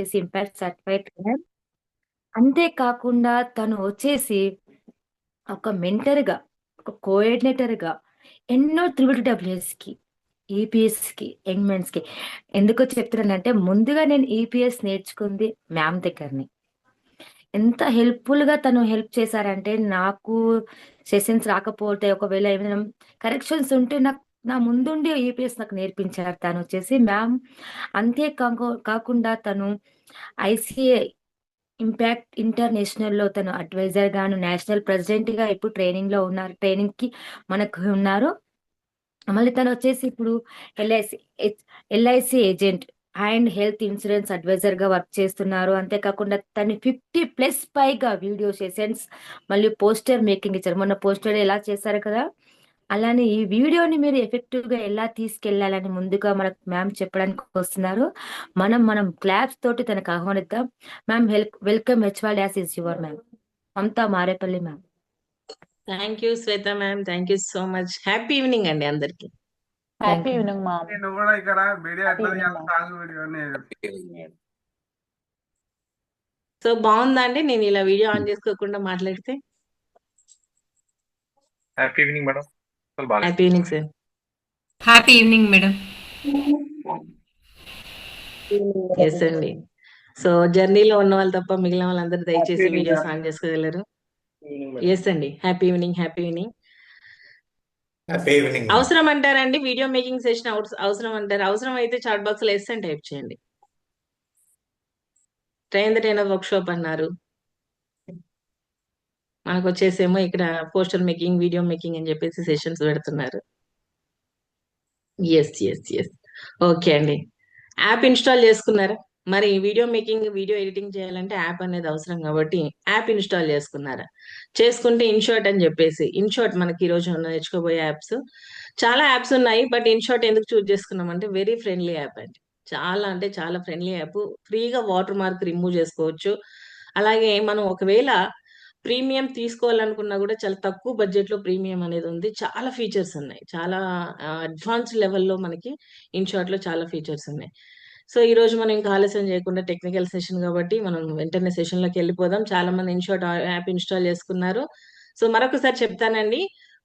వచ్చేసి impact certified trainer. అంతేకాకుండా తను వచ్చేసి ఒక మెంటర్‌గా, ఒక కోఆర్డినేటర్‌గా ఎన్నో త్రిబుల్ డబ్ల్యూఎస్‌కి, ఈపీఎస్‌కి, యంగ్ మెన్స్‌కి ఎందుకో చెప్తున్నానంటే ముందుగా నేను ఈపీఎస్ నేర్చుకుంది మ్యామ్ దగ్గరనే. ఎంత హెల్ప్‌ఫుల్‌గా తను హెల్ప్ చేశారంటే నాకు సెషన్స్ రాకపోతే ఒకవేళ ఏమైనా కరెక్షన్స్ ఉంటే నా ముందుండి ఈపీఎస్ నాకు నేర్పించారు తనొచ్చేసి మ్యామ్. అంతే కాకుండా తను ఐసీఏ ఇంపాక్ట్ ఇంటర్నేషనల్‌లో తను అడ్వైజర్‌గాను, నేషనల్ ప్రెసిడెంట్‌గా ఇప్పుడు ట్రైనింగ్‌లో ఉన్నారు. ట్రైనింగ్‌కి మనకు ఉన్నారు. మళ్ళీ తనొచ్చేసి ఇప్పుడు LIC H LIC agent and health insurance అడ్వైజర్‌గా వర్క్ చేస్తున్నారు. అంతేకాకుండా తను 50+ పైగా వీడియో సెషన్స్ మళ్ళీ పోస్టర్ మేకింగ్ ఇచ్చారు. మొన్న పోస్టర్ ఎలా చేశారు కదా! అలానే ఈ వీడియోని మీరు ఎఫెక్టివ్‌గా ఎలా తీసుకెళ్ళాలని ముందుగా మనకు మ్యామ్ చెప్పడానికి వస్తున్నారు. మనం క్లాప్స్ తోటి తనకు ఆహ్వానిద్దాం. Ma'am welcome HYD as is your ma'am. Mamata Marepalli ma'am. Thank you Shweta ma'am. Thank you so much. Happy evening అండి అందరికి. Thank happy you. Evening ma'am. నువ్వు కూడా ఇక్కడ వీడియో హ్యాపీ ఎట్లా ఈవినింగ్ తీయాలి మామ్. సాంగ్ వీడియో అనేది. సో బాగుందా అండి నేను ఇలా వీడియో ఆన్ చేసుకోకుండా మాట్లాడితే? Happy evening madam. అసలు బాగా happy evening sir. Happy evening madam. Yes అండి. సో జర్నీలో ఉన్న వాళ్ళు తప్ప మిగిలిన వాళ్ళందరూ దయచేసి వీడియోస్ ఆన్ చేసుకోగలరు. ఎస్ అండి. Happy evening. Happy evening. Happy evening. అవసరం అంటారండి వీడియో మేకింగ్ సెషన్? అవసరం అంటారు. అవసరం అయితే చాట్ బాక్స్ లో ఎస్ అని టైప్ చేయండి. ట్రైనర్ వర్క్ షాప్ అన్నారు. మనకు వచ్చేసేమో ఇక్కడ పోస్టర్ మేకింగ్, వీడియో మేకింగ్ అని చెప్పేసి సెషన్స్ పెడుతున్నారు. Yes yes yes. ఓకే అండి. యాప్ ఇన్స్టాల్ చేసుకున్నారా? మరి వీడియో మేకింగ్, వీడియో ఎడిటింగ్ చేయాలంటే యాప్ అనేది అవసరం కాబట్టి యాప్ ఇన్స్టాల్ చేసుకున్నారా? చేసుకుంటే ఇన్షార్ట్ అని చెప్పేసి, ఇన్షార్ట్ మనకి ఈ రోజు నేర్చుకోబోయే యాప్స్ చాలా యాప్స్ ఉన్నాయి. బట్ ఇన్షార్ట్ ఎందుకు చూస్ చేసుకున్నామంటే వెరీ ఫ్రెండ్లీ యాప్ అండి. చాలా అంటే చాలా ఫ్రెండ్లీ యాప్. ఫ్రీగా వాటర్ మార్క్ రిమూవ్ చేసుకోవచ్చు. అలాగే మనం ఒకవేళ ప్రీమియం తీసుకోవాలనుకున్నా కూడా చాలా తక్కువ బడ్జెట్ లో ప్రీమియం అనేది ఉంది. చాలా ఫీచర్స్ ఉన్నాయి. చాలా అడ్వాన్స్ లెవెల్లో మనకి ఇన్షార్ట్ లో చాలా ఫీచర్స్ ఉన్నాయి. సో ఈ రోజు మనం ఇంకా ఆలస్యం చేయకుండా టెక్నికల్ సెషన్ కాబట్టి మనం వెంటనే సెషన్ లోకి వెళ్ళిపోదాం. చాలా మంది ఇన్షార్ట్ యాప్ ఇన్స్టాల్ చేసుకున్నారు. సో మరొకసారి చెప్తానండి.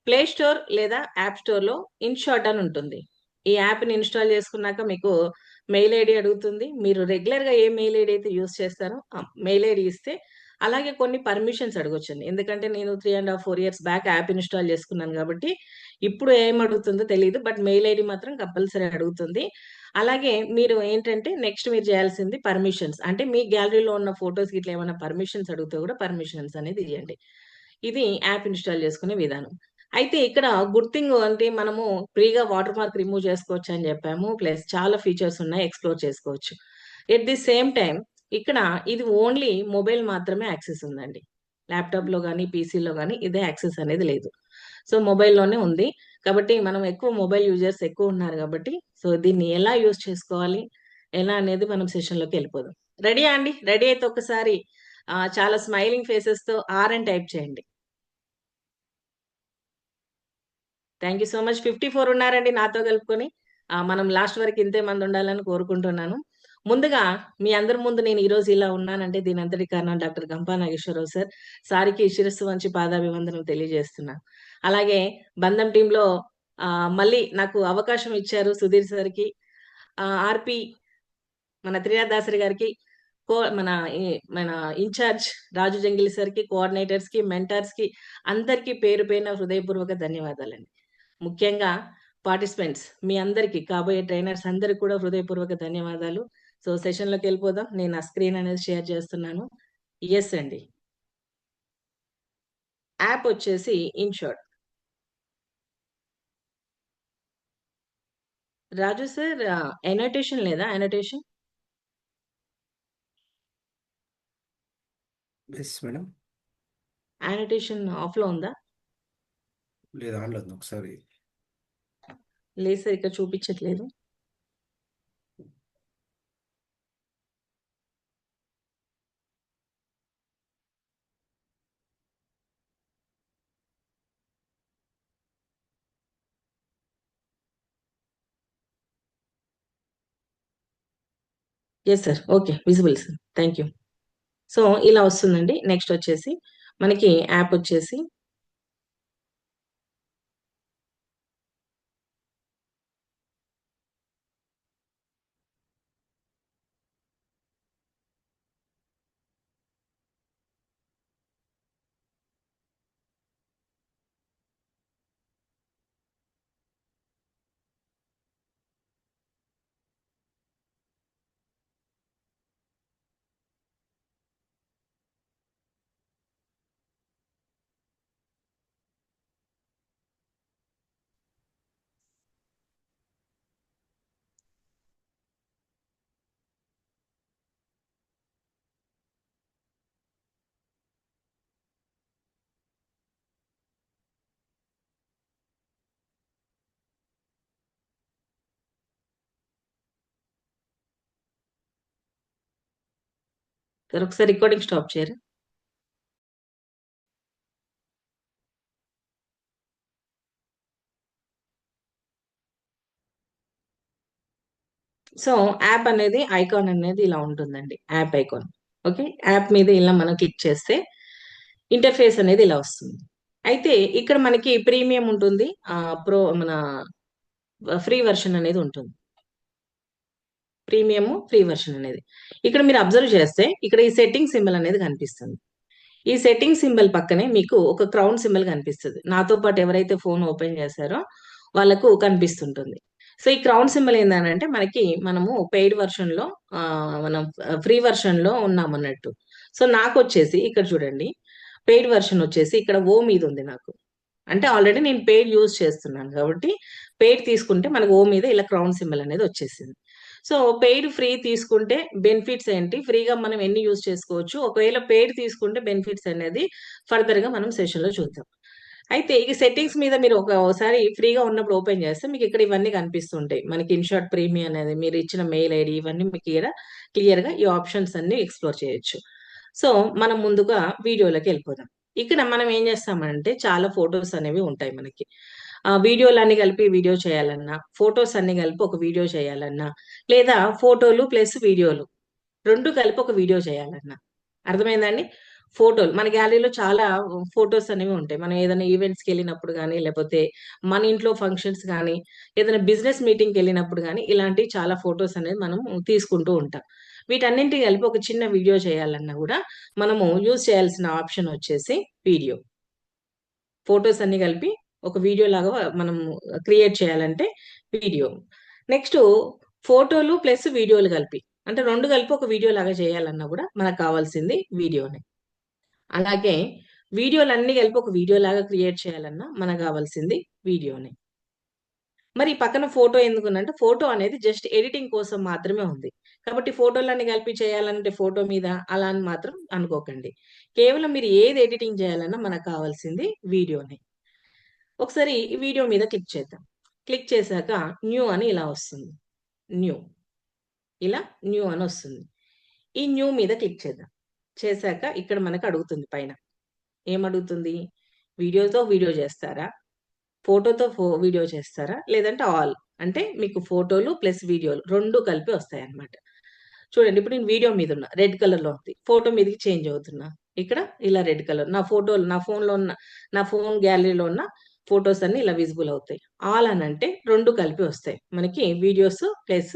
ప్లే స్టోర్ లేదా యాప్ స్టోర్ లో ఇన్షార్ట్ అని ఉంటుంది. ఈ యాప్ ని ఇన్స్టాల్ చేసుకున్నాక మీకు మెయిల్ ఐడి అడుగుతుంది. మీరు రెగ్యులర్ గా ఏ మెయిల్ ఐడి అయితే యూస్ చేస్తారో ఆ మెయిల్ ఐడి ఇస్తే అలాగే కొన్ని పర్మిషన్స్ అడగొచ్చండి. ఎందుకంటే నేను 3.5, 4 ఇయర్స్ బ్యాక్ యాప్ ఇన్స్టాల్ చేసుకున్నాను కాబట్టి ఇప్పుడు ఏం అడుగుతుందో తెలియదు. బట్ మెయిల్ ఐడి మాత్రం కంపల్సరీ అడుగుతుంది. అలాగే మీరు ఏంటంటే నెక్స్ట్ మీరు చేయాల్సింది పర్మిషన్స్. అంటే మీ గ్యాలరీలో ఉన్న ఫోటోస్ ఇట్లా ఏమైనా పర్మిషన్స్ అడిగితే కూడా పర్మిషన్స్ అనేది ఇవ్వండి. ఇది యాప్ ఇన్స్టాల్ చేసుకునే విధానం. అయితే ఇక్కడ గుడ్ థింగ్ అంటే మనము ఫ్రీగా వాటర్ మార్క్ రిమూవ్ చేసుకోవచ్చు అని చెప్పాము. ప్లస్ చాలా ఫీచర్స్ ఉన్నాయి, ఎక్స్ప్లోర్ చేసుకోవచ్చు. ఎట్ ది సేమ్ టైం ఇక్కడ ఇది ఓన్లీ మొబైల్ మాత్రమే యాక్సెస్ ఉందండి. ల్యాప్టాప్ లో కానీ పీసీలో కానీ ఇదే యాక్సెస్ అనేది లేదు. సో మొబైల్లోనే ఉంది. కాబట్టి మనం ఎక్కువ మొబైల్ యూజర్స్ ఎక్కువ ఉన్నారు కాబట్టి సో దీన్ని ఎలా యూజ్ చేసుకోవాలి ఎలా అనేది మనం సెషన్ లోకి వెళ్ళిపోదాం. రెడీయా అండి? రెడీ అయితే ఒకసారి చాలా స్మైలింగ్ ఫేసెస్ తో ఆర్ అని టైప్ చేయండి. Thank you so much. 54 ఉన్నారండి నాతో కలుపుకొని. మనం లాస్ట్ వరకు ఇంతే మంది ఉండాలని కోరుకుంటున్నాను. ముందుగా మీ అందరి ముందు నేను ఈ రోజు ఇలా ఉన్నానంటే దీని అంతటి కారణం డాక్టర్ గంపా నాగేశ్వరరావు సార్. సార్కి శిరస్సు వంచి పాదాభివందనం తెలియజేస్తున్నాను. అలాగే బంధం టీంలో మళ్ళీ నాకు అవకాశం ఇచ్చారు సుధీర్ సార్కి, ఆర్పి మన త్రినాథ్ దాసరి గారికి, మన మన ఇన్ఛార్జ్ రాజు జంగిలి సార్కి, కోఆర్డినేటర్స్ కి, మెంటర్స్ కి అందరికీ పేరు పేరున హృదయపూర్వక ధన్యవాదాలండి. ముఖ్యంగా పార్టిసిపెంట్స్ మీ అందరికి కాబోయే ట్రైనర్స్ అందరికి కూడా హృదయపూర్వక ధన్యవాదాలు. సో సెషన్ లోకి వెళ్ళిపోదాం. నేను ఆ స్క్రీన్ అనేది షేర్ చేస్తున్నాను. ఎస్ అండి. యాప్ వచ్చేసి ఇన్షార్ట్. రాజు సార్ ఎనోటేషన్ లేదా? ఎనోటేషన్ ఎస్ మేడం. యానోటేషన్ ఆఫ్ లో ఉందా? లేదు, ఆన్లో ఉంది. ఒకసారి లేదు సార్, ఇక్కడ చూపించట్లేదు. Yes sir, okay, visible sir, thank you. So ఇలా వస్తుందండి. నెక్స్ట్ వచ్చేసి మనకి యాప్ వచ్చేసి సార్ ఒకసారి రికార్డింగ్ స్టాప్ చేయరా? సో యాప్ అనేది ఐకాన్ అనేది ఇలా ఉంటుందండి, యాప్ ఐకాన్. ఓకే, యాప్ మీద ఇలా మనం క్లిక్ చేస్తే ఇంటర్ఫేస్ అనేది ఇలా వస్తుంది. అయితే ఇక్కడ మనకి ప్రీమియం ఉంటుంది, మన ఫ్రీ వర్షన్ అనేది ఉంటుంది. ప్రీమియం ఫ్రీ వర్షన్ అనేది ఇక్కడ మీరు అబ్జర్వ్ చేస్తే ఇక్కడ ఈ సెట్టింగ్ సింబల్ అనేది కనిపిస్తుంది. ఈ సెట్టింగ్ సింబల్ పక్కనే మీకు ఒక క్రౌన్ సింబల్ కనిపిస్తుంది. నాతో పాటు ఎవరైతే ఫోన్ ఓపెన్ చేశారో వాళ్ళకు కనిపిస్తుంటుంది. సో ఈ క్రౌన్ సింబల్ ఏంటంటే మనము పెయిడ్ వర్షన్ లో మనం ఫ్రీ వర్షన్ లో ఉన్నాం అన్నట్టు. సో నాకు వచ్చేసి ఇక్కడ చూడండి, పెయిడ్ వర్షన్ వచ్చేసి ఇక్కడ ఓ మీద ఉంది నాకు. అంటే ఆల్రెడీ నేను పెయిడ్ యూజ్ చేస్తున్నాను కాబట్టి పెయిడ్ తీసుకుంటే మనకు ఓ మీద ఇలా క్రౌన్ సింబల్ అనేది వచ్చేసింది. సో పెయిడ్ ఫ్రీ తీసుకుంటే బెనిఫిట్స్ ఏంటి, ఫ్రీగా మనం ఎన్ని యూజ్ చేసుకోవచ్చు, ఒకవేళ పెయిడ్ తీసుకుంటే బెనిఫిట్స్ అనేది ఫర్దర్ గా మనం సెషన్ లో చూద్దాం. అయితే ఈ సెట్టింగ్స్ మీద మీరు ఒకసారి ఫ్రీగా ఉన్నప్పుడు ఓపెన్ చేస్తే మీకు ఇక్కడ ఇవన్నీ కనిపిస్తుంటాయి. మనకి ఇన్షార్ట్ ప్రీమియం అనేది మీరు ఇచ్చిన మెయిల్ ఐడి ఇవన్నీ మీకు క్లియర్ గా ఈ ఆప్షన్స్ అన్ని ఎక్స్ప్లోర్ చేయొచ్చు. సో మనం ముందుగా వీడియోలోకి వెళ్ళిపోదాం. ఇక్కడ మనం ఏం చేస్తామంటే చాలా ఫొటోస్ అనేవి ఉంటాయి మనకి. వీడియోలన్నీ కలిపి వీడియో చేయాలన్నా, ఫొటోస్ అన్ని కలిపి ఒక వీడియో చేయాలన్నా, లేదా ఫోటోలు ప్లస్ వీడియోలు రెండు కలిపి ఒక వీడియో చేయాలన్నా, అర్థమైందండి? ఫోటోలు మన గ్యాలరీలో చాలా ఫొటోస్ అనేవి ఉంటాయి. మనం ఏదైనా ఈవెంట్స్కి వెళ్ళినప్పుడు కానీ, లేకపోతే మన ఇంట్లో ఫంక్షన్స్ కానీ, ఏదైనా బిజినెస్ మీటింగ్కి వెళ్ళినప్పుడు కానీ ఇలాంటి చాలా ఫొటోస్ అనేది మనం తీసుకుంటూ ఉంటాం. వీటన్నింటి కలిపి ఒక చిన్న వీడియో చేయాలన్నా కూడా మనము యూజ్ చేయాల్సిన ఆప్షన్ వచ్చేసి వీడియో. ఫొటోస్ అన్ని కలిపి ఒక వీడియో లాగా మనం క్రియేట్ చేయాలంటే వీడియో. నెక్స్ట్ ఫోటోలు ప్లస్ వీడియోలు కలిపి, అంటే రెండు కలిపి ఒక వీడియో లాగా చేయాలన్నా కూడా మనకు కావాల్సింది వీడియోనే. అలాగే వీడియోలు అన్ని కలిపి ఒక వీడియో లాగా క్రియేట్ చేయాలన్నా మనకు కావాల్సింది వీడియోనే. మరి పక్కన ఫోటో ఎందుకునంటే ఫోటో అనేది జస్ట్ ఎడిటింగ్ కోసం మాత్రమే ఉంది. కాబట్టి ఫోటోలన్నీ కలిపి చేయాలంటే ఫోటో మీద అలా అని మాత్రం అనుకోకండి. కేవలం మీరు ఏది ఎడిటింగ్ చేయాలన్నా మనకు కావాల్సింది వీడియోనే. ఒకసారి ఈ వీడియో మీద క్లిక్ చేద్దాం. క్లిక్ చేశాక న్యూ అని ఇలా వస్తుంది. న్యూ న్యూ అని వస్తుంది. ఈ న్యూ మీద క్లిక్ చేద్దాం. చేశాక ఇక్కడ మనకు అడుగుతుంది పైన. ఏమడుగుతుంది? వీడియోతో వీడియో చేస్తారా, ఫోటోతో వీడియో చేస్తారా, లేదంటే ఆల్ అంటే మీకు ఫోటోలు ప్లస్ వీడియోలు రెండు కలిపి వస్తాయి అన్నమాట. చూడండి, ఇప్పుడు నేను వీడియో మీద ఉన్నా, రెడ్ కలర్ లో ఉంది. ఫోటో మీదకి చేంజ్ అవుతున్నా, ఇక్కడ ఇలా రెడ్ కలర్. నా ఫోటోలు నా ఫోన్ గ్యాలరీలో ఉన్న ఫొటోస్ అన్ని ఇలా విజిబుల్ అవుతాయి. ఆల్ అని అంటే రెండు కలిపి వస్తాయి మనకి, వీడియోస్ ప్లస్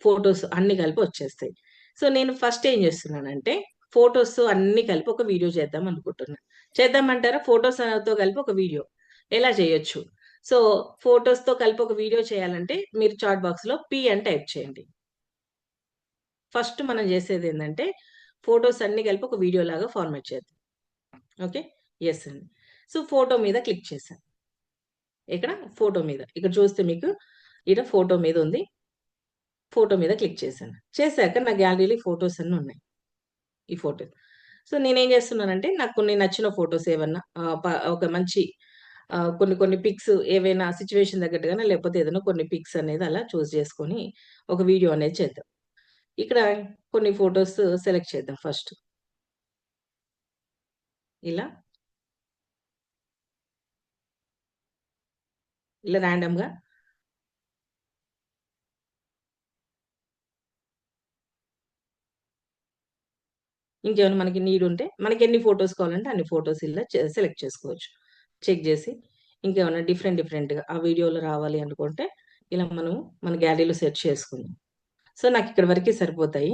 ఫొటోస్ అన్ని కలిపి వచ్చేస్తాయి. సో నేను ఫస్ట్ ఏం చేస్తున్నానంటే ఫొటోస్ అన్ని కలిపి ఒక వీడియో చేద్దాం అనుకుంటున్నా. చేద్దామంటారా? ఫొటోస్ తో కలిపి ఒక వీడియో ఎలా చేయొచ్చు? సో ఫొటోస్ తో కలిపి ఒక వీడియో చేయాలంటే మీరు చాట్ బాక్స్ లో పి అని టైప్ చేయండి. ఫస్ట్ మనం చేసేది ఏంటంటే ఫొటోస్ అన్ని కలిపి ఒక వీడియో లాగా ఫార్మాట్ చేద్దాం. ఓకే, ఎస్ అండి. సో ఫోటో మీద క్లిక్ చేశాను. ఇక్కడ ఫోటో మీద ఇక్కడ చూస్తే మీకు ఇక్కడ ఫోటో మీద ఉంది. ఫోటో మీద క్లిక్ చేశాను. చేశాక నా గ్యాలరీలో ఫొటోస్ అన్ని ఉన్నాయి, ఈ ఫోటో. సో నేనేం చేస్తున్నానంటే నాకు కొన్ని నచ్చిన ఫొటోస్ ఏమన్నా ఒక మంచి కొన్ని పిక్స్ ఏవైనా సిచ్యువేషన్ తగ్గట్టుగానే, లేకపోతే ఏదైనా కొన్ని పిక్స్ అనేది అలా చూస్ చేసుకొని ఒక వీడియో అనేది చేద్దాం. ఇక్కడ కొన్ని ఫొటోస్ సెలెక్ట్ చేద్దాం ఫస్ట్. ఇలా ర్యాండమ్ గా ఇంకేమైనా మనకి నీడ్ ఉంటే మనకి ఎన్ని ఫొటోస్ కావాలంటే అన్ని ఫొటోస్ ఇలా సెలెక్ట్ చేసుకోవచ్చు. చెక్ చేసి ఇంకేమైనా డిఫరెంట్‌గా ఆ వీడియోలో రావాలి అనుకుంటే ఇలా మనము మన గ్యాలరీలో సెట్ చేసుకుందాం. సో, నాకు ఇక్కడి వరకే సరిపోతాయి.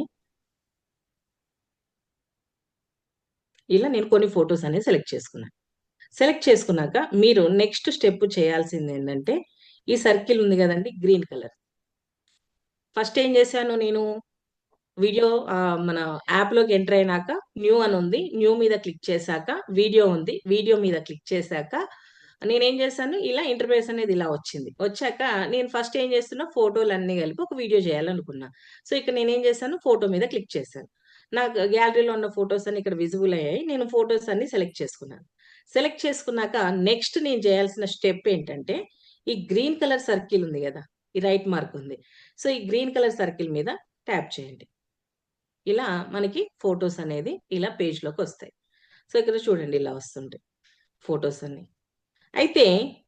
ఇలా నేను కొన్ని ఫోటోస్ అనేవి సెలెక్ట్ చేసుకున్నాను. సెలెక్ట్ చేసుకున్నాక మీరు నెక్స్ట్ స్టెప్ చేయాల్సిందేంటంటే ఈ సర్కిల్ ఉంది గదండీ! Green colour. ఫస్ట్ ఏం చేశాను నేను వీడియో మన యాప్‌లోకి ఎంటర్ అయినాక న్యూ అని ఉంది. న్యూ మీద క్లిక్ చేశాక వీడియో ఉంది. వీడియో మీద క్లిక్ చేశాక నేనేం చేశాను ఇలా ఇంటర్ఫేస్ అనేది ఇలా వచ్చింది. వచ్చాక నేను ఫస్ట్ ఏం చేస్తున్నా ఫోటోలన్నీ కలిపి ఒక వీడియో చేయాలనుకున్నా. సో, ఇక్కడ నేనేం చేశాను ఫోటో మీద క్లిక్ చేశాను. నాకు గ్యాలరీలో ఉన్న ఫోటోస్ అన్ని ఇక్కడ విజిబుల్ అయ్యాయి. నేను ఫోటోస్ అన్ని సెలెక్ట్ చేసుకున్నాను. సెలెక్ట్ చేసుకున్నాక నెక్స్ట్ నేను చేయాల్సిన స్టెప్ ఏంటంటే ఈ గ్రీన్ కలర్ సర్కిల్ ఉంది గదా! ఈ రైట్ మార్క్ ఉంది. సో, ఈ గ్రీన్ కలర్ సర్కిల్ మీద ట్యాప్ చేయండి. ఇలా మనకి ఫోటోస్ అనేది ఇలా పేజ్‌లోకొస్తాయి. సో, ఇక్కడ చూడండి ఇలా వస్తుంటాయి ఫోటోస్ అన్ని. అయితే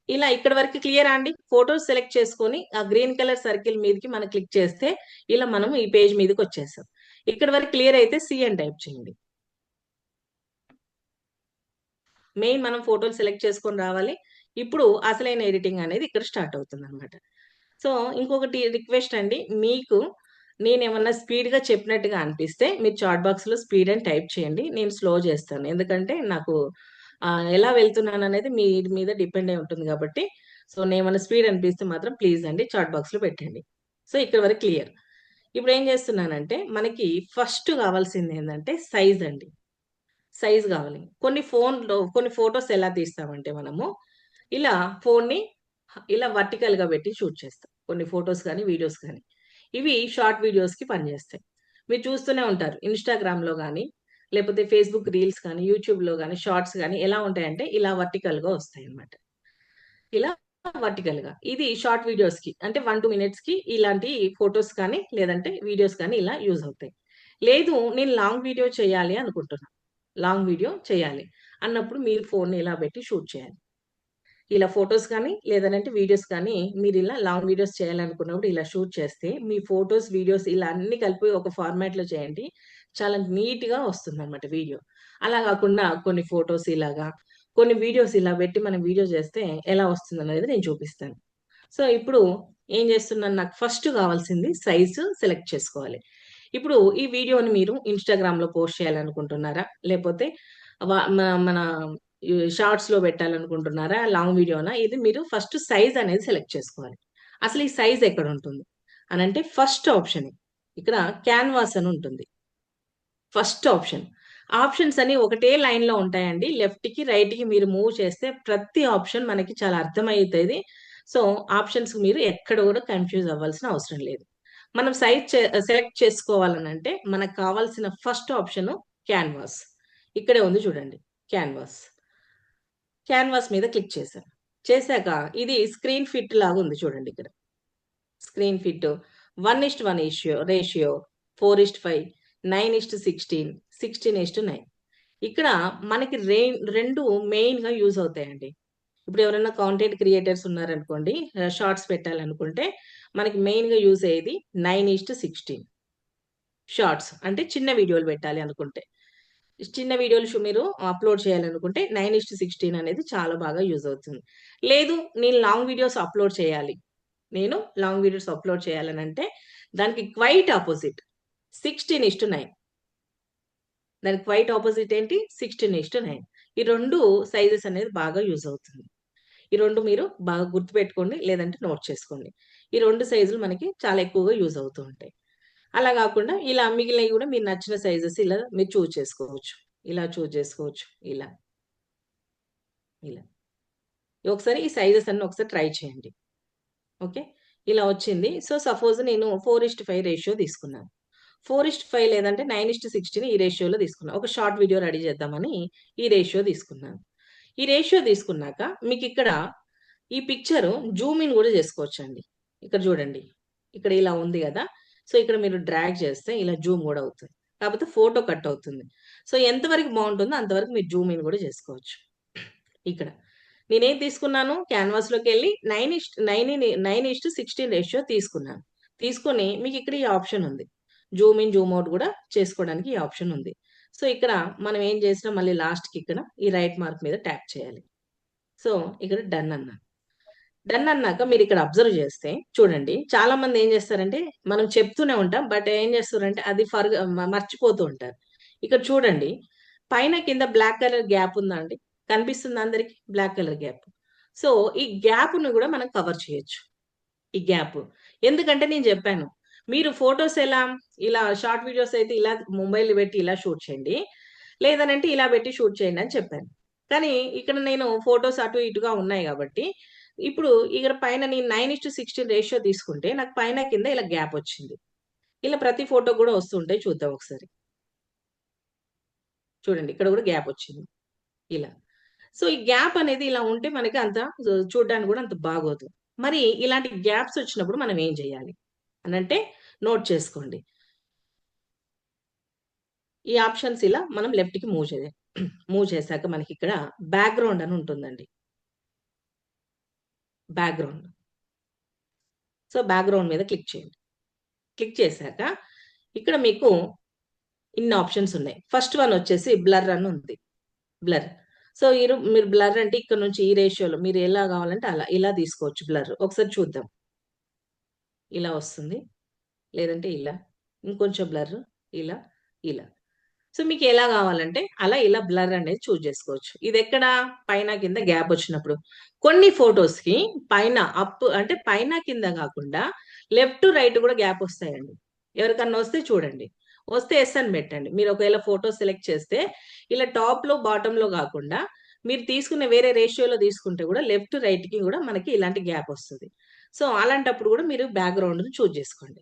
ఇలా ఇక్కడి వరకు క్లియరా అండి? ఫోటోస్ సెలెక్ట్ చేసుకొని ఆ గ్రీన్ కలర్ సర్కిల్ మీదకి మనం క్లిక్ చేస్తే ఇలా మనం ఈ పేజ్ మీదకొచ్చేసాం. ఇక్కడి వరకు క్లియర్ అయితే సి అని టైప్ చేయండి. మెయిన్ మనం ఫోటోలు సెలెక్ట్ చేసుకొని రావాలి. ఇప్పుడు అసలైన ఎడిటింగ్ అనేది ఇక్కడ స్టార్ట్ అవుతుందన్నమాట. సో, ఇంకొకటి రిక్వెస్ట్ అండి. మీకు నేనేమన్నా స్పీడ్‌గా చెప్పినట్టుగా అనిపిస్తే మీరు చాట్ బాక్స్‌లో స్పీడ్ అని టైప్ చేయండి. నేను స్లో చేస్తాను. ఎందుకంటే నాకు ఎలా వెళ్తున్నాననేది మీ మీద డిపెండ్ అయి ఉంటుంది కాబట్టి, సో, నేనేమన్నా స్పీడ్ అనిపిస్తే మాత్రం ప్లీజ్ అండి చాట్ బాక్స్‌లో పెట్టండి. సో, ఇక్కడి వరకు క్లియర్. ఇప్పుడేం చేస్తున్నానంటే మనకి ఫస్ట్ కావాల్సిందేందంటే సైజ్ అండి. సైజ్ కావాలి. కొన్ని ఫోటోస్ ఎలా తీస్తామంటే మనము ఇలా ఫోన్‌ని ఇలా వర్టికల్‌గా పెట్టి షూట్ చేస్తాం. కొన్ని ఫోటోస్ గాని, వీడియోస్ గాని. ఇవి షార్ట్ వీడియోస్‌కి పనిచేస్తాయి. మీరు చూస్తూనే ఉంటారు. ఇన్‌స్టాగ్రామ్‌లో గాని, లేకపోతే ఫేస్‌బుక్ రీల్స్ గాని, యూట్యూబ్‌లో గాని, షార్ట్స్ గాని ఎలా ఉంటాయంటే ఇలా వర్టికల్‌గా వస్తాయన్నమాట. ఇలా వర్టికల్‌గా. ఇది షార్ట్ వీడియోస్‌కి అంటే 1, 2 మినిట్స్‌కి ఇలాంటి ఫోటోస్ కానీ, లేదంటే వీడియోస్ కానీ ఇలా యూజ్ అవుతాయి. లేదు నేను లాంగ్ వీడియో చేయాలి అనుకుంటున్నా. లాంగ్ వీడియో చేయాలి అన్నప్పుడు మీరు ఫోన్‌ని ఇలా పెట్టి షూట్ చేయాలి. ఇలా ఫోటోస్ కానీ, లేదనంటే వీడియోస్ కానీ మీరిలా లాంగ్ వీడియోస్ చేయాలనుకున్నప్పుడు ఇలా షూట్ చేస్తే, మీ ఫోటోస్, వీడియోస్ ఇలా అన్నీ కలిపి ఒక ఫార్మాట్‌లో చేయండి. చాలా నీట్‌గా వస్తుందన్నమాట వీడియో. అలా కాకుండా కొన్ని ఫోటోస్ ఇలాగా, కొన్ని వీడియోస్ ఇలా పెట్టి మనం వీడియో చేస్తే ఎలా వస్తుందనేది నేను చూపిస్తాను. సో, ఇప్పుడు ఏం చేస్తున్నాను నాకు ఫస్ట్ కావాల్సింది సైజు సెలెక్ట్ చేసుకోవాలి. ఇప్పుడు ఈ వీడియోని మీరు ఇన్‌స్టాగ్రామ్‌లో పోస్ట్ చేయాలనుకుంటున్నారా? లేపోతే మన షార్ట్స్‌లో పెట్టాలనుకుంటున్నారా? లాంగ్ వీడియోనా? ఇది మీరు ఫస్ట్ సైజ్ అనేది సెలెక్ట్ చేసుకోవాలి. అసలు ఈ సైజ్ ఎక్కడుంటుంది? అనంటే ఫస్ట్ ఆప్షన్ ఇక్కడ క్యాన్వాస్ అని ఉంటుంది. First option. ఆప్షన్స్ అన్ని ఒకటే లైన్‌లో ఉంటాయండి. లెఫ్ట్‌కి, రైట్‌కి మీరు మూవ్ చేస్తే ప్రతి ఆప్షన్ మనకి చాలా అర్థమైతది. సో, ఆప్షన్స్ మీరు ఎక్కడ కూడా కన్‌ఫ్యూజ్ అవ్వాల్సిన అవసరం లేదు. మనం సెలెక్ట్ చేసుకోవాలనంటే మనకు కావాల్సిన ఫస్ట్ ఆప్షను క్యాన్వాస్. ఇక్కడే ఉంది చూడండి క్యాన్వాస్. క్యాన్వాస్ మీద క్లిక్ చేశాను. చేశాక ఇది స్క్రీన్ ఫిట్ లాగా ఉంది చూడండి ఇక్కడ. Screen fit 1:1 ratio, 4:5, 9:16, 16:9. ఇక్కడ మనకి 2 మెయిన్‌గా యూజ్ అవుతాయండి. ఇప్పుడు ఎవరైనా కాంటెంట్ క్రియేటర్స్ ఉన్నారనుకోండి, షార్ట్స్ పెట్టాలనుకుంటే మనకి మెయిన్‌గా యూజ్ అయ్యేది 9:16 షార్ట్స్ అంటే చిన్న వీడియోలు పెట్టాలి అనుకుంటే. చిన్న వీడియోలు మీరు అప్‌లోడ్ చేయాలనుకుంటే 9:16 అనేది చాలా బాగా యూజ్ అవుతుంది. లేదు నేను లాంగ్ వీడియోస్ అప్‌లోడ్ చేయాలి. చేయాలనంటే దానికి క్వైట్ ఆపోజిట్ 16:9. దానికి క్వైట్ ఆపోజిట్ ఏంటి 16:9. ఈ 2 సైజెస్ అనేది బాగా యూజ్ అవుతుంది. ఈ 2 మీరు బాగా గుర్తుపెట్టుకోండి. లేదంటే నోట్ చేసుకోండి. ఈ 2 సైజులు మనకి చాలా ఎక్కువగా యూజ్ అవుతూ ఉంటాయి. అలా కాకుండా ఇలా మిగిలినవి కూడా మీరు నచ్చిన సైజెస్ ఇలా మీరు చూజ్ చేసుకోవచ్చు. ఇలా చూజ్ చేసుకోవచ్చు. ఇలా. ఇలా. ఒకసారి ఈ సైజెస్ అన్ని ఒకసారి ట్రై చేయండి. ఓకే. ఇలా వచ్చింది. సో, సపోజ్ నేను 4:5 రేషియో తీసుకున్నాను. 4:5 లేదంటే 9:16 ఈ రేషియోలో తీసుకున్నా. ఒక షార్ట్ వీడియో రెడీ చేద్దామని ఈ రేషియో తీసుకున్నాను. ఈ రేషియో తీసుకున్నాక మీకిక్కడ ఈ పిక్చరు జూమ్ ఇన్ కూడా చేసుకోవచ్చండి. ఇక్కడ చూడండి. ఇక్కడ ఇలా ఉంది గదా! సో, ఇక్కడ మీరు డ్రాగ్ చేస్తే ఇలా జూమ్ కూడా అవుతుంది. కాకపోతే ఫోటో కట్ అవుతుంది. సో, ఎంతవరకు బావుంటుందో అంతవరకు మీరు జూమ్ ఇన్ కూడా చేసుకోవచ్చు. ఇక్కడ. నేనేం తీసుకున్నాను క్యాన్వాస్‌లోకెళ్ళి 9:16 రేషియో తీసుకున్నాను. తీసుకొని మీకిక్కడ ఈ ఆప్షన్ ఉంది. జూమ్ ఇన్, జూమ్ ఔట్ కూడా చేసుకోవడానికి ఈ ఆప్షన్ ఉంది. సో ఇక్కడ మనం ఏం చేసినా మళ్ళీ లాస్ట్కి ఇక్కడ ఈ రైట్ మార్క్ మీద ట్యాప్ చేయాలి. సో ఇక్కడ డన్ అన్నాను. డన్ అన్నాక మీరు ఇక్కడ అబ్జర్వ్ చేస్తే చూడండి, చాలా మంది ఏం చేస్తారంటే మనం చెప్తూనే ఉంటాం, బట్ ఏం చేస్తారంటే అది మర్చిపోతూ ఉంటారు. ఇక్కడ చూడండి, పైన కింద బ్లాక్ కలర్ గ్యాప్ ఉందా అండి? కనిపిస్తుంది అందరికి బ్లాక్ కలర్ గ్యాప్. సో ఈ గ్యాప్ ను కూడా మనం కవర్ చేయొచ్చు. ఈ గ్యాప్ ఎందుకంటే నేను చెప్పాను, మీరు ఫొటోస్ ఎలా ఇలా షార్ట్ వీడియోస్ అయితే ఇలా మొబైల్ పెట్టి ఇలా షూట్ చేయండి, లేదనంటే ఇలా పెట్టి షూట్ చేయండి అని చెప్పాను. కానీ ఇక్కడ నేను ఫొటోస్ అటు ఇటుగా ఉన్నాయి కాబట్టి ఇప్పుడు ఇక్కడ పైన నేను 9:16 రేషియో తీసుకుంటే నాకు పైన కింద ఇలా గ్యాప్ వచ్చింది. ఇలా ప్రతి ఫోటో కూడా వస్తుంటాయి, చూద్దాం ఒకసారి. చూడండి ఇక్కడ కూడా గ్యాప్ వచ్చింది ఇలా. సో ఈ గ్యాప్ అనేది ఇలా ఉంటే మనకి అంత చూడడానికి కూడా అంత బాగోదు. మరి ఇలాంటి గ్యాప్స్ వచ్చినప్పుడు మనం ఏం చేయాలి అనంటే నోట్ చేసుకోండి. ఈ ఆప్షన్స్ ఇలా మనం లెఫ్ట్ కి మూవ్ చేశాక మనకి ఇక్కడ బ్యాక్గ్రౌండ్ అని ఉంటుందండి. బ్యాక్గ్రౌండ్. సో బ్యాక్గ్రౌండ్ మీద క్లిక్ చేయండి. క్లిక్ చేశాక ఇక్కడ మీకు ఇన్ని ఆప్షన్స్ ఉన్నాయి. ఫస్ట్ వన్ వచ్చేసి బ్లర్ అని ఉంది. బ్లర్. సో మీరు బ్లర్ అంటే ఇక్కడ నుంచి ఈ రేషియోలో మీరు ఎలా కావాలంటే అలా ఇలా తీసుకోవచ్చు బ్లర్. ఒకసారి చూద్దాం. ఇలా వస్తుంది, లేదంటే ఇలా, ఇంకొంచెం బ్లర్, ఇలా ఇలా. సో మీకు ఎలా కావాలంటే అలా ఇలా బ్లర్ అనేది చూస్ చేసుకోవచ్చు. ఇది ఎక్కడ పైన కింద గ్యాప్ వచ్చినప్పుడు. కొన్ని ఫొటోస్ కి పైన అప్ అంటే పైన కింద కాకుండా లెఫ్ట్ రైట్ కూడా గ్యాప్ వస్తాయండి. ఎవరికన్నా వస్తే చూడండి, వస్తే ఎస్ అని పెట్టండి. మీరు ఒకవేళ ఫోటో సెలెక్ట్ చేస్తే ఇలా టాప్ లో బాటమ్ లో కాకుండా మీరు తీసుకునే వేరే రేషియోలో తీసుకుంటే కూడా లెఫ్ట్ రైట్ కి కూడా మనకి ఇలాంటి గ్యాప్ వస్తుంది. సో అలాంటప్పుడు కూడా మీరు బ్యాక్గ్రౌండ్ చూస్ చేసుకోండి.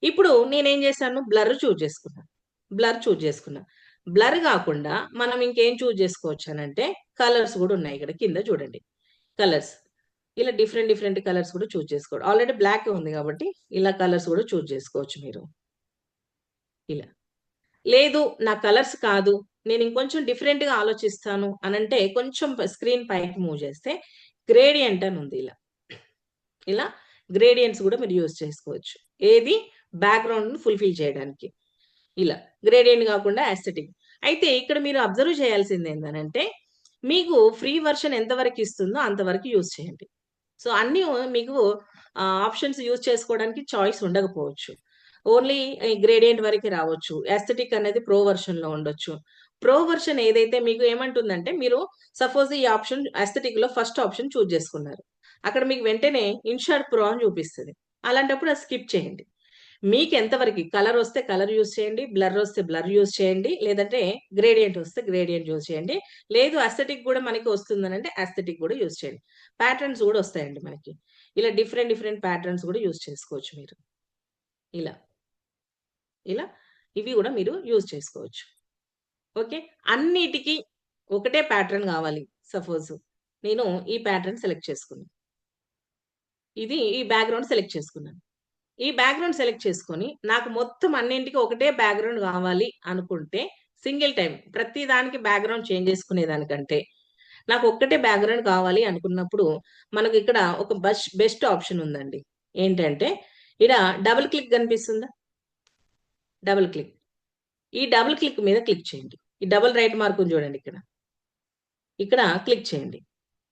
ఇప్పుడు నేనేం చేశాను, బ్లర్ చూస్ చేసుకున్నా. బ్లర్ కాకుండా మనం ఇంకేం చూస్ చేసుకోవచ్చు అనంటే కలర్స్ కూడా ఉన్నాయి. ఇక్కడ కింద చూడండి కలర్స్. ఇలా డిఫరెంట్ కలర్స్ కూడా చూస్ చేసుకోవచ్చు. ఆల్రెడీ బ్లాక్ ఉంది కాబట్టి ఇలా కలర్స్ కూడా చూస్ చేసుకోవచ్చు మీరు. ఇలా లేదు నా కలర్స్ కాదు, నేను ఇంకొంచెం డిఫరెంట్ గా ఆలోచిస్తాను అనంటే కొంచెం స్క్రీన్ పైకి మూవ్ చేస్తే గ్రేడియంట్ అని ఉంది. ఇలా గ్రేడియంట్స్ కూడా మీరు యూజ్ చేసుకోవచ్చు. ఏది బ్యాక్గ్రౌండ్ ను ఫుల్ఫిల్ చేయడానికి. ఇలా గ్రేడియంట్ కాకుండా యాస్థెటిక్. అయితే ఇక్కడ మీరు అబ్జర్వ్ చేయాల్సింది ఏంటంటే మీకు ఫ్రీ వర్షన్ ఎంతవరకు ఇస్తుందో అంతవరకు యూజ్ చేయండి. సో అన్ని మీకు ఆప్షన్స్ యూజ్ చేసుకోవడానికి చాయిస్ ఉండకపోవచ్చు. ఓన్లీ గ్రేడియంట్ వరకు రావచ్చు. యాస్థెటిక్ అనేది ప్రో వర్షన్ లో ఉండొచ్చు. ప్రో వర్షన్ ఏదైతే మీకు ఏమంటుందంటే మీరు సపోజ్ ఈ ఆప్షన్ యాస్థెటిక్ లో ఫస్ట్ ఆప్షన్ చూస్ చేసుకున్నారు, అక్కడ మీకు వెంటనే ఇన్షార్ట్ ప్రో అని చూపిస్తుంది. అలాంటప్పుడు అది స్కిప్ చేయండి. మీకు ఎంతవరకు కలర్ వస్తే కలర్ యూజ్ చేయండి, బ్లర్ వస్తే బ్లర్ యూజ్ చేయండి, లేదంటే గ్రేడియంట్ వస్తే గ్రేడియంట్ యూజ్ చేయండి. లేదు అస్థెటిక్ కూడా మనకి వస్తుందని అంటే అస్థెటిక్ కూడా యూజ్ చేయండి. ప్యాటర్న్స్ కూడా వస్తాయండి మనకి. ఇలా డిఫరెంట్ ప్యాటర్న్స్ కూడా యూజ్ చేసుకోవచ్చు మీరు. ఇలా ఇలా ఇవి కూడా మీరు యూజ్ చేసుకోవచ్చు. ఓకే, అన్నిటికీ ఒకటే ప్యాటర్న్ కావాలి. సపోజ్ నేను ఈ ప్యాటర్న్ సెలెక్ట్ చేసుకున్నాను, ఇది ఈ బ్యాక్గ్రౌండ్ సెలెక్ట్ చేసుకున్నాను. ఈ బ్యాక్గ్రౌండ్ సెలెక్ట్ చేసుకొని నాకు మొత్తం అన్నింటికి ఒకటే బ్యాక్గ్రౌండ్ కావాలి అనుకుంటే సింగిల్ టైం ప్రతి దానికి బ్యాక్గ్రౌండ్ చేంజ్ చేసుకునే దానికంటే నాకు ఒక్కటే బ్యాక్గ్రౌండ్ కావాలి అనుకున్నప్పుడు మనకు ఇక్కడ ఒక బెస్ట్ ఆప్షన్ ఉందండి. ఏంటంటే ఇక్కడ డబుల్ క్లిక్ కనిపిస్తుందా? Double click. ఈ డబుల్ క్లిక్ మీద క్లిక్ చేయండి. ఈ డబుల్ రైట్ మార్క్ చూడండి, ఇక్కడ క్లిక్ చేయండి.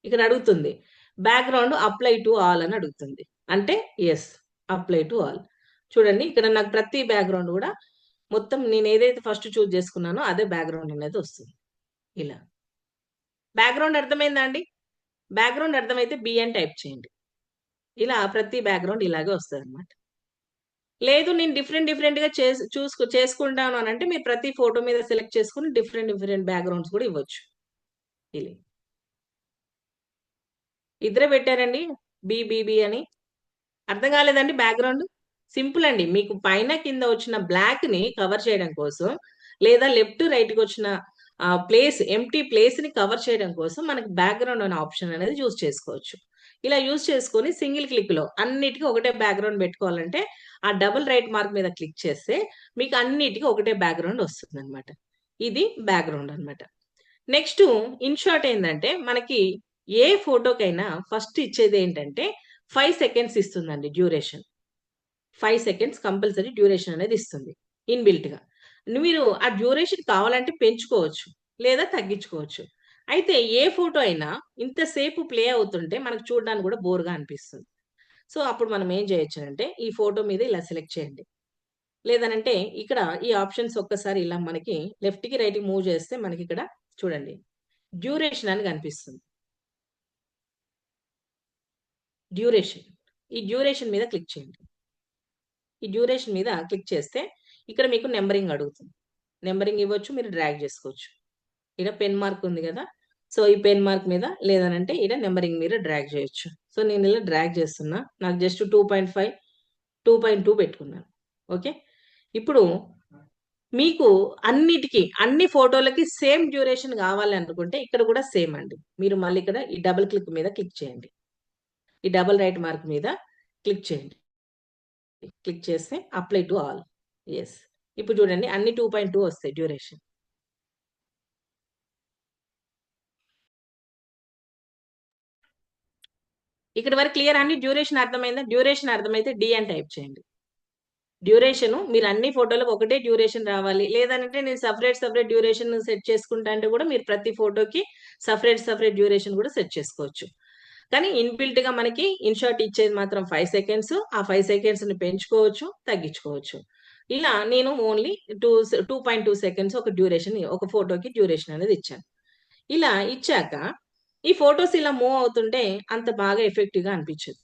ఇక్కడ అడుగుతుంది బ్యాక్గ్రౌండ్ అప్లై టు ఆల్ అని అడుగుతుంది. అంటే ఎస్, అప్లై టు ఆల్. చూడండి ఇక్కడ నాకు ప్రతి బ్యాక్గ్రౌండ్ కూడా మొత్తం నేను ఏదైతే ఫస్ట్ చూస్ చేసుకున్నానో అదే బ్యాక్గ్రౌండ్ అనేది వస్తుంది. ఇలా బ్యాక్గ్రౌండ్ అర్థమైందా అండి? బ్యాక్గ్రౌండ్ అర్థమైతే బి అని టైప్ చేయండి. ఇలా ప్రతి బ్యాక్గ్రౌండ్ ఇలాగే వస్తుంది అనమాట. లేదు నేను డిఫరెంట్ గా చేసుకుంటాను అని అంటే మీరు ప్రతి ఫోటో మీద సెలెక్ట్ చేసుకుని డిఫరెంట్ బ్యాక్గ్రౌండ్స్ కూడా ఇవ్వచ్చు. ఇలా ఇద్దరే పెట్టారండి బి అని. అర్థం కాలేదండి? బ్యాక్గ్రౌండ్ సింపుల్ అండి. మీకు పైన కింద వచ్చిన బ్లాక్ ని కవర్ చేయడం కోసం లేదా లెఫ్ట్ రైట్ కి వచ్చిన ఎంప్టీ ప్లేస్ ని కవర్ చేయడం కోసం మనకి బ్యాక్గ్రౌండ్ అనే ఆప్షన్ అనేది యూజ్ చేసుకోవచ్చు. ఇలా యూజ్ చేసుకొని సింగిల్ క్లిక్ లో అన్నిటికీ ఒకటే బ్యాక్గ్రౌండ్ పెట్టుకోవాలంటే ఆ డబుల్ రైట్ మార్క్ మీద క్లిక్ చేస్తే మీకు అన్నిటికీ ఒకటే బ్యాక్గ్రౌండ్ వస్తుంది అనమాట. ఇది బ్యాక్గ్రౌండ్ అనమాట. నెక్స్ట్ ఇన్షార్ట్ ఏంటంటే మనకి ఏ ఫోటోకైనా ఫస్ట్ ఇచ్చేది ఏంటంటే 5 seconds ఇస్తుందండి డ్యూరేషన్. 5 seconds కంపల్సరీ డ్యూరేషన్ అనేది ఇస్తుంది ఇన్బిల్ట్ గా. మీరు ఆ డ్యూరేషన్ కావాలంటే పెంచుకోవచ్చు లేదా తగ్గించుకోవచ్చు. అయితే ఏ ఫోటో అయినా ఇంతసేపు ప్లే అవుతుంటే మనకు చూడడానికి కూడా బోర్‌గా అనిపిస్తుంది. సో, అప్పుడు మనం ఏం చేయొచ్చనంటే ఈ ఫోటో మీద ఇలా సెలెక్ట్ చేయండి. లేదనంటే ఇక్కడ ఈ ఆప్షన్స్ ఒక్కసారి ఇలా మనకి లెఫ్ట్‌కి, రైట్‌కి మూవ్ చేస్తే మనకిక్కడ చూడండి డ్యూరేషన్ అని కనిపిస్తుంది. డ్యూరేషన్. ఈ డ్యూరేషన్ మీద క్లిక్ చేయండి. ఈ డ్యూరేషన్ మీద క్లిక్ చేస్తే ఇక్కడ మీకు నంబరింగ్ అడుగుతుంది. నంబరింగ్ ఇవ్వచ్చు. మీరు డ్రాగ్ చేసుకోవచ్చు. ఈడ పెన్ మార్క్ ఉంది కదా! సో, ఈ పెన్ మార్క్ మీద లేదనంటే ఈడ నంబరింగ్ మీద డ్రాగ్ చేయొచ్చు. సో, నేను ఇలా డ్రాగ్ చేస్తున్నా. నాకు జస్ట్ 2.5, 2.2 పెట్టుకున్నాను. ఓకే. ఇప్పుడు మీకు అన్నిటికి, అన్ని ఫోటోలకి సేమ్ డ్యూరేషన్ కావాలి అనుకుంటే ఇక్కడ కూడా సేమ్ అండి. మీరు మళ్ళీ ఇక్కడ ఈ డబుల్ క్లిక్ మీద క్లిక్ చేయండి. ఈ డబుల్ రైట్ మార్క్ మీద క్లిక్ చేయండి. క్లిక్ చేస్తే అప్లై టు ఆల్. యెస్. ఇప్పుడు చూడండి అన్ని 2.2 వస్తాయి డ్యూరేషన్. ఇక్కడి వరకు క్లియర్ అండి? డ్యూరేషన్ అర్థమైందా? డ్యూరేషన్ అర్థమైతే డి అని టైప్ చేయండి. డ్యూరేషను మీరు అన్ని ఫోటోలకు ఒకటే డ్యూరేషన్ రావాలి. లేదనంటే నేను సెపరేట్ డ్యూరేషన్ సెట్ చేసుకుంటా అంటే కూడా మీరు ప్రతి ఫోటోకి సెపరేట్ డ్యూరేషన్ కూడా సెట్ చేసుకోవచ్చు. కానీ ఇన్‌బిల్ట్‌గా మనకి ఇన్‌షాట్ ఇచ్చేది మాత్రం 5 సెకండ్స్. ఆ 5 సెకండ్స్‌ని పెంచుకోవచ్చు, తగ్గించుకోవచ్చు. ఇలా నేను ఓన్లీ 2.2 సెకండ్స్ ఒక డ్యూరేషన్ ఒక ఫోటోకి డ్యూరేషన్ అనేది ఇచ్చాను. ఇలా ఇచ్చాక ఈ ఫోటోస్ ఇలా మూవ్ అవుతుంటే అంత బాగా ఎఫెక్టివ్‌గా అనిపించదు.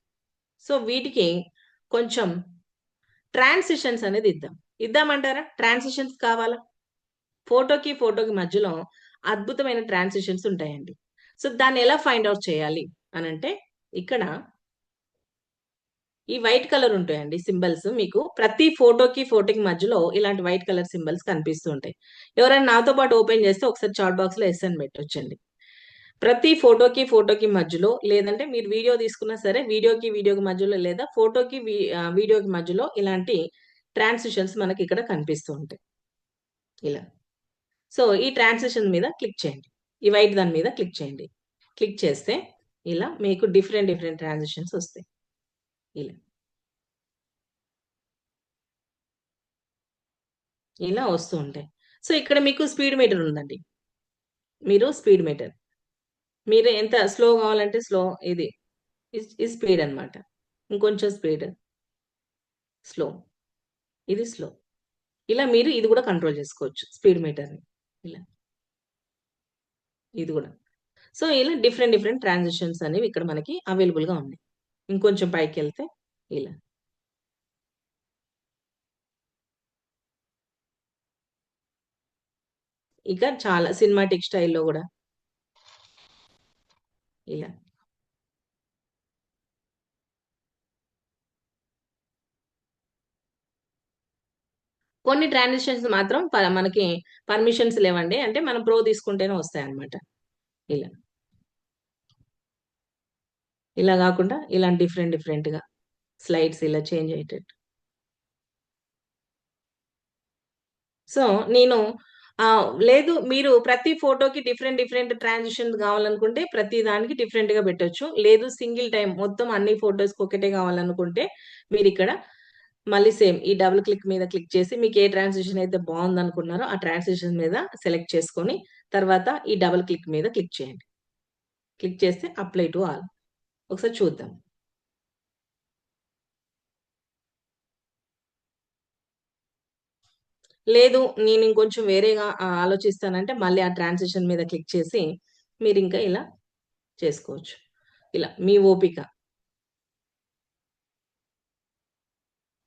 సో, వీటికి కొంచెం ట్రాన్సిషన్స్ అనేది ఇద్దాం. ఇద్దామంటారా? ట్రాన్సిషన్స్ కావాలా? ఫోటోకి మధ్యలో అద్భుతమైన ట్రాన్సిషన్స్ ఉంటాయండి. సో, దాన్ని ఎలా ఫైండ్ ఔట్ చేయాలి అనంటే ఇక్కడ ఈ వైట్ కలర్ ఉంటాయండి సింబల్స్ మీకు ప్రతి ఫోటోకి మధ్యలో ఇలాంటి వైట్ కలర్ సింబల్స్ కనిపిస్తూ ఉంటాయి. ఎవరైనా నాతో పాటు ఓపెన్ చేస్తే ఒకసారి చాట్ బాక్స్‌లో యెస్ అని పెట్టొచ్చండి. ప్రతి ఫోటోకి మధ్యలో లేదంటే మీరు వీడియో తీసుకున్నా సరే వీడియోకి మధ్యలో లేదా వీడియోకి మధ్యలో ఇలాంటి ట్రాన్సిషన్స్ మనకి ఇక్కడ కనిపిస్తూ ఉంటాయి. ఇలా. సో, ఈ ట్రాన్సిషన్ మీద క్లిక్ చేయండి. ఈ వైట్ దాని మీద క్లిక్ చేయండి. క్లిక్ చేస్తే ఇలా మీకు డిఫరెంట్ ట్రాన్సిషన్స్ వస్తాయి. ఇలా. ఇలా వస్తూ ఉంటాయి. సో, ఇక్కడ మీకు స్పీడ్ మీటర్ ఉందండి. మీరు స్పీడ్ మీటర్. మీరు ఎంత స్లో కావాలంటే స్లో ఇది. ఇది స్పీడ్ అన్నమాట. ఇంకొంచెం స్పీడ్. స్లో. ఇది స్లో. ఇలా మీరు ఇది కూడా కంట్రోల్ చేసుకోవచ్చు స్పీడ్ మీటర్‌ని. ఇలా. ఇది కూడా. సో, ఇలా డిఫరెంట్ ట్రాన్సిషన్స్ అనేవి ఇక్కడ మనకి అవైలబుల్‌గా ఉన్నాయి. ఇంకొంచెం పైకెళ్తే ఇలా. ఇక చాలా సినిమాటిక్ స్టైల్‌లో గూడా. ఇలా. కొన్ని ట్రాన్సిషన్స్ మాత్రం మనకి పర్మిషన్స్ లేవండి. అంటే మనం ప్రో తీసుకుంటేనే వస్తాయన్నమాట. ఇలా. ఇలా గాకుండా ఇలా డిఫరెంట్‌గా స్లైడ్స్ ఇలా చేంజ్ అయ్యేటట్టు. సో, నేను లేదు మీరు ప్రతి ఫోటోకి డిఫరెంట్ ట్రాన్సిషన్స్ కావాలనుకుంటే ప్రతి దానికి డిఫరెంట్‌గా పెట్టొచ్చు. లేదు సింగిల్ టైమ్ మొత్తం అన్ని ఫోటోస్‌కి ఒకటే కావాలనుకుంటే మీరిక్కడ మళ్ళీ సేమ్ ఈ డబుల్ క్లిక్ మీద క్లిక్ చేసి మీకు ఏ ట్రాన్సిషన్ అయితే బావుందనుకున్నారో ఆ ట్రాన్సిషన్ మీద సెలెక్ట్ చేసుకొని తర్వాత ఈ డబుల్ క్లిక్ మీద క్లిక్ చేయండి. క్లిక్ చేస్తే అప్లై టు ఆల్. ఒకసారి చూద్దాం. లేదు నేను ఇంకొంచెం వేరేగా ఆలోచిస్తానంటే మళ్ళీ ఆ ట్రాన్సిషన్ మీద క్లిక్ చేసి మీరింకా ఇలా చేసుకోవచ్చు. ఇలా మీ ఓపిక.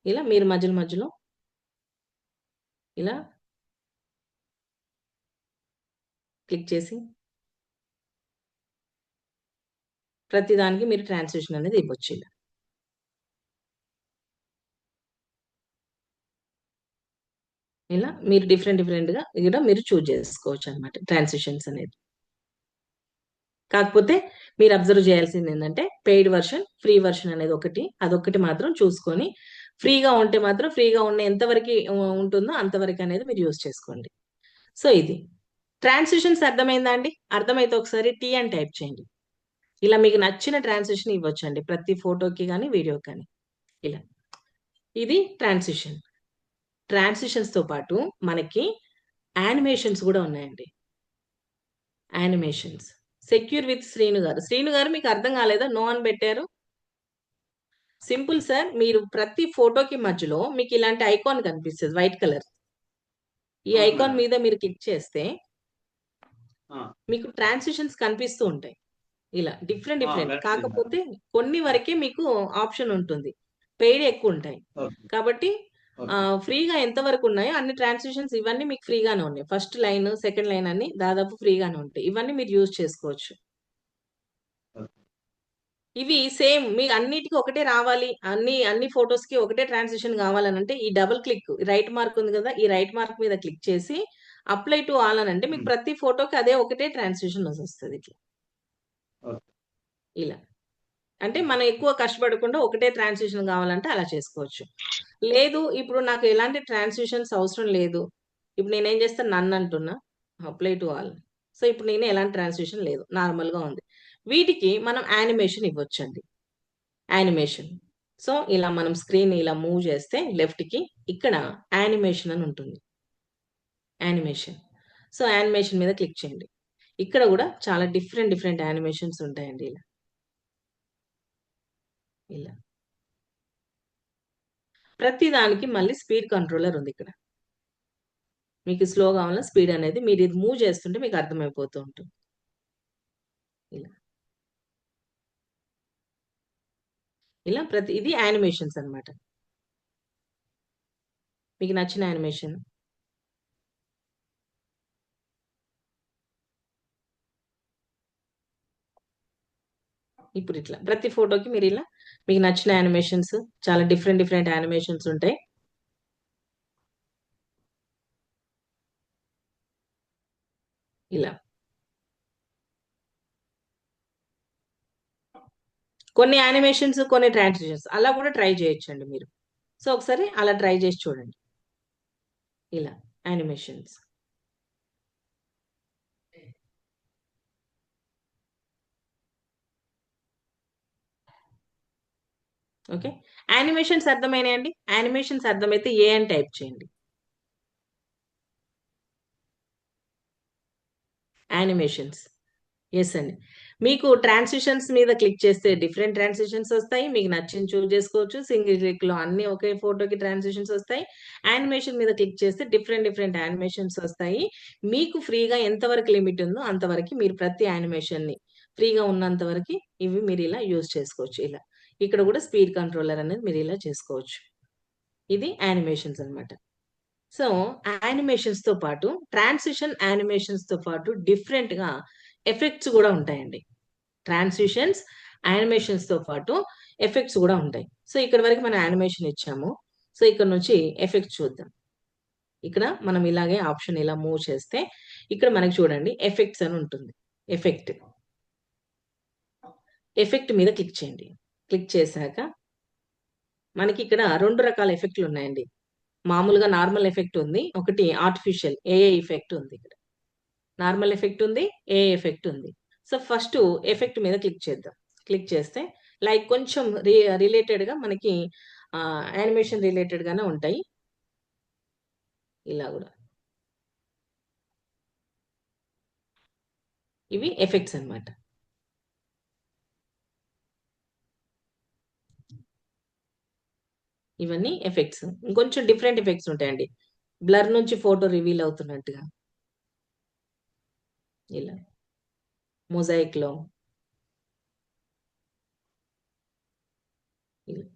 ఇలా మీరు మధ్యలో ఇలా క్లిక్ చేసి ప్రతి దానికి మీరు ట్రాన్సిషన్ అనేది ఇవ్వచ్చు ఇలా. ఇలా మీరు డిఫరెంట్‌గా ఇక్కడ మీరు చూజ్ చేసుకోవచ్చన్నమాట ట్రాన్సిషన్స్ అనేది. కాకపోతే మీరు అబ్జర్వ్ చేయాల్సిందేంటంటే పెయిడ్ వెర్షన్, ఫ్రీ వెర్షన్ అనేది ఒకటి. అదొక్కటి మాత్రం చూసుకొని ఫ్రీగా ఉంటే మాత్రం ఫ్రీగా ఉన్న ఎంత వరకి ఉంటుందో అంతవరకు అనేది మీరు యూజ్ చేసుకోండి. సో, ఇది. ట్రాన్సిషన్స్ అర్థమైందా అండి? అర్థమైతే ఒకసారి టీ అని టైప్ చేయండి. ఇలా మీకు నచ్చిన ట్రాన్సిషన్ ఇవ్వొచ్చండి. ప్రతి ఫోటోకి గాని, వీడియోకి గాని. ఇలా. ఇది ట్రాన్సిషన్. ట్రాన్సిషన్స్ తో పాటు మనకి యానిమేషన్స్ కూడా ఉన్నాయండి. యానిమేషన్స్. సెక్యూర్ విత్ శ్రీను గారు. శ్రీను గారు మీకు అర్థం కాలేదా? నో అని పెట్టారు. Simple sir. మీరు ప్రతి ఫోటోకి మధ్యలో మీకు ఇలాంటి ఐకాన్ కనిపిస్తుంది వైట్ కలర్. ఈ అవును ఐకాన్ మేడం. మీద మీరు క్లిక్ చేస్తే ఆ, మీకు ట్రాన్సిషన్స్ కనిపిస్తూ ఉంటాయి. ఇలా డిఫరెంట్ డిఫరెంట్. Correct madam. కాకపోతే కొన్ని వరకే మీకు ఆప్షన్ ఉంటుంది. పెయిడ్ ఎక్కువ ఉంటాయి. ఓకే కాబట్టి ఓకే ఫ్రీగా ఎంత వరకు ఉన్నాయో అన్ని ట్రాన్సిషన్స్ ఇవన్నీ మీకు ఫ్రీగానే ఉన్నాయి. ఫస్ట్ లైన్, సెకండ్ లైన్ అన్ని దాదాపు ఫ్రీగానే ఉంటాయి. ఇవన్నీ మీరు యూజ్ చేసుకోవచ్చు. ఓకే. ఇవి సేమ్ మీకు అన్నిటికీ ఒకటే రావాలి, అన్ని ఫొటోస్ కి ఒకటే ట్రాన్సిషన్ కావాలని అంటే ఈ డబుల్ క్లిక్ రైట్ మార్క్ ఉంది కదా, ఈ రైట్ మార్క్ మీద క్లిక్ చేసి అప్లై టు ఆల్ అని అంటే మీకు ఉమ్, ప్రతి ఫోటోకి అదే ఒకటే ట్రాన్సిషన్ వస్తుంది. ఇట్లా ఓకే ఇలా అంటే మనం ఎక్కువ కష్టపడకుండా ఒకటే ట్రాన్సిషన్ కావాలంటే అలా చేసుకోవచ్చు. లేదు ఇప్పుడు నాకు ఎలాంటి ట్రాన్సిషన్స్ అవసరం లేదు, ఇప్పుడు నేనేం చేస్తాను, నన్ను అంటున్నా అప్లై టు ఆల్. సో ఇప్పుడు నేను ఎలాంటి ట్రాన్సిషన్ లేదు, నార్మల్ గా ఉంది. వీటికి మనం యానిమేషన్ ఇవ్వచ్చండి. యానిమేషన్. సో ఇలా మనం స్క్రీన్ ఇలా మూవ్ చేస్తే లెఫ్ట్ కి ఇక్కడ యానిమేషన్ అని ఉంటుంది. యానిమేషన్. సో యానిమేషన్ మీద క్లిక్ చేయండి. ఇక్కడ కూడా చాలా డిఫరెంట్ డిఫరెంట్ యానిమేషన్స్ ఉంటాయండి. ఇలా ఇలా ప్రతి దానికి మళ్ళీ స్పీడ్ కంట్రోలర్ ఉంది ఇక్కడ. మీకు స్లో కావాలన్నా స్పీడ్ అనేది మీరు ఇది మూవ్ చేస్తుంటే మీకు అర్థమైపోతూ ఉంటుంది. ఇలా ఇలా ప్రతి ఇది యానిమేషన్స్ అన్నమాట. మీకు నచ్చిన యానిమేషన్ ఇప్పుడు ఇట్లా ప్రతి ఫోటోకి మీరు ఇలా మీకు నచ్చిన యానిమేషన్స్, చాలా డిఫరెంట్ డిఫరెంట్ యానిమేషన్స్ ఉంటాయి. ఇలా కొన్ని యానిమేషన్స్, కొన్ని ట్రాన్సిషన్స్ అలా కూడా ట్రై చేయొచ్చండి మీరు. సో ఒకసారి అలా ట్రై చేసి చూడండి. ఇలా యానిమేషన్స్. ఓకే, యానిమేషన్స్ అర్థమైనాయండి. యానిమేషన్స్ అర్థమైతే ఏ అని టైప్ చేయండి. యానిమేషన్స్. ఎస్ అండి. మీకు ట్రాన్సిషన్స్ మీద క్లిక్ చేస్తే డిఫరెంట్ ట్రాన్సిషన్స్ వస్తాయి. మీకు నచ్చింది చూస్ చేసుకోవచ్చు. సింగిల్ క్లిక్ లో అన్ని ఒకే ఫోటోకి ట్రాన్సిషన్స్ వస్తాయి. యానిమేషన్ మీద క్లిక్ చేస్తే డిఫరెంట్ డిఫరెంట్ యానిమేషన్స్ వస్తాయి. మీకు ఫ్రీగా ఎంతవరకు లిమిట్ ఉందో అంతవరకు మీరు ప్రతి యానిమేషన్ ని ఫ్రీగా ఉన్నంత వరకు ఇవి మీరు ఇలా యూజ్ చేసుకోవచ్చు. ఇలా ఇక్కడ కూడా స్పీడ్ కంట్రోలర్ అనేది మీరు ఇలా చేసుకోవచ్చు. ఇది యానిమేషన్స్ అన్నమాట. సో యానిమేషన్స్ తో పాటు ట్రాన్సిషన్ యానిమేషన్స్ తో పాటు డిఫరెంట్ గా ఎఫెక్ట్స్ కూడా ఉంటాయండి. ట్రాన్సిషన్స్ యానిమేషన్స్ తో పాటు ఎఫెక్ట్స్ కూడా ఉంటాయి. సో ఇక్కడ వరకు మనం యానిమేషన్ ఇచ్చాము. సో ఇక్కడ నుంచి ఎఫెక్ట్స్ చూద్దాం. ఇక్కడ మనం ఇలాగే ఆప్షన్ ఇలా మూవ్ చేస్తే ఇక్కడ మనకి చూడండి ఎఫెక్ట్స్ అని ఉంటుంది. ఎఫెక్ట్ ఎఫెక్ట్ మీద క్లిక్ చేయండి. క్లిక్ చేశాక మనకి ఇక్కడ రెండు రకాల ఎఫెక్ట్లు ఉన్నాయండి. మామూలుగా నార్మల్ ఎఫెక్ట్ ఉంది, ఒకటి ఆర్టిఫిషియల్ ఏఐ ఎఫెక్ట్ ఉంది. ఇక్కడ నార్మల్ ఎఫెక్ట్ ఉంది, ఏఐ ఎఫెక్ట్ ఉంది. సో ఫస్ట్ ఎఫెక్ట్ మీద క్లిక్ చేద్దాం. క్లిక్ చేస్తే లైక్ కొంచెం రిలేటెడ్ గా మనకి యానిమేషన్ రిలేటెడ్ గానే ఉంటాయి. ఇలా కూడా ఇవి ఎఫెక్ట్స్ అన్నమాట. ఇవన్నీ ఎఫెక్ట్స్. ఇంకొంచెం డిఫరెంట్ ఎఫెక్ట్స్ ఉంటాయండి. బ్లర్ నుంచి ఫోటో రివీల్ అవుతున్నట్టుగా ఇలా మొజాయిక్ లో ఇలా.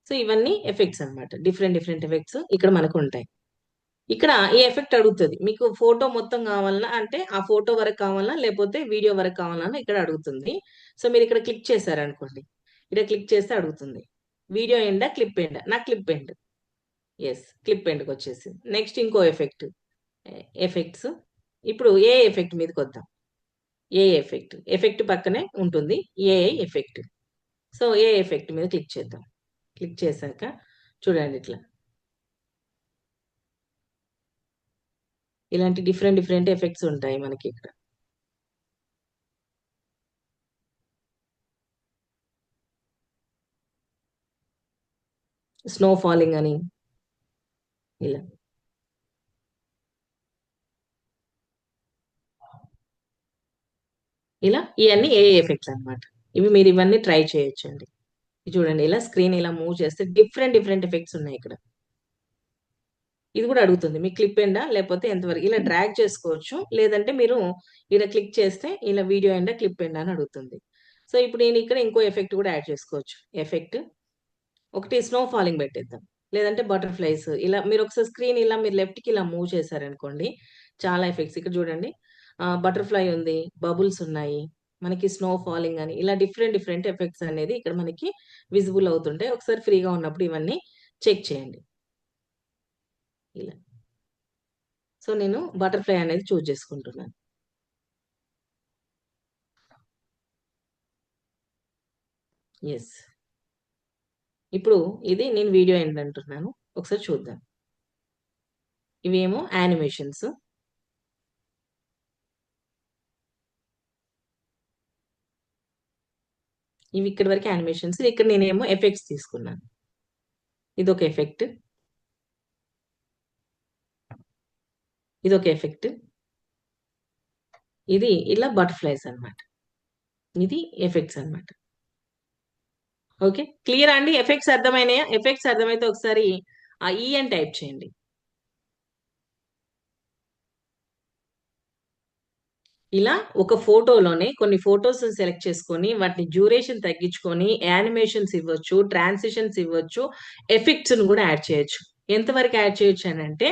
సో ఇవన్నీ ఎఫెక్ట్స్ అన్నమాట. డిఫరెంట్ డిఫరెంట్ ఎఫెక్ట్స్ ఇక్కడ మనకు ఉంటాయి. ఇక్కడ ఈ ఎఫెక్ట్ అడుగుతుంది మీకు ఫోటో మొత్తం కావాలన్నా, అంటే ఆ ఫోటో వరకు కావాలన్నా లేకపోతే వీడియో వరకు కావాలన్నా ఇక్కడ అడుగుతుంది. సో మీరు ఇక్కడ క్లిక్ చేశారనుకోండి, ఇక్కడ క్లిక్ చేస్తే అడుగుతుంది వీడియో ఎండా క్లిప్ ఎండా. నా క్లిప్ ఎండ్. ఎస్, క్లిప్ ఎండ్కి వచ్చేసింది. నెక్స్ట్ ఇంకో ఎఫెక్ట్, ఎఫెక్ట్స్. ఇప్పుడు ఏ ఎఫెక్ట్ మీదకి వద్దాం. ఏ ఎఫెక్ట్, ఎఫెక్ట్ పక్కనే ఉంటుంది ఏఐ ఎఫెక్ట్. సో ఏ ఎఫెక్ట్ మీద క్లిక్ చేద్దాం. క్లిక్ చేశాక చూడండి ఇట్లా ఇలాంటి డిఫరెంట్ డిఫరెంట్ ఎఫెక్ట్స్ ఉంటాయి మనకి ఇక్కడ. స్నో ఫాలింగ్ అని, ఇలా ఇలా ఇవన్నీ ఏ ఎఫెక్ట్స్ అన్నమాట. మీరు ఇవన్నీ ట్రై చేయొచ్చండి. చూడండి ఇలా స్క్రీన్ ఇలా మూవ్ చేస్తే డిఫరెంట్ డిఫరెంట్ ఎఫెక్ట్స్ ఉన్నాయి ఇక్కడ. ఇది కూడా అడుగుతుంది మీ క్లిప్ ఎండా లేకపోతే ఎంతవరకు ఇలా డ్రాగ్ చేసుకోవచ్చు, లేదంటే మీరు ఇలా క్లిక్ చేస్తే ఇలా వీడియో ఎండా క్లిప్ ఎండా అని అడుగుతుంది. సో ఇప్పుడు నేను ఇక్కడ ఇంకో ఎఫెక్ట్ కూడా యాడ్ చేసుకోవచ్చు. ఎఫెక్ట్ ఒకటి స్నో ఫాలింగ్ పెట్టేద్దాం, లేదంటే బటర్ఫ్లైస్. ఇలా మీరు ఒకసారి స్క్రీన్ ఇలా మీరు లెఫ్ట్ కి ఇలా మూవ్ చేశారనుకోండి, చాలా ఎఫెక్ట్స్ ఇక్కడ చూడండి. బటర్ఫ్లై ఉంది, బబుల్స్ ఉన్నాయి, మనకి స్నో ఫాలింగ్ అని ఇలా డిఫరెంట్ డిఫరెంట్ ఎఫెక్ట్స్ అనేది ఇక్కడ మనకి విజిబుల్ అవుతుంటాయి. ఒకసారి ఫ్రీగా ఉన్నప్పుడు ఇవన్నీ చెక్ చేయండి ఇలా. సో నేను బటర్ఫ్లై అనేది చూస్ చేసుకుంటున్నాను. ఎస్, ఇప్పుడు ఇది నేను వీడియో ఎండ్ అంటున్నాను. ఒకసారి చూద్దాం. ఇవేమో యానిమేషన్స్. ఇవి ఇక్కడి వరకు యానిమేషన్స్. ఇక్కడ నేనేమో ఎఫెక్ట్స్ తీసుకున్నాను. ఇదొక ఎఫెక్ట్, ఇదొక ఎఫెక్ట్, ఇది ఇలా బటర్ఫ్లైస్ అన్నమాట. ఇది ఎఫెక్ట్స్ అన్నమాట. ఓకే, క్లియర్ అండి? ఎఫెక్ట్స్ అర్థమైనాయా? ఎఫెక్ట్స్ అర్థమైతే ఒకసారి ఆ ఈ అని టైప్ చేయండి. ఇలా ఒక ఫోటోలోనే కొన్ని ఫోటోస్ సెలెక్ట్ చేసుకొని వాటిని డ్యూరేషన్ తగ్గించుకొని యానిమేషన్స్ ఇవ్వచ్చు, ట్రాన్సిషన్స్ ఇవ్వచ్చు, ఎఫెక్ట్స్ ను కూడా యాడ్ చేయొచ్చు. ఎంతవరకు యాడ్ చేయొచ్చు అని అంటే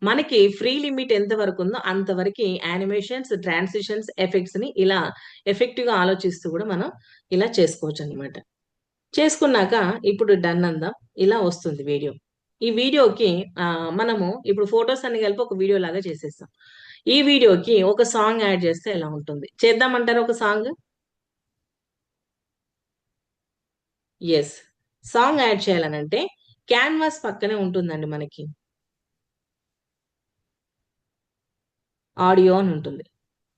మనకి ఫ్రీ లిమిట్ ఎంత వరకు ఉందో అంతవరకు యానిమేషన్స్, ట్రాన్సిషన్స్, ఎఫెక్ట్స్ ని ఇలా ఎఫెక్టివ్ గా ఆలోచిస్తూ కూడా మనం ఇలా చేసుకోవచ్చు అనమాట. చేసుకున్నాక ఇప్పుడు డన్ అందాం. ఇలా వస్తుంది వీడియో. ఈ వీడియోకి మనము ఇప్పుడు ఫొటోస్ అన్ని కలిపి ఒక వీడియో లాగా చేసేస్తాం. ఈ వీడియోకి ఒక సాంగ్ యాడ్ చేస్తే ఎలా ఉంటుంది? చేద్దామంటారా ఒక సాంగ్? ఎస్, సాంగ్ యాడ్ చేయాలనంటే క్యాన్వాస్ పక్కనే ఉంటుందండి మనకి ఆడియో అని ఉంటుంది.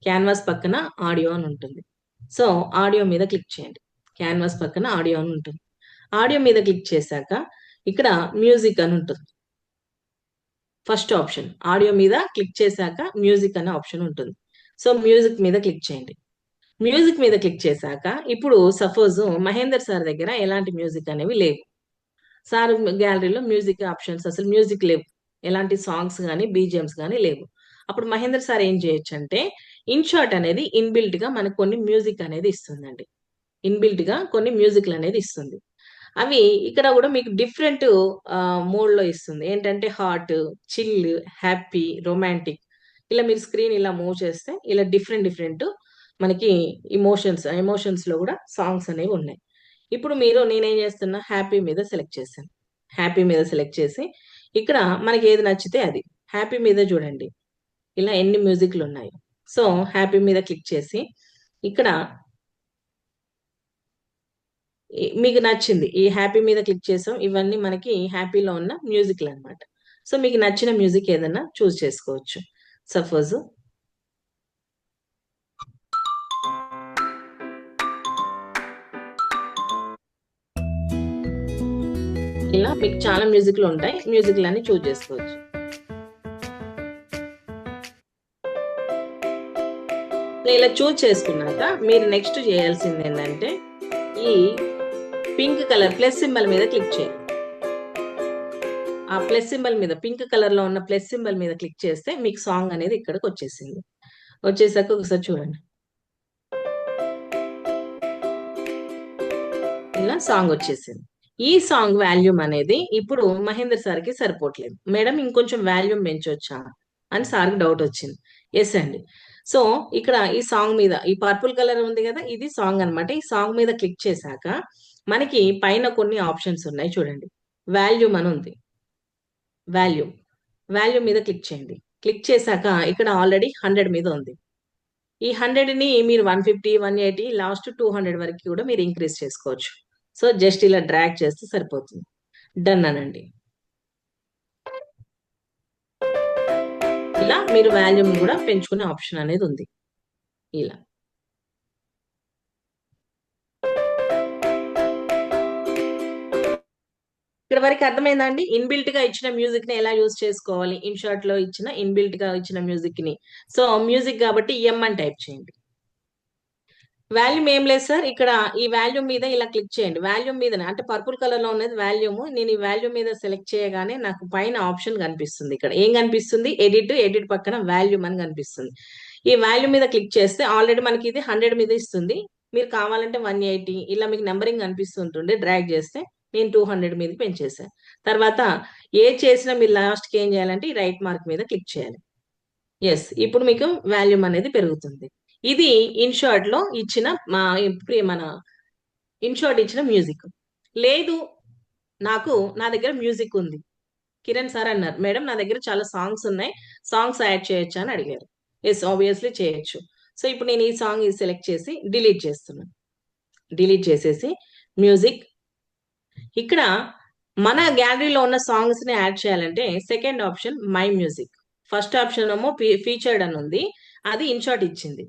క్యాన్వాస్ పక్కన ఆడియో అని ఉంటుంది. సో ఆడియో మీద క్లిక్ చేయండి. క్యాన్వాస్ పక్కన ఆడియో అని ఉంటుంది. ఆడియో మీద క్లిక్ చేశాక ఇక్కడ మ్యూజిక్ అని ఉంటుంది. ఫస్ట్ ఆప్షన్ ఆడియో మీద క్లిక్ చేశాక మ్యూజిక్ అనే ఆప్షన్ ఉంటుంది. సో మ్యూజిక్ మీద క్లిక్ చేయండి. మ్యూజిక్ మీద క్లిక్ చేశాక ఇప్పుడు సపోజ్ మహేందర్ సార్ దగ్గర ఎలాంటి మ్యూజిక్ అనేవి లేవు. సార్ గ్యాలరీలో మ్యూజిక్ ఆప్షన్స్ అసలు మ్యూజిక్ లేవు, ఎలాంటి సాంగ్స్ కానీ బీజిఎమ్స్ కానీ లేవు. అప్పుడు మహేందర్ సార్ ఏం చేయొచ్చు అంటే ఇన్షాట్ అనేది ఇన్బిల్ట్ గా మనకు కొన్ని మ్యూజిక్ అనేది ఇస్తుందండి. ఇన్బిల్ట్ గా కొన్ని మ్యూజిక్లు అనేది ఇస్తుంది. అవి ఇక్కడ కూడా మీకు డిఫరెంట్ మోడ్ లో ఇస్తుంది. ఏంటంటే హాట్, చిల్, హ్యాపీ, రొమాంటిక్. ఇలా మీరు స్క్రీన్ ఇలా మూవ్ చేస్తే ఇలా డిఫరెంట్ డిఫరెంట్ మనకి ఎమోషన్స్ లో కూడా సాంగ్స్ అనేవి ఉన్నాయి. ఇప్పుడు నేనేం చేస్తున్నా, హ్యాపీ మీద సెలెక్ట్ చేశాను. హ్యాపీ మీద సెలెక్ట్ చేసి ఇక్కడ మనకి ఏది నచ్చితే అది. హ్యాపీ మీద చూడండి ఇలా ఎన్ని మ్యూజిక్లు ఉన్నాయి. సో హ్యాపీ మీద క్లిక్ చేసి ఇక్కడ మీకు నచ్చింది ఈ హ్యాపీ మీద క్లిక్ చేసాం. ఇవన్నీ మనకి హ్యాపీలో ఉన్న మ్యూజిక్లు అన్నమాట. సో మీకు నచ్చిన మ్యూజిక్ ఏదైనా చూస్ చేసుకోవచ్చు. సపోజ్ ఇలా మీకు చాలా మ్యూజిక్లు ఉంటాయి. మ్యూజిక్లు అన్ని చూస్ చేసుకోవచ్చు. ఇలా చూస్ చేసుకున్నాక మీరు నెక్స్ట్ చేయాల్సింది ఏంటంటే ఈ పింక్ కలర్ ప్లస్ సింబల్ మీద క్లిక్ చేయండి. ఆ ప్లస్ సింబల్ మీద పింక్ కలర్ లో ఉన్న ప్లస్ సింబల్ మీద క్లిక్ చేస్తే మీకు సాంగ్ అనేది ఇక్కడికి వచ్చేసింది. వచ్చేసాక ఒకసారి చూడండి, ఇలా సాంగ్ వచ్చేసింది. ఈ సాంగ్ వాల్యూమ్ అనేది ఇప్పుడు మహేందర్ సార్ కి సరిపోవట్లేదు. మేడం ఇంకొంచెం వాల్యూమ్ పెంచొచ్చా అని సార్కి డౌట్ వచ్చింది. ఎస్ అండి. సో ఇక్కడ ఈ సాంగ్ మీద ఈ పర్పుల్ కలర్ ఉంది కదా, ఇది సాంగ్ అన్నమాట. ఈ సాంగ్ మీద క్లిక్ చేశాక మనకి పైన కొన్ని ఆప్షన్స్ ఉన్నాయి చూడండి. వాల్యూమ్ అని ఉంది. వాల్యూమ్ మీద క్లిక్ చేయండి. క్లిక్ చేశాక ఇక్కడ ఆల్రెడీ 100 మీద ఉంది. ఈ 100 ని మీరు 150, 180, లాస్ట్ 200 వరకు కూడా మీరు ఇంక్రీజ్ చేసుకోవచ్చు. సో జస్ట్ ఇలా డ్రాగ్ చేస్తే సరిపోతుంది. డన్ అనండి. ఇలా మీరు వాల్యూమ్ కూడా పెంచుకునే ఆప్షన్ అనేది ఉంది. ఇలా ఇక్కడ వరకు అర్థమైందా అండి? ఇన్బిల్ట్ గా ఇచ్చిన మ్యూజిక్ ని ఎలా యూజ్ చేసుకోవాలి, ఇన్షార్ట్ లో ఇచ్చిన ఇన్బిల్ట్ గా ఇచ్చిన మ్యూజిక్ ని. సో మ్యూజిక్ కాబట్టి ఎం అని టైప్ చేయండి. వాల్యూమ్ ఏం లేదు సార్, ఇక్కడ ఈ వాల్యూమ్ మీద ఇలా క్లిక్ చేయండి. వాల్యూమ్ మీద అంటే పర్పుల్ కలర్ లో ఉన్నది వాల్యూమ్. నేను ఈ వాల్యూమ్ మీద సెలెక్ట్ చేయగానే నాకు పైన ఆప్షన్ కనిపిస్తుంది. ఇక్కడ ఏం కనిపిస్తుంది? ఎడిట్, ఎడిట్ పక్కన వాల్యూమ్ అని కనిపిస్తుంది. ఈ వాల్యూమ్ మీద క్లిక్ చేస్తే ఆల్రెడీ మనకి ఇది 100 మీద ఇస్తుంది. మీరు కావాలంటే 180 ఇలా మీకు నెంబరింగ్ కనిపిస్తుంటుంది. డ్రాగ్ చేస్తే నేను 200 మీద పెంచేసాను. తర్వాత ఏ చేసినా మీరు లాస్ట్ కి ఏం చేయాలంటే ఈ రైట్ మార్క్ మీద క్లిక్ చేయాలి. ఎస్, ఇప్పుడు మీకు వాల్యూమ్ అనేది పెరుగుతుంది. ఇది ఇన్షార్ట్ లో ఇచ్చిన మన ఇన్షార్ట్ ఇచ్చిన మ్యూజిక్. లేదు నాకు నా దగ్గర మ్యూజిక్ ఉంది, కిరణ్ సార్ అన్నారు మేడం నా దగ్గర చాలా సాంగ్స్ ఉన్నాయి, సాంగ్స్ యాడ్ చేయొచ్చా అని అడిగారు. ఎస్, ఆబ్వియస్లీ చేయొచ్చు. సో ఇప్పుడు నేను ఈ సాంగ్ సెలెక్ట్ చేసి డిలీట్ చేస్తున్నాను. డిలీట్ చేసేసి మ్యూజిక్, ఇక్కడ మన గ్యాలరీలో ఉన్న సాంగ్స్ ని యాడ్ చేయాలంటే second option my music. First option ఏమో ఫీచర్డ్ అని ఉంది, అది ఇన్షార్ట్ ఇచ్చింది.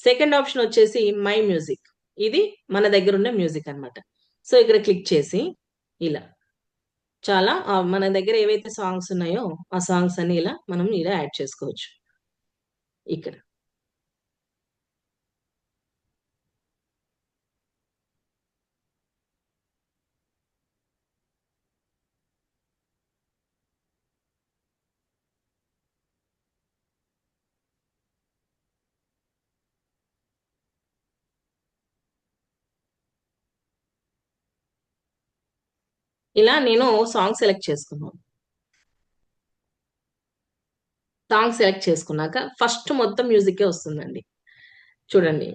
సెకండ్ ఆప్షన్ వచ్చేసి మై మ్యూజిక్, ఇది మన దగ్గర ఉన్న మ్యూజిక్ అన్నమాట. సో ఇక్కడ క్లిక్ చేసి ఇలా చాలా మన దగ్గర ఏవైతే సాంగ్స్ ఉన్నాయో ఆ సాంగ్స్ అన్ని ఇలా మనం ఇలా యాడ్ చేసుకోవచ్చు. ఇక్కడ ఇలా నేను సాంగ్ సెలెక్ట్ చేసుకున్నాను. సాంగ్ సెలెక్ట్ చేసుకున్నాక ఫస్ట్ మొత్తం మ్యూజికే వస్తుందండి. చూడండి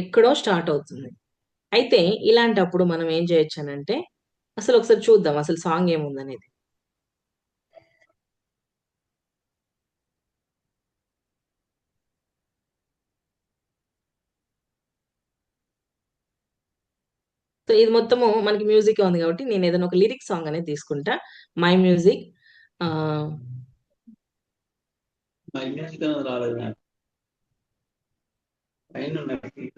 ఎక్కడో స్టార్ట్ అవుతుంది. అయితే ఇలాంటప్పుడు మనం ఏం చేయొచ్చు అనంటే అసలు ఒకసారి చూద్దాం అసలు సాంగ్ ఏముందనేది. సో ఇది మొత్తము మనకి మ్యూజిక్ ఉంది కాబట్టి నేను ఏదైనా ఒక లిరిక్ సాంగ్ అనేది తీసుకుంటా. మై మ్యూజిక్ మై మ్యూజిక్ అనేది రాలేదు నాకు. పైన ఉన్నాయి.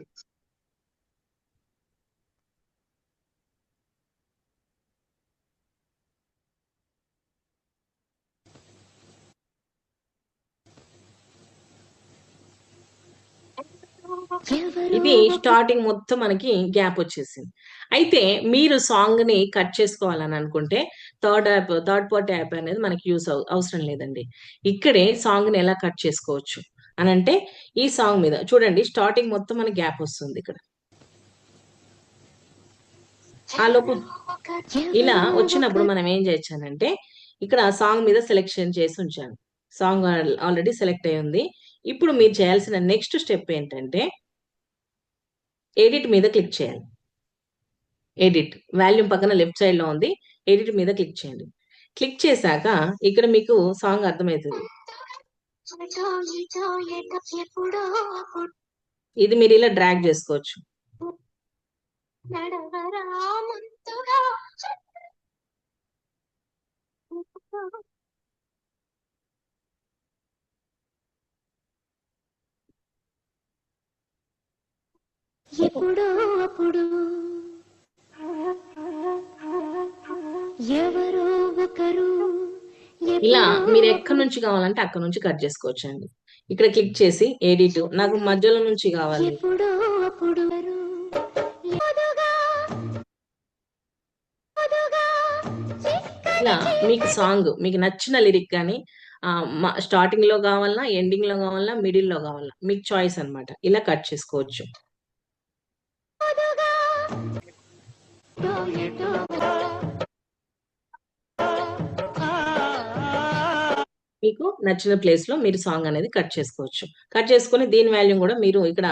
ఇది స్టార్టింగ్ మొత్తం మనకి గ్యాప్ వచ్చేసింది. అయితే మీరు సాంగ్ ని కట్ చేసుకోవాలని అనుకుంటే థర్డ్ పార్టీ యాప్ అనేది మనకి యూస్ అవసరం లేదండి. ఇక్కడే సాంగ్ ని ఎలా కట్ చేసుకోవచ్చు అని అంటే ఈ సాంగ్ మీద చూడండి స్టార్టింగ్ మొత్తం మనకి గ్యాప్ వస్తుంది. ఇక్కడ ఆ లోపు ఇలా వచ్చినప్పుడు మనం ఏం చేయొచ్చానంటే ఇక్కడ సాంగ్ మీద సెలెక్షన్ చేసి ఉంచాను. సాంగ్ ఆల్రెడీ సెలెక్ట్ అయి ఉంది. ఇప్పుడు మీరు చేయాల్సిన నెక్స్ట్ స్టెప్ ఏంటంటే ఎడిట్ మీద క్లిక్ చేయాలి. ఎడిట్ వాల్యూమ్ పక్కన లెఫ్ట్ సైడ్ లో ఉంది, ఎడిట్ మీద క్లిక్ చేయండి. క్లిక్ చేశాక ఇక్కడ మీకు సాంగ్ అర్థమవుతుంది. ఇది మీరు ఇలా డ్రాగ్ చేసుకోవచ్చు. ఎప్పుడో అప్పుడు ఎవరో ఒకరు ఇలా మీరు ఎక్కడి నుంచి కావాలంటే అక్కడ నుంచి కట్ చేసుకోవచ్చు అండి. ఇక్కడ క్లిక్ చేసి ఎడిట్, నాకు మధ్యలో నుంచి కావాలి. ఎప్పుడో అప్పుడు ఇలా మీకు సాంగ్ మీకు నచ్చిన లిరిక్ కానీ స్టార్టింగ్ లో కావాలన్నా, ఎండింగ్ లో కావాలన్నా, మిడిల్ లో కావాలన్నా మీకు చాయిస్ అన్నమాట. ఇలా కట్ చేసుకోవచ్చు. మీకు నచ్చిన ప్లేస్ లో మీరు సాంగ్ అనేది కట్ చేసుకోవచ్చు. కట్ చేసుకొని దీని వాల్యూ కూడా మీరు ఇక్కడ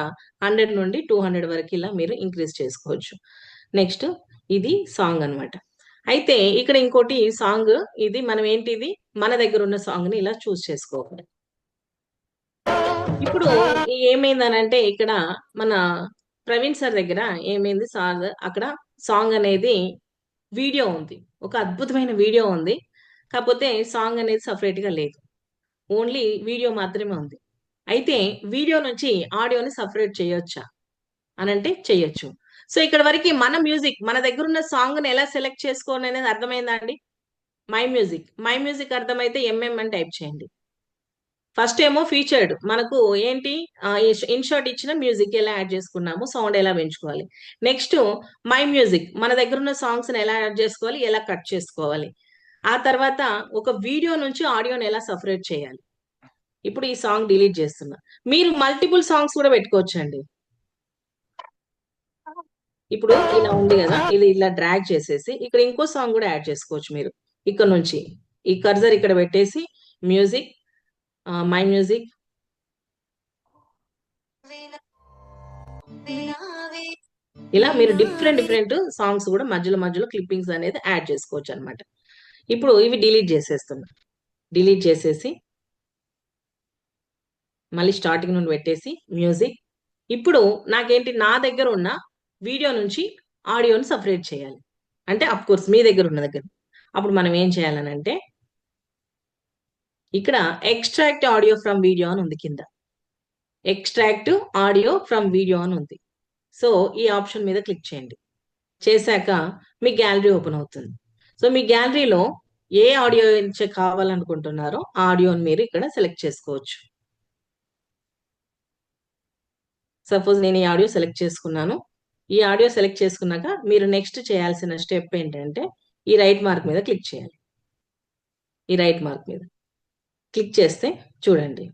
100 నుండి 200 వరకు ఇలా మీరు ఇంక్రీజ్ చేసుకోవచ్చు. నెక్స్ట్ ఇది సాంగ్ అన్నమాట. అయితే ఇక్కడ ఇంకోటి సాంగ్, ఇది మనం ఏంటిది మన దగ్గర ఉన్న సాంగ్ ని ఇలా చూస్ చేసుకోవాలి. ఇప్పుడు ఏమైందనంటే ఇక్కడ మన ప్రవీణ్ సార్ దగ్గర ఏమైంది, సార్ అక్కడ సాంగ్ అనేది వీడియో ఉంది, ఒక అద్భుతమైన వీడియో ఉంది. కాకపోతే సాంగ్ అనేది సపరేట్ గా లేదు, ఓన్లీ వీడియో మాత్రమే ఉంది. అయితే వీడియో నుంచి ఆడియోని సపరేట్ చేయొచ్చా అనంటే చెయ్యొచ్చు. సో ఇక్కడ వరకు మన మ్యూజిక్, మన దగ్గర ఉన్న సాంగ్ ని ఎలా సెలెక్ట్ చేసుకోవాలి అనేది అర్థమైందా అండి? మై మ్యూజిక్ అర్థమైతే ఎంఎం అని టైప్ చేయండి. ఫస్ట్ ఏమో ఫీచర్డ్, మనకు ఏంటి ఇన్షార్ట్ ఇచ్చిన మ్యూజిక్ ఎలా యాడ్ చేసుకున్నాము, సౌండ్ ఎలా పెంచుకోవాలి. నెక్స్ట్ మై మ్యూజిక్, మన దగ్గర ఉన్న సాంగ్స్ ని ఎలా యాడ్ చేసుకోవాలి, ఎలా కట్ చేసుకోవాలి. ఆ తర్వాత ఒక వీడియో నుంచి ఆడియోని ఎలా సపరేట్ చేయాలి. ఇప్పుడు ఈ సాంగ్ డిలీట్ చేస్తున్నా. మీరు మల్టిపుల్ సాంగ్స్ కూడా పెట్టుకోవచ్చండి. ఇప్పుడు ఇలా ఉంది కదా, ఇది ఇలా డ్రాగ్ చేసేసి ఇక్కడ ఇంకో సాంగ్ కూడా యాడ్ చేసుకోవచ్చు మీరు. ఇక్కడ నుంచి ఈ కర్జర్ ఇక్కడ పెట్టేసి మ్యూజిక్, మై మ్యూజిక్, ఇలా మీరు డిఫరెంట్ సాంగ్స్ కూడా మధ్యలో క్లిప్పింగ్స్ అనేది యాడ్ చేసుకోవచ్చు అనమాట. ఇప్పుడు ఇవి డిలీట్ చేసేస్తున్నా. డిలీట్ చేసేసి మళ్ళీ స్టార్టింగ్ నుండి పెట్టేసి మ్యూజిక్. ఇప్పుడు నాకేంటి, నా దగ్గర ఉన్న వీడియో నుంచి ఆడియోని సపరేట్ చేయాలి. అంటే అఫ్ కోర్స్ మీ దగ్గర ఉన్న దగ్గర. అప్పుడు మనం ఏం చేయాలనంటే ఇక్కడ ఎక్స్ట్రాక్ట్ ఆడియో ఫ్రమ్ వీడియో అని ఉంది కింద. ఎక్స్ట్రాక్ట్ ఆడియో ఫ్రమ్ వీడియో అని ఉంది. సో ఈ ఆప్షన్ మీద క్లిక్ చేయండి. చేశాక మీ గ్యాలరీ ఓపెన్ అవుతుంది. సో మీ గ్యాలరీలో ఏ ఆడియో కావాలనుకుంటున్నారో ఆ ఆడియోని మీరు ఇక్కడ సెలెక్ట్ చేసుకోవచ్చు. సపోజ్ నేను ఈ ఆడియో సెలెక్ట్ చేసుకున్నాను. ఈ ఆడియో సెలెక్ట్ చేసుకున్నాక మీరు నెక్స్ట్ చేయాల్సిన స్టెప్ ఏంటంటే ఈ రైట్ మార్క్ మీద క్లిక్ చేయాలి. ఈ రైట్ మార్క్ మీద క్లిక్ చేస్తే చూడండి,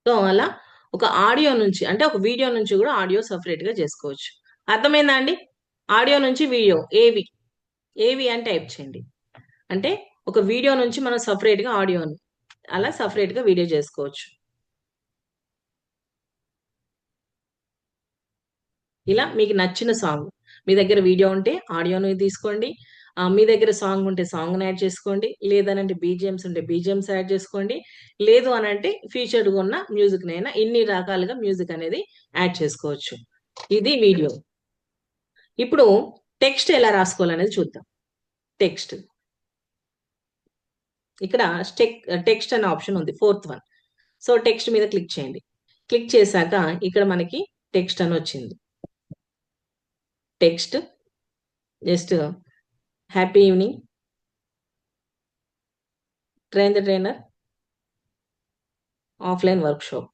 సో అలా ఒక ఆడియో నుంచి, అంటే ఒక వీడియో నుంచి కూడా ఆడియో సపరేట్ గా చేసుకోవచ్చు. అర్థమైందా అండి? ఆడియో నుంచి వీడియో, ఏవి అని టైప్ చేయండి. అంటే ఒక వీడియో నుంచి మనం సపరేట్ గా ఆడియోని, అలా సపరేట్ గా వీడియో చేసుకోవచ్చు. ఇలా మీకు నచ్చిన సాంగ్, మీ దగ్గర వీడియో ఉంటే ఆడియోని తీసుకోండి, మీ దగ్గర సాంగ్ ఉంటే సాంగ్ యాడ్ చేసుకోండి, లేదనంటే బీజిఎంస్ ఉంటే బీజిఎంస్ యాడ్ చేసుకోండి, లేదు అని అంటే ఫీచర్డ్ ఉన్న మ్యూజిక్ నైనా ఇన్ని రకాలుగా మ్యూజిక్ అనేది యాడ్ చేసుకోవచ్చు. ఇది వీడియో. ఇప్పుడు టెక్స్ట్ ఎలా రాసుకోవాలనేది చూద్దాం. టెక్స్ట్, ఇక్కడ టెక్స్ట్ అనే ఆప్షన్ ఉంది, 4th వన్. సో టెక్స్ట్ మీద క్లిక్ చేయండి. క్లిక్ చేశాక ఇక్కడ మనకి టెక్స్ట్ అని వచ్చింది. Text just happy evening, train the trainer, offline workshop,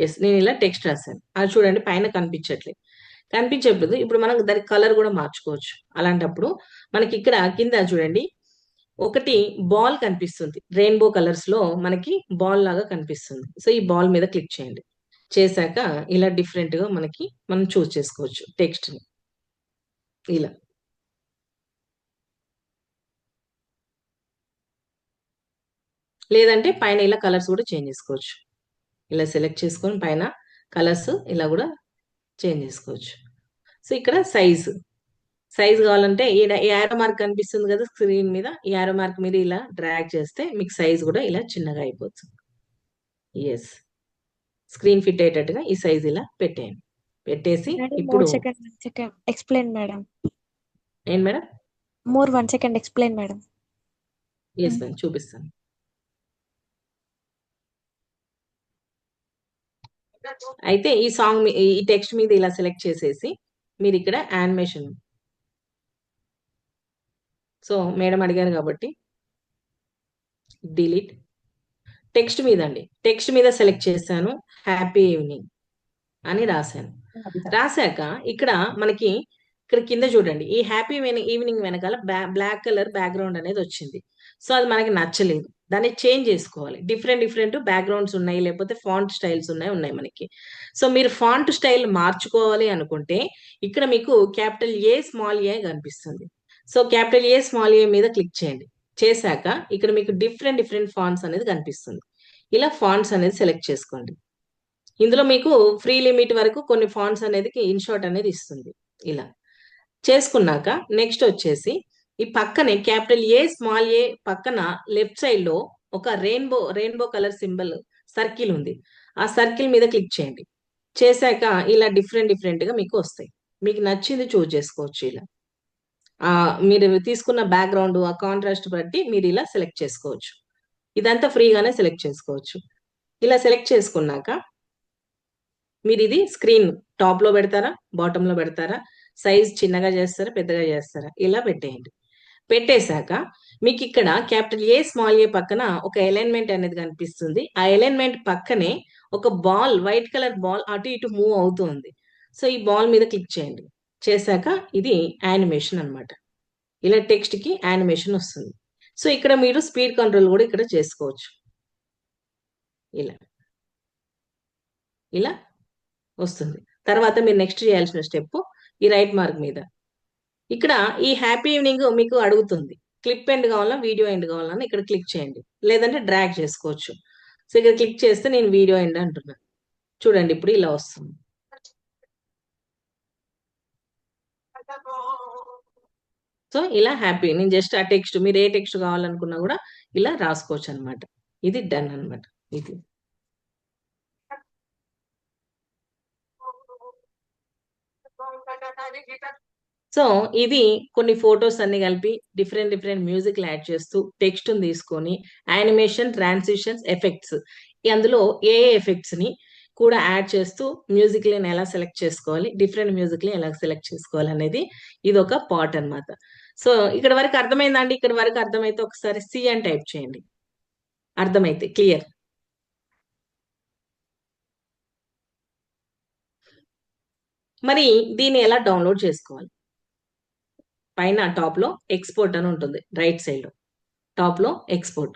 yes నేను ఇలా టెక్స్ట్ రాశాను. అది చూడండి పైన కనిపించట్లేదు. కనిపించట్లేదు. ఇప్పుడు మనం దానికి కలర్ కూడా మార్చుకోవచ్చు. అలాంటప్పుడు మనకి ఇక్కడ కింద చూడండి ఒకటి బాల్ కనిపిస్తుంది, రెయిన్బో కలర్స్ లో మనకి బాల్ లాగా కనిపిస్తుంది. సో ఈ బాల్ మీద క్లిక్ చేయండి. చేశాక ఇలా డిఫరెంట్ గా మనం చూస్ చేసుకోవచ్చు టెక్స్ట్ ని. ఇలా లేదంటే పైన ఇలా కలర్స్ కూడా చేంజ్ చేసుకోవచ్చు. ఇలా సెలెక్ట్ చేసుకొని పైన కలర్స్ ఇలా కూడా చేంజ్ చేసుకోవచ్చు. సో ఇక్కడ సైజ్ కావాలంటే ఈ యారో మార్క్ కనిపిస్తుంది కదా స్క్రీన్ మీద, ఈ యారో మార్క్ మీద ఇలా డ్రాగ్ చేస్తే మీకు సైజ్ కూడా ఇలా చిన్నగా అయిపోతుంది. ఎస్, స్క్రీన్ ఫిట్ అయ్యేటట్టుగా ఈ సైజ్ ఇలా పెట్టేయండి. పెట్టేసి ఇప్పుడు ఎక్స్ప్లెయిన్ మేడం. ఏం madam? More 1 second explain madam. Yes madam, చూపిస్తాను. అయితే ఈ సాంగ్ ఈ టెక్స్ట్ మీద ఇలా సెలెక్ట్ చేసేసి మీరు ఇక్కడ యానిమేషన్, సో మేడం అడిగారు కాబట్టి డిలీట్, టెక్స్ట్ మీద అండి, టెక్స్ట్ మీద సెలెక్ట్ చేశాను, హ్యాపీ ఈవినింగ్ అని రాశాను. రాశాక ఇక్కడ మనకి ఇక్కడ కింద చూడండి ఈ హ్యాపీ ఈవినింగ్ వెనకాల బ్లాక్ కలర్ బ్యాక్గ్రౌండ్ అనేది వచ్చింది. సో అది మనకి నచ్చలేదు, దాన్ని చేంజ్ చేసుకోవాలి. డిఫరెంట్ బ్యాక్గ్రౌండ్స్ ఉన్నాయి, లేకపోతే ఫాంట్ స్టైల్స్ ఉన్నాయి మనకి. సో మీరు ఫాంట్ స్టైల్ మార్చుకోవాలి అనుకుంటే ఇక్కడ మీకు క్యాపిటల్ ఏ స్మాల్ ఏ కనిపిస్తుంది. సో క్యాపిటల్ ఏ స్మాల్ ఏ మీద క్లిక్ చేయండి. చేశాక ఇక్కడ మీకు డిఫరెంట్ ఫాంట్స్ అనేది కనిపిస్తుంది. ఇలా ఫాంట్స్ అనేది సెలెక్ట్ చేసుకోండి. ఇందులో మీకు ఫ్రీ లిమిట్ వరకు కొన్ని ఫాంట్స్ అనేది ఇన్షార్ట్ అనేది ఇస్తుంది. ఇలా చేసుకున్నాక నెక్స్ట్ వచ్చేసి ఈ పక్కనే క్యాపిటల్ ఏ స్మాల్ ఏ పక్కన లెఫ్ట్ సైడ్ లో ఒక రెయిన్బో కలర్ సింబల్ సర్కిల్ ఉంది. ఆ సర్కిల్ మీద క్లిక్ చేయండి. చేశాక ఇలా డిఫరెంట్ గా మీకు వస్తాయి. మీకు నచ్చింది చూజ్ చేసుకోవచ్చు. ఇలా మీరు తీసుకున్న బ్యాక్గ్రౌండ్ ఆ కాంట్రాస్ట్ బట్టి మీరు ఇలా సెలెక్ట్ చేసుకోవచ్చు. ఇదంతా ఫ్రీగానే సెలెక్ట్ చేసుకోవచ్చు. ఇలా సెలెక్ట్ చేసుకున్నాక మీరు ఇది స్క్రీన్ టాప్ లో పెడతారా, బాటమ్ లో పెడతారా, సైజ్ చిన్నగా చేస్తారా, పెద్దగా చేస్తారా, ఇలా పెట్టేయండి. పెట్టేశాక మీకు ఇక్కడ క్యాపిటల్ ఏ స్మాల్ ఏ పక్కన ఒక అలైన్మెంట్ అనేది కనిపిస్తుంది. ఆ అలైన్మెంట్ పక్కనే ఒక బాల్, వైట్ కలర్ బాల్ అటు ఇటు మూవ్ అవుతుంది. సో ఈ బాల్ మీద క్లిక్ చేయండి. చేశాక ఇది యానిమేషన్ అన్నమాట. ఇలా టెక్స్ట్ కి యానిమేషన్ వస్తుంది. సో ఇక్కడ మీరు స్పీడ్ కంట్రోల్ కూడా ఇక్కడ చేసుకోవచ్చు. ఇలా ఇలా వస్తుంది. తర్వాత మీరు నెక్స్ట్ చేయాల్సిన స్టెప్ ఈ రైట్ మార్క్ మీద ఇక్కడ ఈ హ్యాపీ ఈవినింగ్ మీకు అడుగుతుంది. క్లిప్ ఎండ్ కావాలా, వీడియో ఎండ్ కావాలని ఇక్కడ క్లిక్ చేయండి. లేదంటే డ్రాగ్ చేసుకోవచ్చు. సో ఇక్కడ క్లిక్ చేస్తే నేను వీడియో ఎండ్ అంటున్నాను. చూడండి ఇప్పుడు ఇలా వస్తుంది. సో ఇలా హ్యాపీ, నేను జస్ట్ ఆ టెక్స్ట్ మీరు ఏ టెక్స్ట్ కావాలనుకున్నా కూడా ఇలా రాసుకోవచ్చు అనమాట. ఇది డన్ అనమాట. ఇది సో ఇది కొన్ని ఫొటోస్ అన్ని కలిపి డిఫరెంట్ మ్యూజిక్ యాడ్ చేస్తూ టెక్స్ట్ తీసుకొని యానిమేషన్, ట్రాన్సిషన్స్, ఎఫెక్ట్స్, అందులో ఏ ఎఫెక్ట్స్ ని కూడా యాడ్ చేస్తూ మ్యూజిక్ ని ఎలా సెలెక్ట్ చేసుకోవాలి, డిఫరెంట్ మ్యూజిక్ ని ఎలా సెలెక్ట్ చేసుకోవాలి అనేది ఇది ఒక పార్ట్ అన్నమాట. సో ఇక్కడ వరకు అర్థమైందండి. ఇక్కడ వరకు అర్థమైతే ఒకసారి సి అని టైప్ చేయండి. అర్థమైతే క్లియర్. మరి దీన్ని ఎలా డౌన్లోడ్ చేసుకోవాలి? పైన టాప్ లో ఎక్స్పోర్ట్ అని ఉంటుంది, రైట్ సైడ్ లో టాప్ లో ఎక్స్పోర్ట్.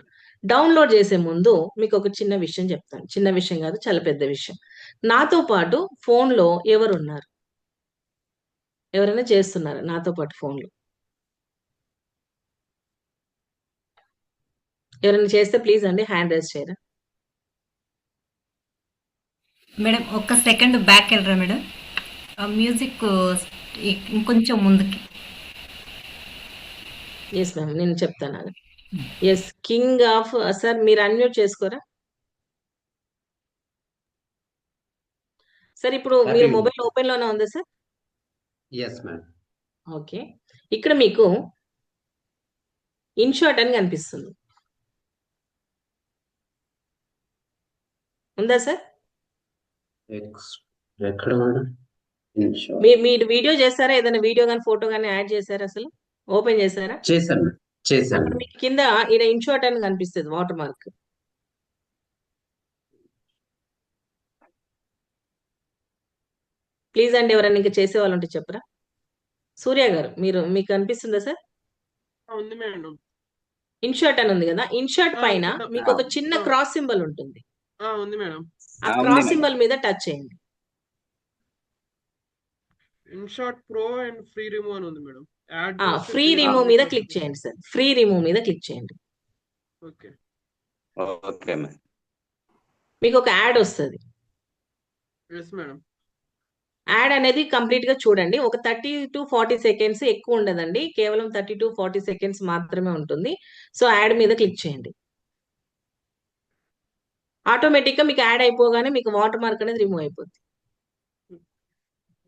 డౌన్లోడ్ చేసే ముందు మీకు ఒక చిన్న విషయం చెప్తాను. చిన్న విషయం కాదు, చాలా పెద్ద విషయం. నాతో పాటు ఫోన్ లో ఎవరు ఉన్నారు? ఎవరైనా చేస్తున్నారా నాతో పాటు ఫోన్ లో? ఎవరైనా చేస్తే ప్లీజ్ అండి హ్యాండ్ రైజ్ చేయరా. మేడం ఒక్క సెకండ్ బ్యాక్ వెళ్ళరా మేడం, మ్యూజిక్ ఇంకొంచెం ముందుకి. ఎస్ మ్యామ్, నేను చెప్తాను. ఎస్, కింగ్ ఆఫ్ సార్ మీరు అన్మ్యూట్ చేసుకోరా సార్. ఇప్పుడు మీరు మొబైల్ ఓపెన్ లోనే ఉందా సార్? Yes ma'am. ఓకే, ఇక్కడ మీకు ఇన్షాట్ అని కనిపిస్తుంది, ఉందా సార్? ఎక్కడ మేడం? మీరు వీడియో చేస్తారా? ఏదైనా వీడియో కానీ ఫోటో కానీ యాడ్ చేశారా? అసలు ఓపెన్ చేశారా? చేశాను. మీకు కింద ఇక్కడ ఇన్షాట్ అని కనిపిస్తుంది, వాటర్ మార్క్. ప్లీజ్ అండి, ఎవరైనా ఇంకా చేసే వాళ్ళు ఉంటే చెప్పరా. సూర్య గారు మీకు కనిపిస్తుందా సార్? ఉంది మేడం. ఇన్షాట్ అని ఉంది కదా, ఇన్షాట్ పైన మీకు ఒక చిన్న క్రాస్ సింబల్ ఉంటుంది. ఉంది మేడం. ఆ క్రాస్ సింబల్ మీద టచ్ చేయండి. InShot pro and free remove అని ఉంది మేడం. ఫ్రీ రిమూవ్ మీద క్లిక్ చేయండి సార్. ఫ్రీ రిమూవ్ మీద క్లిక్ చేయండి. Okay okay ma'am. మీకు ఒక యాడ్ వస్తుంది. Yes madam. యాడ్ అనేది కంప్లీట్ గా చూడండి. ఒక 30 to 40 సెకండ్స్, ఎక్కువ ఉండదండి, కేవలం 30 to 40 సెకండ్స్ మాత్రమే ఉంటుంది. సో యాడ్ మీద క్లిక్ చేయండి. ఆటోమేటిక్ గా మీకు యాడ్ అయిపోగానే మీకు వాటర్ మార్క్ అనేది రిమూవ్ అయిపోతుంది.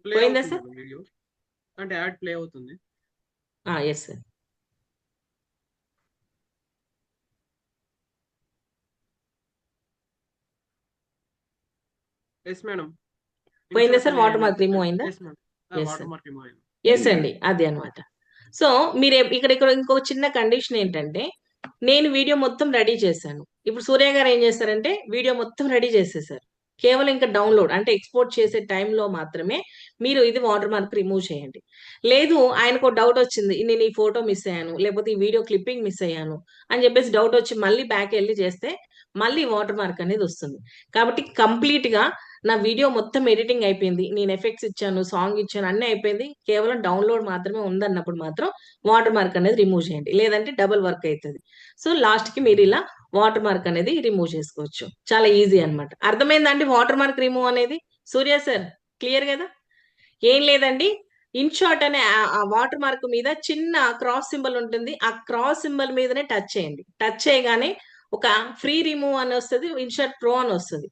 పోయిందా సార్? అంటే యాడ్ ప్లే అవుతుంది. Yes sir. Yes madam. పోయిందా సార్? వాటర్ మార్క్ రిమూవ్ అయిందా? ఎస్ అండి, అది అన్నమాట. సో మీరు ఇక్కడ ఇంకొక చిన్న కండిషన్ ఏంటంటే, నేను వీడియో మొత్తం రెడీ చేశాను. ఇప్పుడు సూర్య గారు ఏం చేస్తారంటే వీడియో మొత్తం రెడీ చేసేసారు. కేవలం ఇంకా డౌన్లోడ్ అంటే ఎక్స్పోర్ట్ చేసే టైంలో మాత్రమే మీరు ఇది వాటర్ మార్క్ రిమూవ్ చేయండి. లేదు ఆయనకు డౌట్ వచ్చింది, నేను ఈ ఫోటో మిస్ అయ్యాను, లేకపోతే ఈ వీడియో క్లిప్పింగ్ మిస్ అయ్యాను అని చెప్పేసి డౌట్ వచ్చి మళ్ళీ బ్యాక్ వెళ్ళి చేస్తే మళ్ళీ వాటర్ మార్క్ అనేది వస్తుంది. కాబట్టి కంప్లీట్ గా నా వీడియో మొత్తం ఎడిటింగ్ అయిపోయింది, నేను ఎఫెక్ట్స్ ఇచ్చాను, సాంగ్ ఇచ్చాను, అన్నీ అయిపోయింది, కేవలం డౌన్లోడ్ మాత్రమే ఉందన్నప్పుడు మాత్రం వాటర్ మార్క్ అనేది రిమూవ్ చేయండి. లేదంటే డబుల్ వర్క్ అవుతుంది. సో లాస్ట్ కి మీరు ఇలా వాటర్ మార్క్ అనేది రిమూవ్ చేసుకోవచ్చు. చాలా ఈజీ అన్నమాట. అర్థమైందండి వాటర్ మార్క్ రిమూవ్ అనేది? సూర్య సార్ క్లియర్ కదా? ఏం లేదండి, ఇన్షాట్ అనే ఆ వాటర్ మార్క్ మీద చిన్న క్రాస్ సింబల్ ఉంటుంది. ఆ క్రాస్ సింబల్ మీదనే టచ్ చేయండి. టచ్ చేయగానే ఒక ఫ్రీ రిమూవ్ అని వస్తుంది, ఇన్షర్ట్ ప్రో అని వస్తుంది.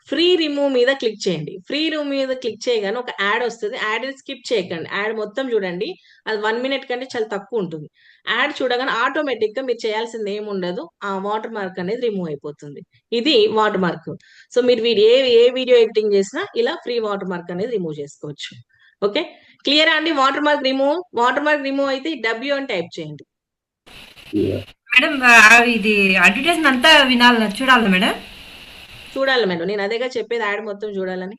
ఫ్రీ రిమూవ్ మీద క్లిక్ చేయండి. ఫ్రీ రిమూవ్ మీద క్లిక్ చేయగానే ఒక యాడ్ వస్తుంది. యాడ్ స్కిప్ చేయకండి, యాడ్ మొత్తం చూడండి. అది 1 minute కంటే చాలా తక్కువ ఉంటుంది. యాడ్ చూడగానే ఆటోమేటిక్ గా మీరు చేయాల్సింది ఏమి ఉండదు, ఆ వాటర్ మార్క్ అనేది రిమూవ్ అయిపోతుంది. ఇది వాటర్ మార్క్. సో మీరు ఏ వీడియో ఎడిటింగ్ చేసినా ఇలా ఫ్రీ వాటర్ మార్క్ అనేది రిమూవ్ చేసుకోవచ్చు. ఓకే, క్లియరా అండి? వాటర్ మార్క్ రిమూవ్ అయితే డబ్ల్యూ అని టైప్ చేయండి. మేడం ఇది అడ్వర్టైజ్మెంట్ అంతా వినాలి, చూడాలి మేడం? చూడాలి మేడం, నేను అదేగా చెప్పేది, యాడ్ మొత్తం చూడాలని.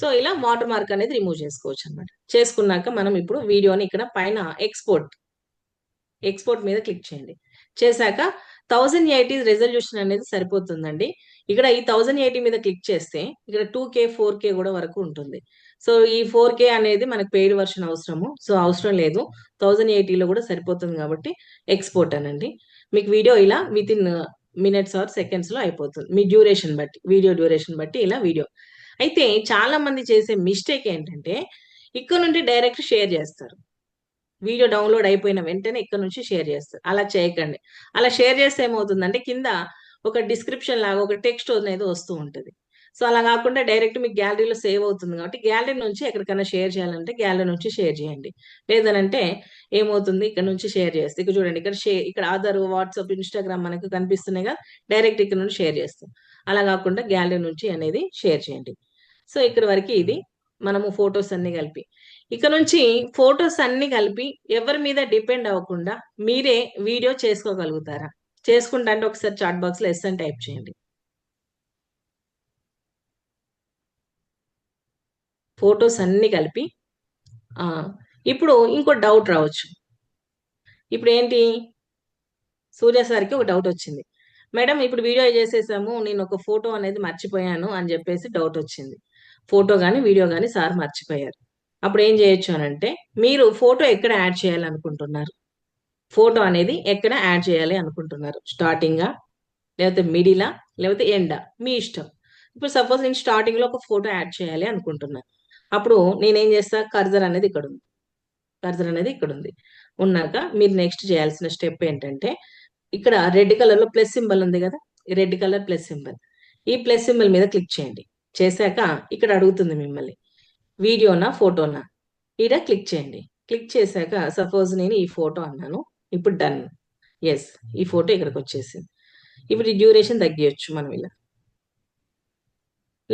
సో ఇలా వాటర్ మార్క్ అనేది రిమూవ్ చేసుకోవచ్చు అనమాట. చేసుకున్నాక మనం ఇప్పుడు వీడియోని ఇక్కడ పైన ఎక్స్పోర్ట్ మీద క్లిక్ చేయండి. చేశాక 1080 రెజల్యూషన్ అనేది సరిపోతుందండి. ఇక్కడ ఈ 1080 మీద క్లిక్ చేస్తే ఇక్కడ 2K 4K కూడా వరకు ఉంటుంది. సో ఈ 4K అనేది మనకు పెయిడ్ వర్షన్ అవసరము, సో అవసరం లేదు. 1080లో కూడా సరిపోతుంది కాబట్టి ఎక్స్పోర్ట్ అనండి. మీకు వీడియో ఇలా with in minutes or seconds లో అయిపోతుంది. మీ డ్యూరేషన్ బట్టి, వీడియో డ్యూరేషన్ బట్టి ఇలా వీడియో. అయితే చాలా మంది చేసే మిస్టేక్ ఏంటంటే ఇక్కడ నుండి డైరెక్ట్ షేర్ చేస్తారు. వీడియో డౌన్లోడ్ అయిపోయిన వెంటనే ఇక్కడ నుంచి షేర్ చేస్తారు. అలా చేయకండి. అలా షేర్ చేస్తే ఏమవుతుందంటే కింద ఒక డిస్క్రిప్షన్ లాగా ఒక టెక్స్ట్ అనేది వస్తూ ఉంటుంది. సో అలా కాకుండా డైరెక్ట్ మీకు గ్యాలరీలో సేవ్ అవుతుంది కాబట్టి గ్యాలరీ నుంచి ఎక్కడికైనా షేర్ చేయాలంటే గ్యాలరీ నుంచి షేర్ చేయండి. లేదనంటే ఏమవుతుంది, ఇక్కడ నుంచి షేర్ చేస్తే ఇక్కడ చూడండి, ఇక్కడ ఆధార్, వాట్సాప్, ఇన్స్టాగ్రామ్ మనకు కనిపిస్తున్నాయి కదా, డైరెక్ట్ ఇక్కడ నుంచి షేర్ చేస్తాం. అలా కాకుండా గ్యాలరీ నుంచి అనేది షేర్ చేయండి. సో ఇక్కడ వరకు ఇది మనము ఫొటోస్ అన్ని కలిపి, ఇక నుంచి ఫొటోస్ అన్ని కలిపి ఎవరి మీద డిపెండ్ అవ్వకుండా మీరే వీడియో చేసుకోగలుగుతారా? చేసుకుంటా అంటే ఒకసారి చాట్ బాక్స్ లో ఎస్ అని టైప్ చేయండి. ఫొటోస్ అన్ని కలిపి. ఇప్పుడు ఇంకో డౌట్ రావచ్చు. ఇప్పుడు ఏంటి, సూర్య సార్కి ఒక డౌట్ వచ్చింది. మేడం ఇప్పుడు వీడియో చేసేసాము, నేను ఒక ఫోటో అనేది మర్చిపోయాను అని చెప్పేసి డౌట్ వచ్చింది. ఫోటో కానీ వీడియో కానీ సార్ మర్చిపోయారు. అప్పుడు ఏం చేయొచ్చు అని అంటే, మీరు ఫోటో ఎక్కడ యాడ్ చేయాలనుకుంటున్నారు? ఫోటో అనేది ఎక్కడ యాడ్ చేయాలి అనుకుంటున్నారు? స్టార్టింగా, లేకపోతే మిడిలా, లేకపోతే ఎండా? మీ ఇష్టం. ఇప్పుడు సపోజ్ నేను స్టార్టింగ్ లో ఒక ఫోటో యాడ్ చేయాలి అనుకుంటున్నా. అప్పుడు నేనేం చేస్తా, కర్జర్ అనేది ఇక్కడ ఉంది. ఉన్నాక మీరు నెక్స్ట్ చేయాల్సిన స్టెప్ ఏంటంటే, ఇక్కడ రెడ్ కలర్ లో ప్లస్ సింబల్ ఉంది కదా, రెడ్ కలర్ ప్లస్ సింబల్, ఈ ప్లస్ సింబల్ మీద క్లిక్ చేయండి. చేశాక ఇక్కడ అడుగుతుంది మిమ్మల్ని వీడియోనా ఫోటోనా, ఇక్కడ క్లిక్ చేయండి. క్లిక్ చేశాక సపోజ్ నేను ఈ ఫోటో అన్నాను, ఇప్పుడు డన్. ఎస్, ఈ ఫోటో ఇక్కడికి వచ్చేసింది. ఇప్పుడు ఈ డ్యూరేషన్ తగ్గియచ్చు మనం ఇలా.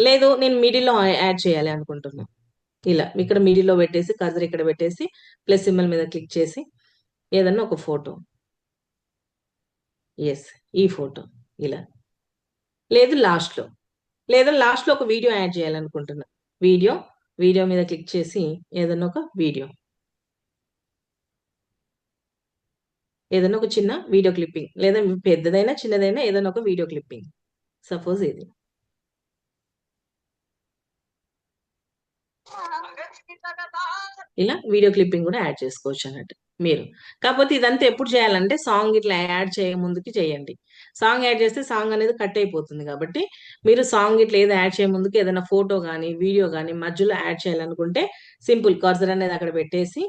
లేదు నేను మిడిల్లో యాడ్ చేయాలి అనుకుంటున్నాం, ఇలా ఇక్కడ మిడిల్లో పెట్టేసి కర్సర్ ఇక్కడ పెట్టేసి ప్లస్ సింబల్ మీద క్లిక్ చేసి ఏదన్నా ఒక ఫోటో, ఎస్ ఈ ఫోటో ఇలా. లేదు లాస్ట్లో ఒక వీడియో యాడ్ చేయాలనుకుంటున్నా, వీడియో మీద క్లిక్ చేసి ఏదన్నా ఒక వీడియో, ఏదైనా ఒక చిన్న వీడియో క్లిప్పింగ్, లేదా పెద్దదైనా చిన్నదైనా ఏదైనా ఒక వీడియో క్లిప్పింగ్. సపోజ్ ఇది ఇలా వీడియో క్లిప్పింగ్ కూడా యాడ్ చేసుకోవచ్చు అన్నట్టు మీరు. కాకపోతే ఇదంతా ఎప్పుడు చేయాలంటే సాంగ్ ఇట్లా యాడ్ చేయ ముందుకి చేయండి. సాంగ్ యాడ్ చేస్తే సాంగ్ అనేది కట్ అయిపోతుంది కాబట్టి మీరు సాంగ్ ఇట్లా ఏదో యాడ్ చేయ ముందుకి ఏదైనా ఫోటో కానీ వీడియో కానీ మధ్యలో యాడ్ చేయాలనుకుంటే సింపుల్ కర్సర్ అనేది అక్కడ పెట్టేసి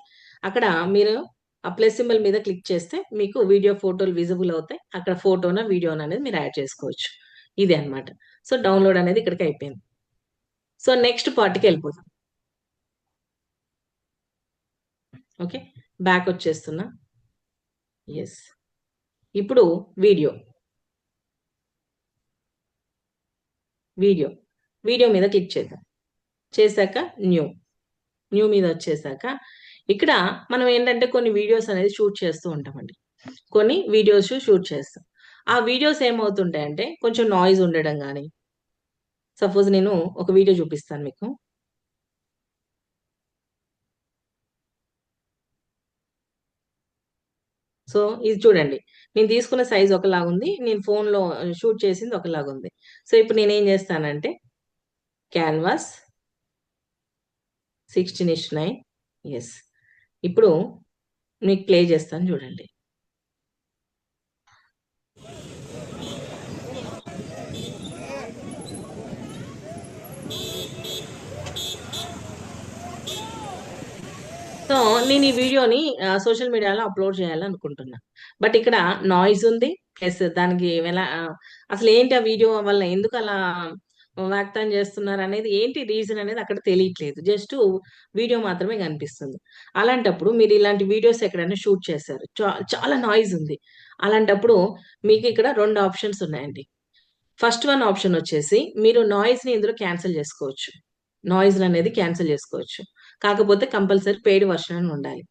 అక్కడ మీరు ఆ ప్లస్ సింబల్ మీద క్లిక్ చేస్తే మీకు వీడియో ఫోటోలు విజిబుల్ అవుతాయి. అక్కడ ఫోటోనా వీడియోనా అనేది మీరు యాడ్ చేసుకోవచ్చు. ఇది అన్నమాట. సో డౌన్లోడ్ అనేది ఇక్కడికి అయిపోయింది. సో నెక్స్ట్ పార్ట్కి వెళ్ళిపోతాం. ఓకే, బ్యాక్ వచ్చేస్తున్నా. ఎస్, ఇప్పుడు వీడియో మీద క్లిక్ చేద్దాం. చేశాక న్యూ మీద వచ్చేసాక ఇక్కడ మనం ఏంటంటే కొన్ని వీడియోస్ అనేది షూట్ చేస్తూ ఉంటామండి. కొన్ని వీడియోస్ షూట్ చేస్తాం. ఆ వీడియోస్ ఏమవుతుంటాయంటే కొంచెం నాయిస్ ఉండడం కానీ, సపోజ్ నేను ఒక వీడియో చూపిస్తాను మీకు. సో ఇది చూడండి, నేను తీసుకున్న సైజ్ ఒకలాగుంది, నేను ఫోన్లో షూట్ చేసింది ఒకలాగుంది. సో ఇప్పుడు నేనేం చేస్తానంటే క్యాన్వాస్ 16:9. ఎస్, ఇప్పుడు మీకు ప్లే చేస్తాను చూడండి. సో నేను ఈ వీడియోని సోషల్ మీడియాలో అప్లోడ్ చేయాలనుకుంటున్నా. బట్ ఇక్కడ నాయిస్ ఉంది, ప్లస్ దానికి అసలు ఏంటి ఆ వీడియో వల్ల ఎందుకు అలా వ్యక్తం చేస్తున్నారు అనేది ఏంటి రీజన్ అనేది అక్కడ తెలియట్లేదు. జస్ట్ వీడియో మాత్రమే కనిపిస్తుంది. అలాంటప్పుడు మీరు ఇలాంటి వీడియోస్ ఎక్కడైనా షూట్ చేశారు, చాలా నాయిస్ ఉంది. అలాంటప్పుడు మీకు ఇక్కడ 2 ఆప్షన్స్ ఉన్నాయండి. ఫస్ట్ వన్ ఆప్షన్ వచ్చేసి మీరు నాయిస్ ని ఇందులో క్యాన్సిల్ చేసుకోవచ్చు. నాయిస్ అనేది క్యాన్సిల్ చేసుకోవచ్చు. కాకపోతే కంపల్సరీ పెయిడ్ వర్షన్ అని ఉండాలి.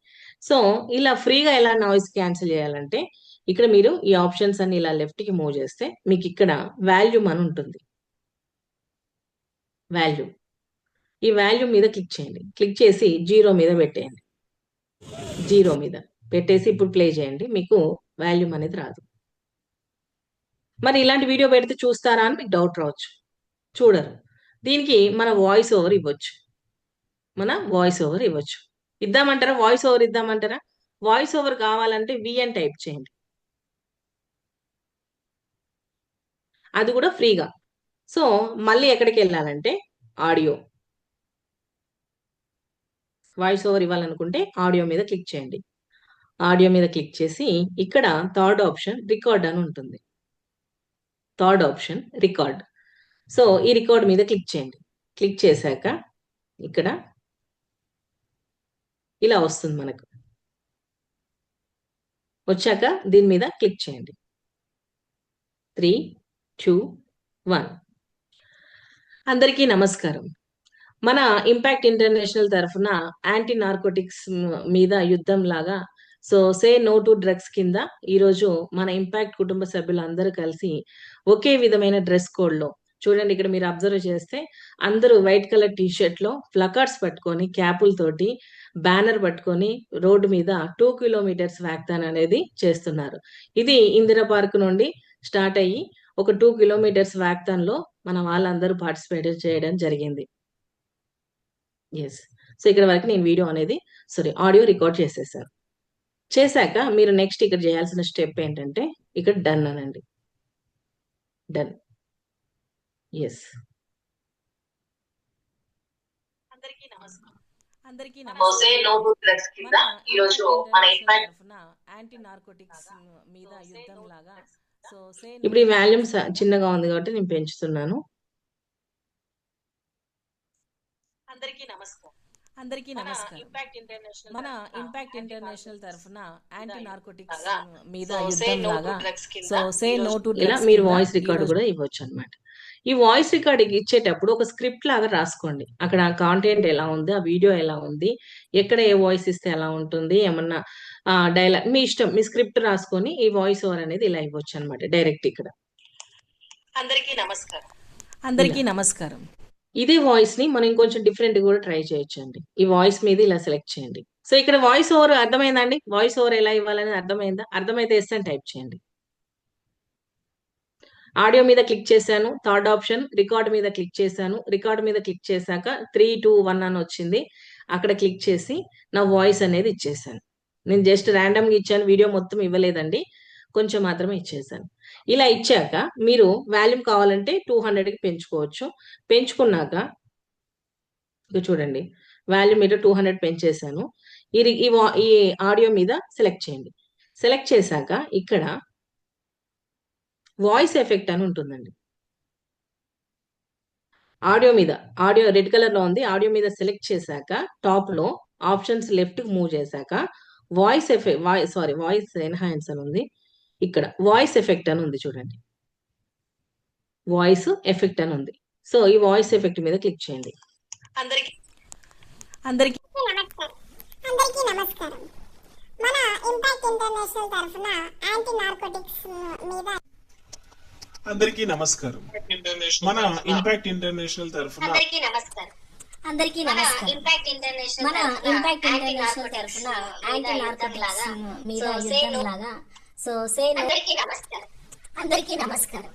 సో ఇలా ఫ్రీగా ఎలా నాయిస్ క్యాన్సిల్ చేయాలంటే ఇక్కడ మీరు ఈ ఆప్షన్స్ అన్ని ఇలా లెఫ్ట్ కి మూవ్ చేస్తే మీకు ఇక్కడ వాల్యూమ్ అని ఉంటుంది. వాల్యూమ్, ఈ వాల్యూమ్ మీద క్లిక్ చేయండి. క్లిక్ చేసి 0 మీద పెట్టేయండి. 0 మీద పెట్టేసి ఇప్పుడు ప్లే చేయండి. మీకు వాల్యూమ్ అనేది రాదు. మరి ఇలాంటి వీడియో పెడితే చూస్తారా అని మీకు డౌట్ రావచ్చు. చూడరు. దీనికి మన వాయిస్ ఓవర్ ఇవ్వచ్చు. ఇద్దామంటారా? వాయిస్ ఓవర్ ఇద్దామంటారా? వాయిస్ ఓవర్ కావాలంటే VN టైప్ చేయండి. అది కూడా ఫ్రీగా. సో మళ్ళీ ఎక్కడికి వెళ్ళాలంటే ఆడియో. వాయిస్ ఓవర్ ఇవ్వాలనుకుంటే ఆడియో మీద క్లిక్ చేయండి. ఆడియో మీద క్లిక్ చేసి ఇక్కడ థర్డ్ ఆప్షన్ రికార్డ్ అని ఉంటుంది. Third option record. సో ఈ రికార్డ్ మీద క్లిక్ చేయండి. క్లిక్ చేశాక ఇక్కడ ఇలా వస్తుంది మనకు. వచ్చాక దీని మీద క్లిక్ చేయండి. 3, 2, 1. అందరికీ నమస్కారం. మన ఇంపాక్ట్ ఇంటర్నేషనల్ తరఫున యాంటీ నార్కోటిక్స్ మీద యుద్ధం లాగా సే నో టు డ్రగ్స్ కింద ఈరోజు మన ఇంపాక్ట్ కుటుంబ సభ్యులు అందరూ కలిసి ఒకే విధమైన డ్రెస్ కోడ్ లో, చూడండి ఇక్కడ మీరు అబ్జర్వ్ చేస్తే అందరూ వైట్ కలర్ టీ షర్ట్ లో ప్లకార్డ్స్ పట్టుకొని క్యాపులతోటి బ్యానర్ పట్టుకొని రోడ్డు మీద 2 కిలోమీటర్స్ వ్యాక్థాన్ అనేది చేస్తున్నారు. ఇది ఇందిరా పార్క్ నుండి స్టార్ట్ అయ్యి ఒక 2 కిలోమీటర్స్ వ్యాక్థాన్ లో మన వాళ్ళందరూ పార్టిసిపేట్ చేయడం జరిగింది. ఎస్. సో ఇక్కడ వరకు నేను వీడియో అనేది ఆడియో రికార్డ్ చేసేసాను. చేశాక మీరు నెక్స్ట్ ఇక్కడ చేయాల్సిన స్టెప్ ఏంటంటే ఇక్కడ డన్ అనండి. డన్. ఎస్. అందరికీ నమస్కారం. సే నో టు డ్రగ్స్ కింద ఈరోజు మన ఇంపాక్ట్ యాంటీ నార్కోటిక్స్ మీద యుద్ధం లాగా ఇప్పుడు ఈ వాల్యూమ్ చిన్నగా ఉంది కాబట్టి నేను పెంచుతున్నాను. అందరికీ నమస్కారం. మన ఇంపాక్ట్ ఇంటర్నేషనల్ తరఫున యాంటీ నార్కోటిక్స్ మీద యుద్ధం లాగా సే నో టు ఇలా మీరు వాయిస్ రికార్డ్ కూడా ఇవ్వచ్చు అన్నమాట. ఈ వాయిస్ రికార్డ్ ఇచ్చేటప్పుడు ఒక స్క్రిప్ట్ లాగా రాసుకోండి. అక్కడ కాంటెంట్ ఎలా ఉంది, ఆ వీడియో ఎలా ఉంది, ఎక్కడ ఏ వాయిస్ ఇస్తే ఎలా ఉంటుంది, ఏమన్నా డైలాగ్ మీ ఇష్టం, మీ స్క్రిప్ట్ రాసుకొని ఈ వాయిస్ ఓవర్ అనేది ఇలా ఇవ్వచ్చు అనమాట డైరెక్ట్ ఇక్కడ. అందరికీ నమస్కారం. ఇదే వాయిస్ ని మనం ఇంకొంచెం డిఫరెంట్ కూడా ట్రై చేయొచ్చండి. ఈ వాయిస్ మీద ఇలా సెలెక్ట్ చేయండి. సో ఇక్కడ వాయిస్ ఓవర్ అర్థమైందండి. వాయిస్ ఓవర్ ఎలా ఇవ్వాలని అర్థమైందా? అర్థమైతే ఎస్ అని టైప్ చేయండి. ఆడియో మీద క్లిక్ చేశాను. థర్డ్ ఆప్షన్ రికార్డ్ మీద క్లిక్ చేశాను. రికార్డ్ మీద క్లిక్ చేశాక 3, 2, 1 అని వచ్చింది. అక్కడ క్లిక్ చేసి నా వాయిస్ అనేది ఇచ్చేసాను. నేను జస్ట్ ర్యాండమ్ గా ఇచ్చాను, వీడియో మొత్తం ఇవ్వలేదండి, కొంచెం మాత్రమే ఇచ్చేసాను. ఇలా ఇచ్చాక మీరు వాల్యూమ్ కావాలంటే 200కి పెంచుకోవచ్చు. పెంచుకున్నాక ఇక చూడండి వాల్యూమ్ మీద 200 పెంచేసాను. ఈ ఆడియో మీద సెలెక్ట్ చేయండి. సెలెక్ట్ చేశాక ఇక్కడ వాయిస్ ఎఫెక్ట్ అని ఉంటుందండి. ఆడియో మీద, ఆడియో రెడ్ కలర్ లో ఉంది. ఆడియో మీద సెలెక్ట్ చేశాక టాప్ లో ఆప్షన్స్ లెఫ్ట్ కి మూవ్ చేశాక వాయిస్ ఎన్హాన్స్ అని ఉంది. ఇక్కడ వాయిస్ ఎఫెక్ట్ అని ఉంది చూడండి. వాయిస్ ఎఫెక్ట్ అని ఉంది. సో ఈ వాయిస్ ఎఫెక్ట్ మీద క్లిక్ చేయండి. అందరికీ నమస్కారం. మన ఇంపాక్ట్ ఇంటర్నేషనల్ తరఫున యాంటీ నార్కోటిక్స్ మీద అందరికీ నమస్కారం. మన ఇంపాక్ట్ ఇంటర్నేషనల్ తరఫున మన ఇంపాక్ట్ ఇంటర్నేషనల్ తరఫున యాంటీ నార్కోటిక్స్ మీద యుద్ధం లాగా అందరికీ నమస్కారం.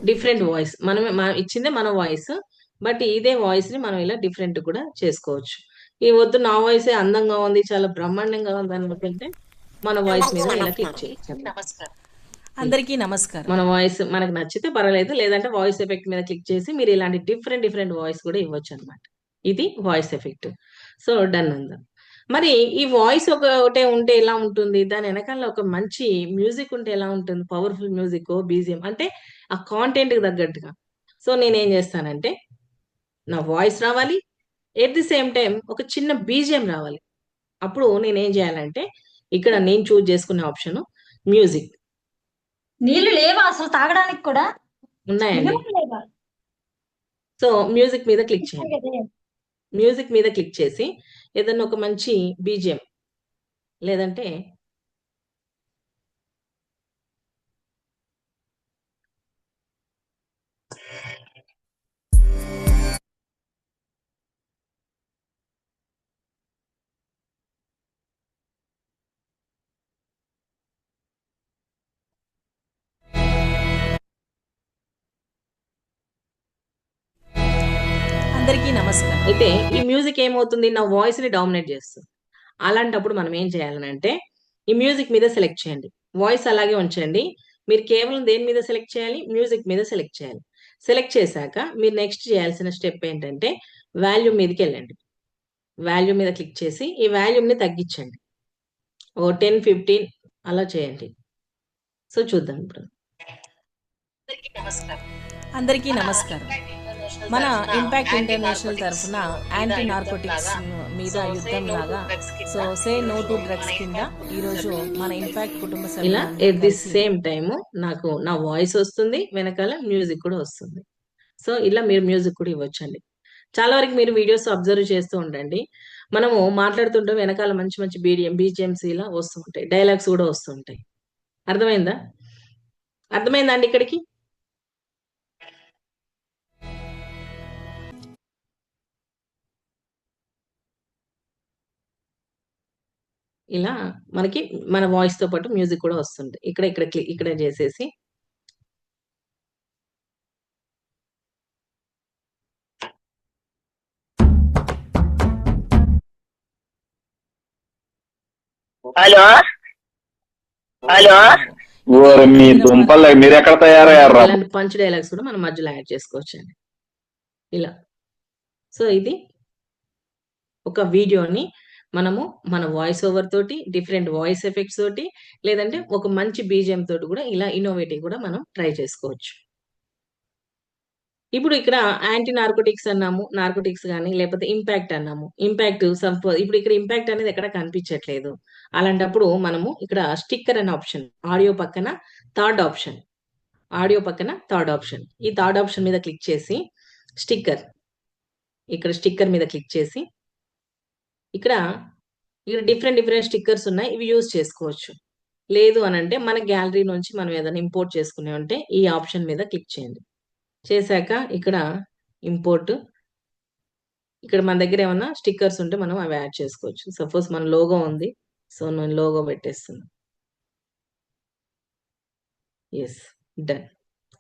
డిఫరెంట్ వాయిస్ మనం ఇచ్చిందే మన వాయిస్, బట్ ఇదే వాయిస్ ని మనం ఇలా డిఫరెంట్ కూడా చేసుకోవచ్చు. ఈ వద్దు నా వాయిస్ అందంగా ఉంది, చాలా బ్రహ్మాండంగా ఉంది అనుకుంటే మన వాయిస్ మీద ఇలా క్లిక్ చేయొచ్చు. అందరికీ నమస్కారం. మన వాయిస్ మనకు నచ్చితే పర్వాలేదు, లేదంటే వాయిస్ ఎఫెక్ట్ మీద క్లిక్ చేసి మీరు ఇలాంటి డిఫరెంట్ వాయిస్ కూడా ఇవ్వచ్చు అనమాట. ఇది వాయిస్ ఎఫెక్ట్. సో డన్ అందాం. మరి ఈ వాయిస్ ఒకటే ఉంటే ఎలా ఉంటుంది, దాని వెనకాల ఒక మంచి మ్యూజిక్ ఉంటే ఎలా ఉంటుంది, పవర్ఫుల్ మ్యూజిక్ బీజిఎం అంటే ఆ కాంటెంట్ కి తగ్గట్టుగా. సో నేనేం చేస్తానంటే నా వాయిస్ రావాలి, ఎట్ ది సేమ్ టైం ఒక చిన్న బీజిఎం రావాలి. అప్పుడు నేనేం చేయాలంటే ఇక్కడ నేను చూజ్ చేసుకునే ఆప్షన్ మ్యూజిక్. నీళ్లు లేవా అసలు తాగడానికి కూడా? ఉన్నాయండి. నిజమా లేదా? సో మ్యూజిక్ మీద క్లిక్ ఉంటాయి చేయండి. కదే. మ్యూజిక్ మీద క్లిక్ చేసి ఏదన్నా ఒక మంచి బీజిఎం లేదంటే అందరికీ నమస్కారం. అయితే ఈ మ్యూజిక్ ఏమవుతుంది, నా వాయిస్ ని డామినేట్ చేస్తుంది. అలాంటప్పుడు మనం ఏం చేయాలనంటే ఈ మ్యూజిక్ మీద సెలెక్ట్ చేయండి, వాయిస్ అలాగే ఉంచండి. మీరు కేవలం దేని మీద సెలెక్ట్ చేయాలి, మ్యూజిక్ మీద సెలెక్ట్ చేయాలి. సెలెక్ట్ చేశాక మీరు నెక్స్ట్ చేయాల్సిన స్టెప్ ఏంటంటే వాల్యూమ్ మీదకి వెళ్ళండి. వాల్యూమ్ మీద క్లిక్ చేసి ఈ వాల్యూమ్ ని తగ్గించండి, ఓ 10-15 అలా చేయండి. సో చూద్దాం ఇప్పుడు. అందరికీ నమస్కారం. మన ఇంపాక్ట్ ఇంటర్నేషనల్ తరఫున యాంటీ నార్కోటిక్స్ మీద యుద్ధం లాగా so say no to drugs కింద ఈ రోజు మన ఇంపాక్ట్ కుటుంబ ఇలా సభ్యులందరూ ఎట్ ది కలిసి సేమ్ టైమ్ నాకు నా వాయిస్ వస్తుంది, వెనకాల మ్యూజిక్ కూడా వస్తుంది. సో ఇలా మీరు మ్యూజిక్ కూడా ఇవ్వచ్చండి. చాలా వరకు మీరు వీడియోస్ అబ్జర్వ్ చేస్తూ ఉండండి. మనము మాట్లాడుతుంటే వెనకాల మంచి మంచి బీజిఎంస్ ఇలా వస్తూ ఉంటాయి, డైలాగ్స్ కూడా వస్తూ ఉంటాయి. అర్థమైందా? అర్థమైందా అండి ఇక్కడికి? ఇలా మనకి మన వాయిస్ తో పాటు మ్యూజిక్ కూడా వస్తుంది. ఇక్కడ ఇక్కడ ఇక్కడ చేసేసి హలో హలో మీ దుంపలు మీరు ఎక్కడ తయారయ్యారా? ఇలాంటి పంచ్ డైలాగ్స్ కూడా మనం మధ్యలో యాడ్ చేసుకోవచ్చు అండి ఇలా. సో ఇది ఒక వీడియోని మనము మన వాయిస్ ఓవర్ తోటి, డిఫరెంట్ వాయిస్ ఎఫెక్ట్స్ తోటి, లేదంటే ఒక మంచి బీజిఎం తోటి కూడా ఇలా ఇన్నోవేటివ్ కూడా మనం ట్రై చేసుకోవచ్చు. ఇప్పుడు ఇక్కడ యాంటీ నార్కోటిక్స్ అన్నాము, నార్కోటిక్స్ కానీ లేకపోతే ఇంపాక్ట్ అన్నాము. ఇంపాక్ట్ ఇప్పుడు ఇక్కడ ఇంపాక్ట్ అనేది ఎక్కడ కనిపించట్లేదు. అలాంటప్పుడు మనము ఇక్కడ స్టిక్కర్ అనే ఆప్షన్, ఆడియో పక్కన థర్డ్ ఆప్షన్, ఆడియో పక్కన థర్డ్ ఆప్షన్, ఈ థర్డ్ ఆప్షన్ మీద క్లిక్ చేసి స్టిక్కర్, ఇక్కడ స్టిక్కర్ మీద క్లిక్ చేసి ఇక్కడ డిఫరెంట్ స్టిక్కర్స్ ఉన్నాయి, ఇవి యూజ్ చేసుకోవచ్చు. లేదు అని అంటే మన గ్యాలరీ నుంచి మనం ఏదైనా ఇంపోర్ట్ చేసుకునే ఉంటే ఈ ఆప్షన్ మీద క్లిక్ చేయండి. చేశాక ఇక్కడ ఇంపోర్ట్, ఇక్కడ మన దగ్గర ఏమన్నా స్టిక్కర్స్ ఉంటే మనం అవి యాడ్ చేసుకోవచ్చు. సపోజ్ మన లోగో ఉంది, సో నేను లోగో పెట్టేస్తున్నా. Yes, done.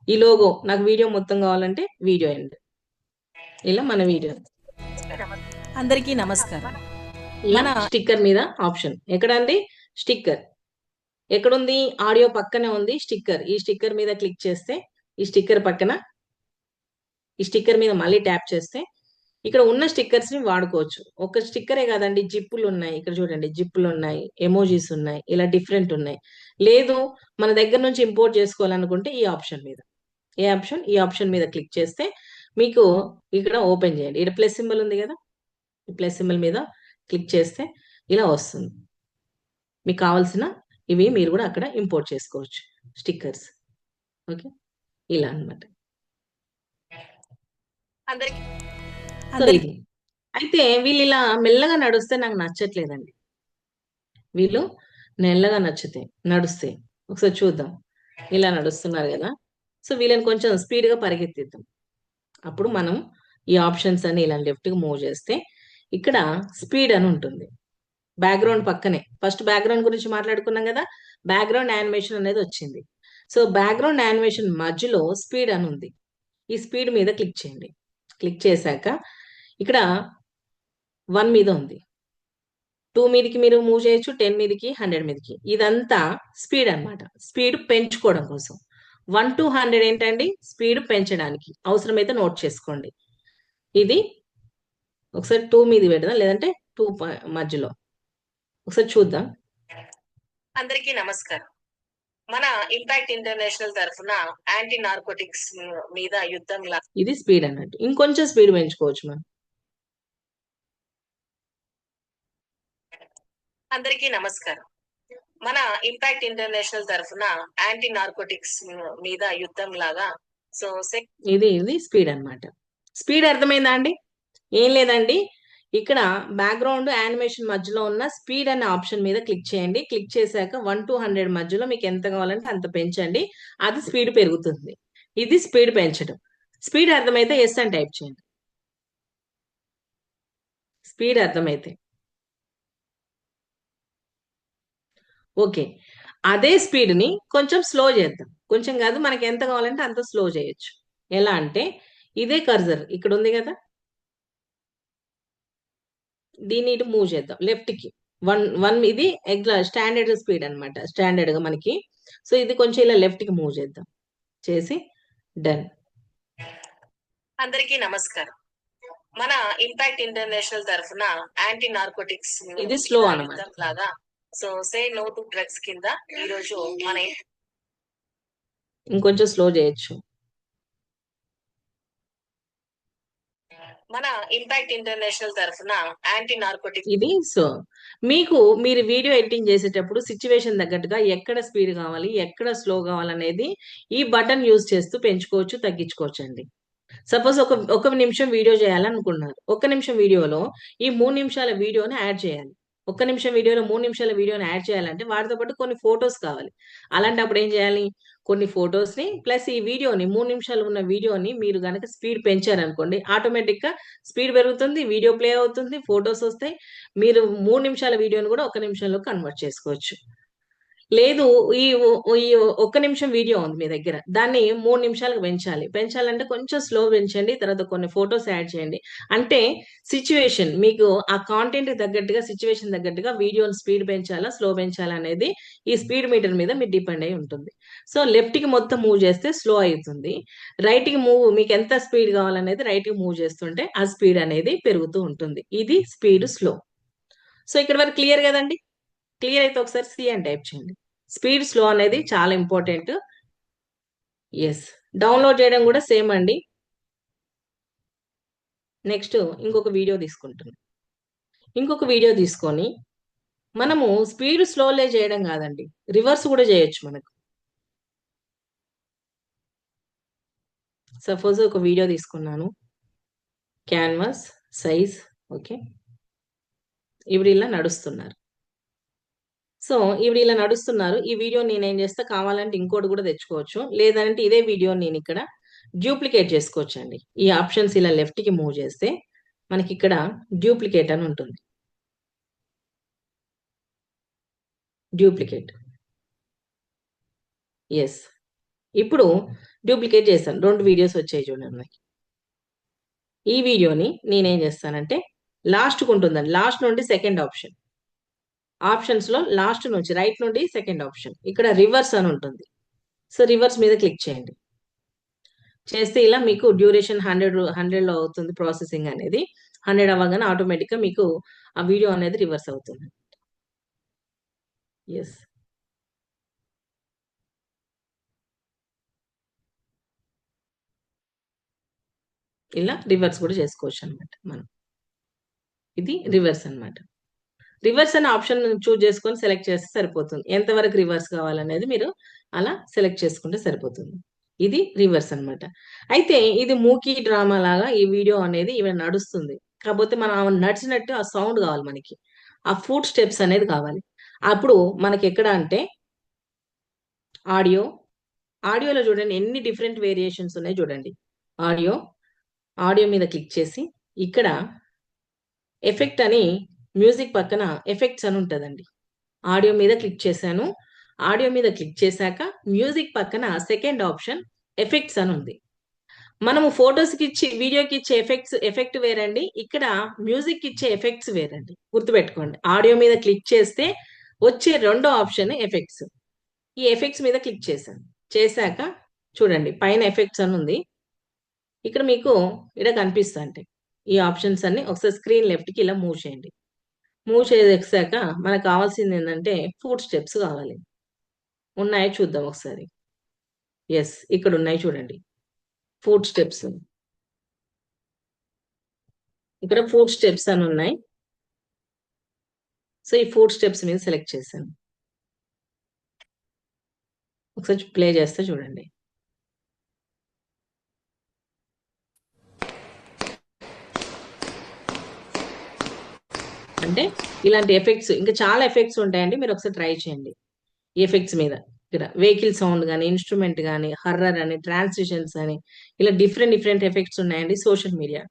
ఈ లోగో నాకు వీడియో మొత్తం కావాలంటే వీడియో ఎండ్, ఇలా మన వీడియో. అందరికీ నమస్కారం. మన స్టిక్కర్ మీద ఆప్షన్ ఎక్కడండి, స్టిక్కర్ ఎక్కడుంది, ఆడియో పక్కనే ఉంది స్టిక్కర్. ఈ స్టిక్కర్ మీద క్లిక్ చేస్తే ఈ స్టిక్కర్ పక్కన, ఈ స్టిక్కర్ మీద మళ్ళీ ట్యాప్ చేస్తే ఇక్కడ ఉన్న స్టిక్కర్స్ ని వాడుకోవచ్చు. ఒక స్టిక్కరే కాదండి, జిప్పులు ఉన్నాయి, ఇక్కడ చూడండి జిప్పులు ఉన్నాయి, ఎమోజీస్ ఉన్నాయి, ఇలా డిఫరెంట్ ఉన్నాయి. లేదు మన దగ్గర నుంచి ఇంపోర్ట్ చేసుకోవాలనుకుంటే ఈ ఆప్షన్ మీద, ఏ ఆప్షన్, ఈ ఆప్షన్ మీద క్లిక్ చేస్తే మీకు ఇక్కడ ఓపెన్ చేయండి. ఇక్కడ ప్లస్ సింబల్ ఉంది కదా, ఈ ప్లస్ సింబల్ మీద క్లిక్ చేస్తే ఇలా వస్తుంది. మీకు కావాల్సిన ఇవి మీరు కూడా అక్కడ ఇంపోర్ట్ చేసుకోవచ్చు స్టిక్కర్స్. ఓకే, ఇలా అన్నమాట. సో ఇది అయితే వీళ్ళు ఇలా మెల్లగా నడుస్తే నాకు నచ్చట్లేదండి. వీళ్ళు మెల్లగా నడుస్తే ఒకసారి చూద్దాం. ఇలా నడుస్తున్నారు కదా, సో వీళ్ళని కొంచెం స్పీడ్ గా పరిగెత్తిద్దాం. అప్పుడు మనం ఈ ఆప్షన్స్ అని ఇలా లెఫ్ట్ కి మూవ్ చేస్తే ఇక్కడ స్పీడ్ అని ఉంటుంది. బ్యాక్గ్రౌండ్ పక్కనే, ఫస్ట్ బ్యాక్గ్రౌండ్ గురించి మాట్లాడుకున్నాం కదా, బ్యాక్గ్రౌండ్ యానిమేషన్ అనేది వచ్చింది. సో బ్యాక్గ్రౌండ్ యానిమేషన్ మధ్యలో స్పీడ్ అని ఉంది, ఈ స్పీడ్ మీద క్లిక్ చేయండి. క్లిక్ చేశాక ఇక్కడ 1 మీద ఉంది, 2 మీదకి మీరు మూవ్ చేయొచ్చు, 10 మీదకి, 100 మీదకి. ఇదంతా స్పీడ్ అన్నమాట, స్పీడ్ పెంచుకోవడం కోసం. 1 to 100 ఏంటండి, స్పీడ్ పెంచడానికి. అవసరమైతే నోట్ చేసుకోండి. ఇది ఒకసారి 2 మీద పెడదాం, లేదంటే 2 మధ్యలో ఒకసారి చూద్దాం. అందరికీ నమస్కారం. మన ఇంపాక్ట్ ఇంటర్నేషనల్ తరఫున యాంటీ నార్కోటిక్స్ మీద యుద్ధం ఇది స్పీడ్ అన్నట్టు. ఇంకొంచెం స్పీడ్ పెంచుకోవచ్చు మనం. అందరికీ నమస్కారం. మన ఇంపాక్ట్ ఇంటర్నేషనల్ తరఫున యాంటీ నార్కోటిక్స్ మీద యుద్ధం లాగా సో ఇది స్పీడ్ అన్నమాట. స్పీడ్ అర్థమైందా అండి? ఏం లేదండి, ఇక్కడ బ్యాక్గ్రౌండ్ యానిమేషన్ మధ్యలో ఉన్న స్పీడ్ అనే ఆప్షన్ మీద క్లిక్ చేయండి. క్లిక్ చేశాక 1 to 100 మధ్యలో మీకు ఎంత కావాలంటే అంత పెంచండి, అది స్పీడ్ పెరుగుతుంది. ఇది స్పీడ్ పెంచడం. స్పీడ్ అర్థమైతే ఎస్ అని టైప్ చేయండి. స్పీడ్ అర్థమైతే ఓకే. అదే స్పీడ్ ని కొంచెం స్లో చేద్దాం. కొంచెం కాదు, మనకి ఎంత కావాలంటే అంత స్లో చేయొచ్చు. ఎలా అంటే ఇదే కర్సర్ ఇక్కడ ఉంది కదా, దీన్ని ఇటు మూవ్ చేద్దాం లెఫ్ట్ కి. వన్ ఇది స్టాండర్డ్ స్పీడ్ అన్నమాట, స్టాండర్డ్ గా మనకి. సో ఇది కొంచెం ఇలా లెఫ్ట్ కి మూవ్ చేద్దాం. చేసి డన్. అందరికీ నమస్కారం. మన ఇంపాక్ట్ ఇంటర్నేషనల్ తరఫున యాంటీ నార్కోటిక్స్ ఇది స్లో అన్నమాట లాగా so say no to drugs కింద ఈ రోజు మన ఇంకొంచెం స్లో చేయొచ్చు. మన ఇంపాక్ట్ ఇంటర్నేషనల్ తరఫున యాంటీ నార్కోటిక్ ఇది. సో మీరు వీడియో ఎడిటింగ్ చేసేటప్పుడు సిచ్యువేషన్ తగ్గట్టుగా ఎక్కడ స్పీడ్ కావాలి, ఎక్కడ స్లో కావాలనేది ఈ బటన్ యూజ్ చేస్తూ పెంచుకోవచ్చు, తగ్గించుకోవచ్చు అండి. సపోజ్ ఒక నిమిషం వీడియో చేయాలనుకున్నారు. 1 నిమిషం వీడియోలో ఈ 3 నిమిషాల వీడియోని యాడ్ చేయాలి. 1 నిమిషం వీడియోలో 3 నిమిషాల వీడియోని యాడ్ చేయాలంటే వాటితో పాటు కొన్ని ఫొటోస్ కావాలి. అలాంటప్పుడు ఏం చేయాలి, కొన్ని ఫొటోస్ ని ప్లస్ ఈ వీడియోని 3 నిమిషాలు ఉన్న వీడియోని మీరు కనుక స్పీడ్ పెంచారనుకోండి, ఆటోమేటిక్ గా స్పీడ్ పెరుగుతుంది, వీడియో ప్లే అవుతుంది, ఫొటోస్ వస్తాయి. మీరు 3 నిమిషాల వీడియోని కూడా 1 నిమిషంలో కన్వర్ట్ చేసుకోవచ్చు. లేదు ఈ 1 నిమిషం వీడియో ఉంది మీ దగ్గర, దాన్ని 3 నిమిషాలకు పెంచాలంటే కొంచెం స్లో పెంచండి, తర్వాత కొన్ని ఫొటోస్ యాడ్ చేయండి. అంటే సిచ్యువేషన్ మీకు ఆ కాంటెంట్ తగ్గట్టుగా సిచ్యువేషన్ తగ్గట్టుగా వీడియోని స్పీడ్ పెంచాలా స్లో పెంచాలా అనేది ఈ స్పీడ్ మీటర్ మీద మీరు డిపెండ్ అయి ఉంటుంది. సో లెఫ్ట్ కి మొత్తం మూవ్ చేస్తే స్లో అవుతుంది, రైట్ కి మూవ్ మీకు ఎంత స్పీడ్ కావాలనేది రైట్ కి మూవ్ చేస్తుంటే ఆ స్పీడ్ అనేది పెరుగుతూ ఉంటుంది. ఇది స్పీడ్ స్లో. సో ఇక్కడ వరకు క్లియర్ కదండి? క్లియర్ అయితే ఒకసారి సి అని టైప్ చేయండి. స్పీడ్ స్లో అనేది చాలా ఇంపార్టెంట్. ఎస్, డౌన్లోడ్ చేయడం కూడా సేమ్ అండి. నెక్స్ట్ ఇంకొక వీడియో తీసుకుంటున్నాం. ఇంకొక వీడియో తీసుకొని మనము స్పీడ్ స్లోలే చేయడం కాదండి, రివర్స్ కూడా చేయొచ్చు మనకు. సపోజ్ ఒక వీడియో తీసుకున్నాను, క్యాన్వాస్ సైజ్ ఓకే. ఇప్పుడు ఇలా నడుస్తున్నారు. సో ఇప్పుడు ఇలా నడుస్తున్నారు. ఈ వీడియో నేనేం చేస్తా, కావాలంటే ఇంకోటి కూడా తెచ్చుకోవచ్చు, లేదంటే ఇదే వీడియో నేను ఇక్కడ డ్యూప్లికేట్ చేసుకోవచ్చు అండి. ఈ ఆప్షన్స్ ఇలా లెఫ్ట్ కి మూవ్ చేస్తే మనకి ఇక్కడ డ్యూప్లికేట్ అని ఉంటుంది. Duplicate yes. ఇప్పుడు డూప్లికేట్ చేశాను, 2 వీడియోస్ వచ్చాయి చూడండి మనకి. ఈ వీడియోని నేనేం చేస్తానంటే లాస్ట్కి ఉంటుందండి, లాస్ట్ నుండి సెకండ్ ఆప్షన్, ఆప్షన్స్ లో లాస్ట్ నుంచి రైట్ నుండి సెకండ్ ఆప్షన్, ఇక్కడ రివర్స్ అని ఉంటుంది. సో రివర్స్ మీద క్లిక్ చేయండి. చేస్తే ఇలా మీకు డ్యూరేషన్ 100లో అవుతుంది ప్రాసెసింగ్ అనేది. 100 అవ్వగానే ఆటోమేటిక్ గా మీకు ఆ వీడియో అనేది రివర్స్ అవుతుంది. ఎస్, ఇలా రివర్స్ కూడా చేసుకోవచ్చు అనమాట మనం. ఇది రివర్స్ అన్నమాట. రివర్స్ అనే ఆప్షన్ చూజ్ చేసుకొని సెలెక్ట్ చేస్తే సరిపోతుంది. ఎంతవరకు రివర్స్ కావాలనేది మీరు అలా సెలెక్ట్ చేసుకుంటే సరిపోతుంది. ఇది రివర్స్ అన్నమాట. అయితే ఇది మూకీ డ్రామా లాగా ఈ వీడియో అనేది ఇవి నడుస్తుంది, కాకపోతే మనం నడిచినట్టు ఆ సౌండ్ కావాలి మనకి, ఆ ఫుట్ స్టెప్స్ అనేది కావాలి. అప్పుడు మనకి ఎక్కడ అంటే ఆడియోలో చూడండి ఎన్ని డిఫరెంట్ వేరియేషన్స్ ఉన్నాయి చూడండి. ఆడియో మీద క్లిక్ చేసి ఇక్కడ ఎఫెక్ట్ అని మ్యూజిక్ పక్కన ఎఫెక్ట్స్ అని ఉంటుందండి. ఆడియో మీద క్లిక్ చేశాను. ఆడియో మీద క్లిక్ చేశాక మ్యూజిక్ పక్కన సెకండ్ ఆప్షన్ ఎఫెక్ట్స్ అని ఉంది. మనము ఫొటోస్కి ఇచ్చి వీడియోకి ఇచ్చే ఎఫెక్ట్ వేరండి, ఇక్కడ మ్యూజిక్ ఇచ్చే ఎఫెక్ట్స్ వేరండి, గుర్తుపెట్టుకోండి. ఆడియో మీద క్లిక్ చేస్తే వచ్చే రెండో ఆప్షన్ ఎఫెక్ట్స్. ఈ ఎఫెక్ట్స్ మీద క్లిక్ చేశాను. చేశాక చూడండి పైన ఎఫెక్ట్స్ అని ఉంది, ఇక్కడ మీకు ఇక్కడ కనిపిస్తా అంటే ఈ ఆప్షన్స్ అన్ని ఒకసారి స్క్రీన్ లెఫ్ట్ కి ఇలా మూవ్ చేయండి. మూవ్ చేసాక మనకు కావాల్సింది ఏంటంటే ఫుడ్ స్టెప్స్ కావాలి. ఉన్నాయో చూద్దాం ఒకసారి. ఎస్, ఇక్కడ ఉన్నాయి చూడండి ఫుడ్ స్టెప్స్. ఇక్కడ ఫుడ్ స్టెప్స్ అని ఉన్నాయి. సో ఈ ఫుడ్ స్టెప్స్ మీద సెలెక్ట్ చేశాను. ఒకసారి ప్లే చేస్తే చూడండి. అంటే ఇలాంటి ఎఫెక్ట్స్ ఇంకా చాలా ఎఫెక్ట్స్ ఉంటాయండి, మీరు ఒకసారి ట్రై చేయండి. ఈ ఎఫెక్ట్స్ మీద ఇక్కడ వెహికల్ సౌండ్ కానీ, ఇన్స్ట్రుమెంట్ కానీ, హర్రర్ అని, ట్రాన్సిషన్స్ అని, ఇలా డిఫరెంట్ డిఫరెంట్ ఎఫెక్ట్స్ ఉన్నాయండి సోషల్ మీడియా.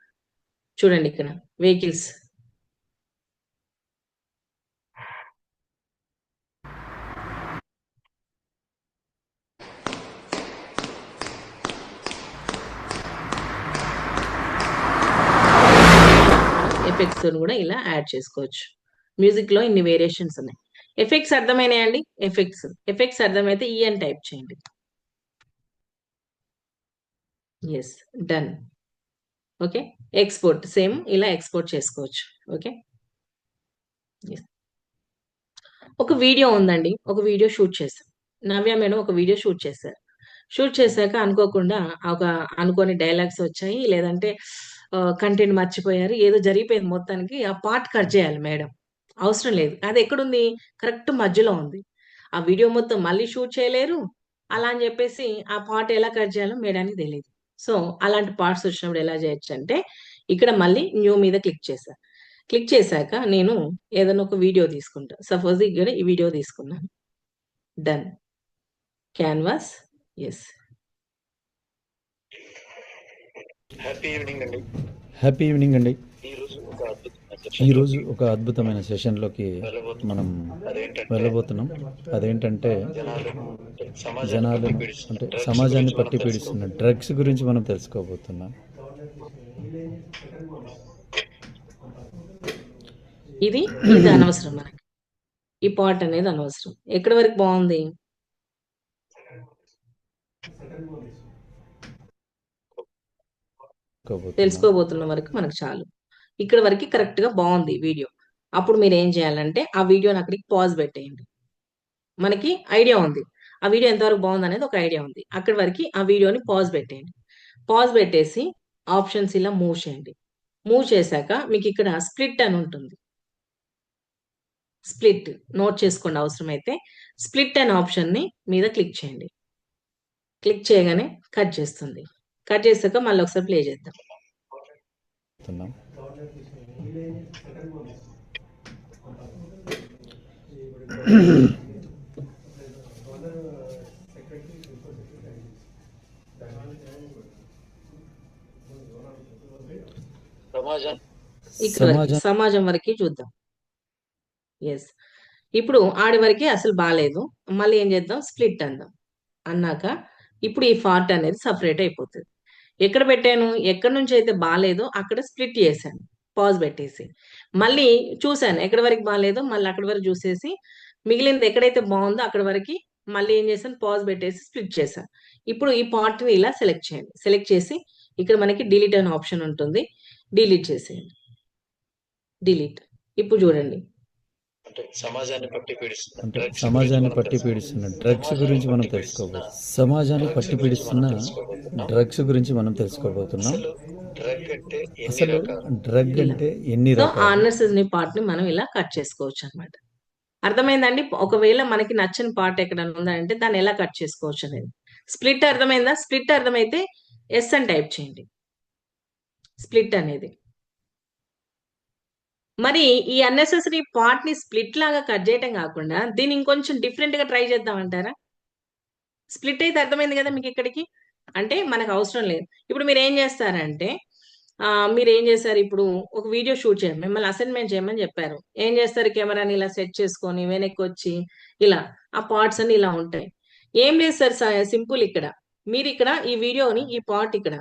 చూడండి ఇక్కడ వెహికల్స్. ఎఫెక్ట్స్ కూడా ఇలా యాడ్ చేసుకోవచ్చు. మ్యూజిక్ లో ఇన్ని వేరియేషన్స్ ఉన్నాయి. ఎఫెక్ట్స్ అర్థమైనాయండి? ఎఫెక్ట్స్ అర్థమైతే ఈ అని టైప్ చేయండి. Yes, done. Okay, export same ఇలా ఎక్స్పోర్ట్ చేసుకోవచ్చు. ఓకే, ఒక వీడియో ఉందండి, ఒక వీడియో షూట్ చేశారు. నవ్య మేడం ఒక వీడియో షూట్ చేశారు. షూట్ చేశాక అనుకోకుండా అనుకోని డైలాగ్స్ వచ్చాయి, లేదంటే కంటెంట్ మర్చిపోయారు, ఏదో జరిగిపోయింది. మొత్తానికి ఆ పార్ట్ కట్ చేయాలి మేడం. అవసరం లేదు, అది ఎక్కడుంది? కరెక్ట్ మధ్యలో ఉంది. ఆ వీడియో మొత్తం మళ్ళీ షూట్ చేయలేరు. అలా అని చెప్పేసి ఆ పార్ట్ ఎలా కట్ చేయాలో మేడానికి తెలియదు. సో అలాంటి పార్ట్స్ వచ్చినప్పుడు ఎలా చేయొచ్చు అంటే, ఇక్కడ మళ్ళీ న్యూ మీద క్లిక్ చేశా. క్లిక్ చేశాక నేను ఏదైనా ఒక వీడియో తీసుకుంటా. సపోజ్ ఇక్కడ ఈ వీడియో తీసుకున్నాను. Done. Canvas. Yes. Happy evening అండి. హ్యాపీ ఈవినింగ్ అండి. ఈరోజు ఒక అద్భుతమైన సెషన్లోకి మనం వెళ్ళబోతున్నాం. అదేంటంటే జనాలు అంటే సమాజాన్ని పట్టి పీడిస్తున్న డ్రగ్స్ గురించి మనం తెలుసుకోబోతున్నాం. ఇది అనవసరం మనకి. ఈ పార్ట్ అనేది అనవసరం. ఎక్కడి వరకు బాగుంది? తెలుసుకోబోతున్న వరకు మనకు చాలు. ఇక్కడ వరకు కరెక్ట్ గా బాగుంది వీడియో. అప్పుడు మీరు ఏం చేయాలంటే ఆ వీడియోని అక్కడికి పాజ్ పెట్టేయండి. మనకి ఐడియా ఉంది ఆ వీడియో ఎంతవరకు బాగుంది అనేది, ఒక ఐడియా ఉంది. అక్కడి వరకు ఆ వీడియోని పాజ్ పెట్టేయండి. పాజ్ పెట్టేసి ఆప్షన్స్ ఇలా మూవ్ చేయండి. మూవ్ చేశాక మీకు ఇక్కడ స్ప్లిట్ అని ఉంటుంది. స్ప్లిట్ నోట్ చేసుకోండి అవసరమైతే. స్ప్లిట్ అనే ఆప్షన్ ని మీద క్లిక్ చేయండి. క్లిక్ చేయగానే కట్ చేస్తుంది. కట్ చేశాక మళ్ళీ ఒకసారి ప్లే చేద్దాం. ఇక్కడ సమాజం వరకు చూద్దాం. ఎస్, ఇప్పుడు ఆడి వరకు అసలు బాగాలేదు. మళ్ళీ ఏం చేద్దాం? స్ప్లిట్ అందాం. అన్నాక ఇప్పుడు ఈ పార్ట్ అనేది సపరేట్ అయిపోతుంది. ఎక్కడ పెట్టాను? ఎక్కడి నుంచి అయితే బాగాలేదో అక్కడ స్ప్లిట్ చేశాను, పాజ్ పెట్టేసి. మళ్ళీ చూశాను ఎక్కడి వరకు బాగాలేదో, మళ్ళీ అక్కడి వరకు చూసేసి మిగిలింది ఎక్కడైతే బాగుందో అక్కడ వరకు మళ్ళీ ఏం చేశాను? పాజ్ పెట్టేసి స్ప్లిట్ చేశాను. ఇప్పుడు ఈ పార్ట్ ని ఇలా సెలెక్ట్ చేయండి. సెలెక్ట్ చేసి ఇక్కడ మనకి డిలీట్ అనే ఆప్షన్ ఉంటుంది. డిలీట్ చేసేయండి. డిలీట్. ఇప్పుడు చూడండి, సమాజాన్ని పట్టి పీడిస్తున్న డ్రగ్స్ గురించి మనం తెలుసుకోబోతున్నాం. సమాజాన్ని పట్టి పీడిస్తున్న డ్రగ్స్ గురించి మనం తెలుసుకోబోతున్నాం. అసలు డ్రగ్ అంటే ఎన్ని రకాలు? అన్నెసెసరీ పార్ట్ ని మనం ఇలా కట్ చేసుకోవచ్చు అన్నమాట. అర్థమైందండి? ఒకవేళ మనకి నచ్చని పార్ట్ ఎక్కడ ఉందంటే దాన్ని ఎలా కట్ చేసుకోవచ్చు అనేది. స్ప్లిట్ అర్థమైందా? స్ప్లిట్ అర్థమైతే ఎస్ అని టైప్ చేయండి. స్ప్లిట్ అనేది. మరి ఈ అన్నెసెసరీ పార్ట్ ని స్ప్లిట్ లాగా కట్ చేయటం కాకుండా దీన్ని ఇంకొంచెం డిఫరెంట్ గా ట్రై చేద్దామంటారా? స్ప్లిట్ అయితే అర్థమైంది కదా మీకు ఇక్కడికి. అంటే మనకు అవసరం లేదు. ఇప్పుడు మీరు ఏం చేస్తారంటే, మీరు ఏం చేస్తారు? ఇప్పుడు ఒక వీడియో షూట్ చేయండి, మిమ్మల్ని అసైన్మెంట్ చేయమని చెప్పారు. ఏం చేస్తారు? కెమెరాని ఇలా సెట్ చేసుకొని వెనక్కి వచ్చి ఇలా ఆ పార్ట్స్ అన్ని ఇలా ఉంటాయి. ఏం లేదు సార్, సింపుల్. ఇక్కడ మీరు ఇక్కడ ఈ వీడియోని ఈ పార్ట్ ఇక్కడ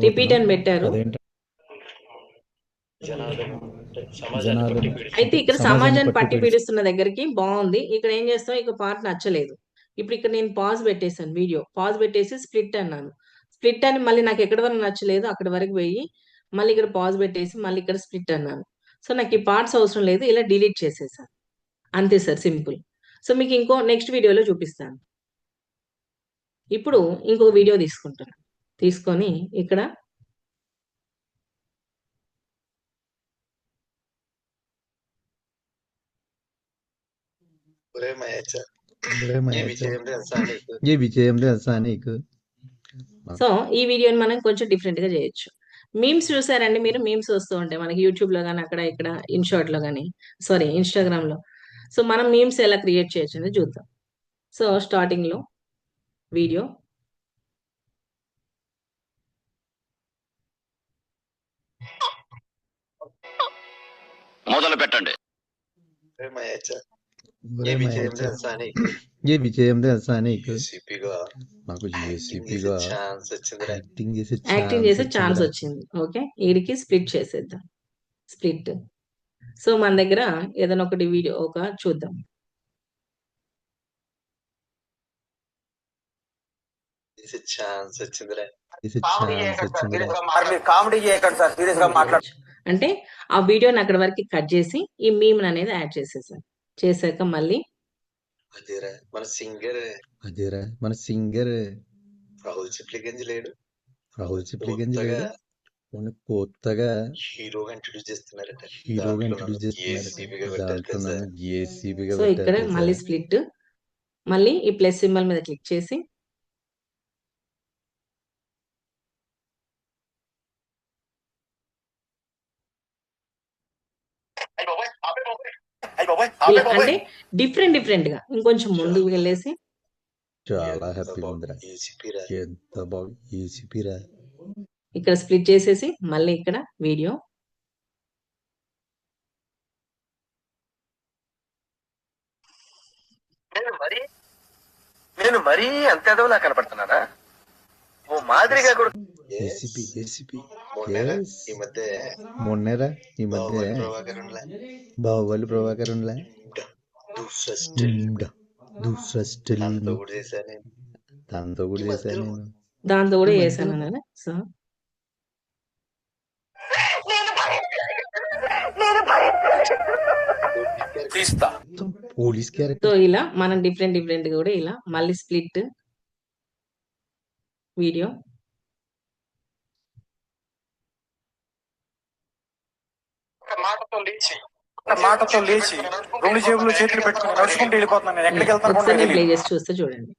రిపీట్ అని పెట్టారు. అయితే ఇక్కడ సమాజాన్ని పట్టి పీడిస్తున్న దగ్గరికి బాగుంది. ఇక్కడ ఏం చేస్తాం? ఇక పార్ట్ నచ్చలేదు. ఇప్పుడు ఇక్కడ నేను పాజ్ పెట్టేశాను. వీడియో పాజ్ పెట్టేసి స్ప్లిట్ అన్నాను. స్ప్లిట్ అని మళ్ళీ నాకు ఎక్కడి వరకు నచ్చలేదు అక్కడి వరకు పోయి మళ్ళీ ఇక్కడ పాజ్ పెట్టేసి మళ్ళీ ఇక్కడ స్ప్లిట్ అన్నాను. సో నాకు ఈ పార్ట్స్ అవసరం లేదు, ఇలా డిలీట్ చేసేసాను. అంతే సార్, సింపుల్. సో మీకు ఇంకో నెక్స్ట్ వీడియోలో చూపిస్తాను. ఇప్పుడు ఇంకొక వీడియో తీసుకుంటాను. తీసుకొని ఇక్కడ సో ఈ వీడియోని మనం కొంచెం డిఫరెంట్ గా చేయొచ్చు. మీమ్స్ చూసారండి మీరు? మీమ్స్ వస్తూ ఉంటాయి మనకి యూట్యూబ్ లో కానీ అక్కడ ఇక్కడ ఇన్షార్ట్ లో కానీ, సారీ ఇన్స్టాగ్రామ్ లో. సో మనం మీమ్స్ ఎలా క్రియేట్ చేయొచ్చు అనేది చూద్దాం. సో స్టార్టింగ్ లో వీడియో మొదలు పెట్టండి. ఏ విజయం తెలుసా నీకు? నాకు ఏసీపీగా యాక్టింగ్ చేసే ఛాన్స్ వచ్చింది. ఓకే, వీడికి స్ప్లిట్ చేసేద్దాం. స్ప్లిట్. సో మన దగ్గర ఏదైనా ఒకటి వీడియో ఒక చూద్దాం. అంటే ఆ వీడియోని అక్కడ వరకు కట్ చేసి ఈ మీమ్ అనేది యాడ్ చేసేసాం. చేశాక మళ్ళీ మన సింగర్ రాహుల్ చిప్లిగంజ్ లేడు, కొత్తగా హీరోగా ఇంట్రొడ్యూస్ చేస్తున్నారట. సో ఇక్కడ మళ్ళీ స్ప్లిట్, మళ్ళీ ఈ ప్లస్ సింబల్ మీద క్లిక్ చేసి అంటే డిఫరెంట్ గా ఇంకొంచెం ముందుకు వెళ్ళేసి చాలా హ్యాపీగా ఉందిరా. ఎంత బాగా ఏసీపీరా. ఇక్కడ స్ప్లిట్ చేసేసి మళ్ళీ ఇక్కడ వీడియో నేను మరీ అంత ఎదవలా కనపడుతున్నారా? ఓ మాదిరిగా కూడా మొన్నేరా ఈ మధ్య బాహుబలి ప్రభాకరున్లా దాంతో కూడా చేశాను. సో పోలీస్ సో క్యారెక్టర్ ఇలా మనం డిఫరెంట్ కూడా ఇలా మళ్ళీ స్ప్లిట్ వీడియో మాటతో లేచి రెండు జేబులు చేతులు పెట్టుకుని నడుచుకుంటూ వెళ్ళిపోతున్నాను. ఎక్కడికి వెళ్తాను ప్లే చేసి చూస్తే చూడండి.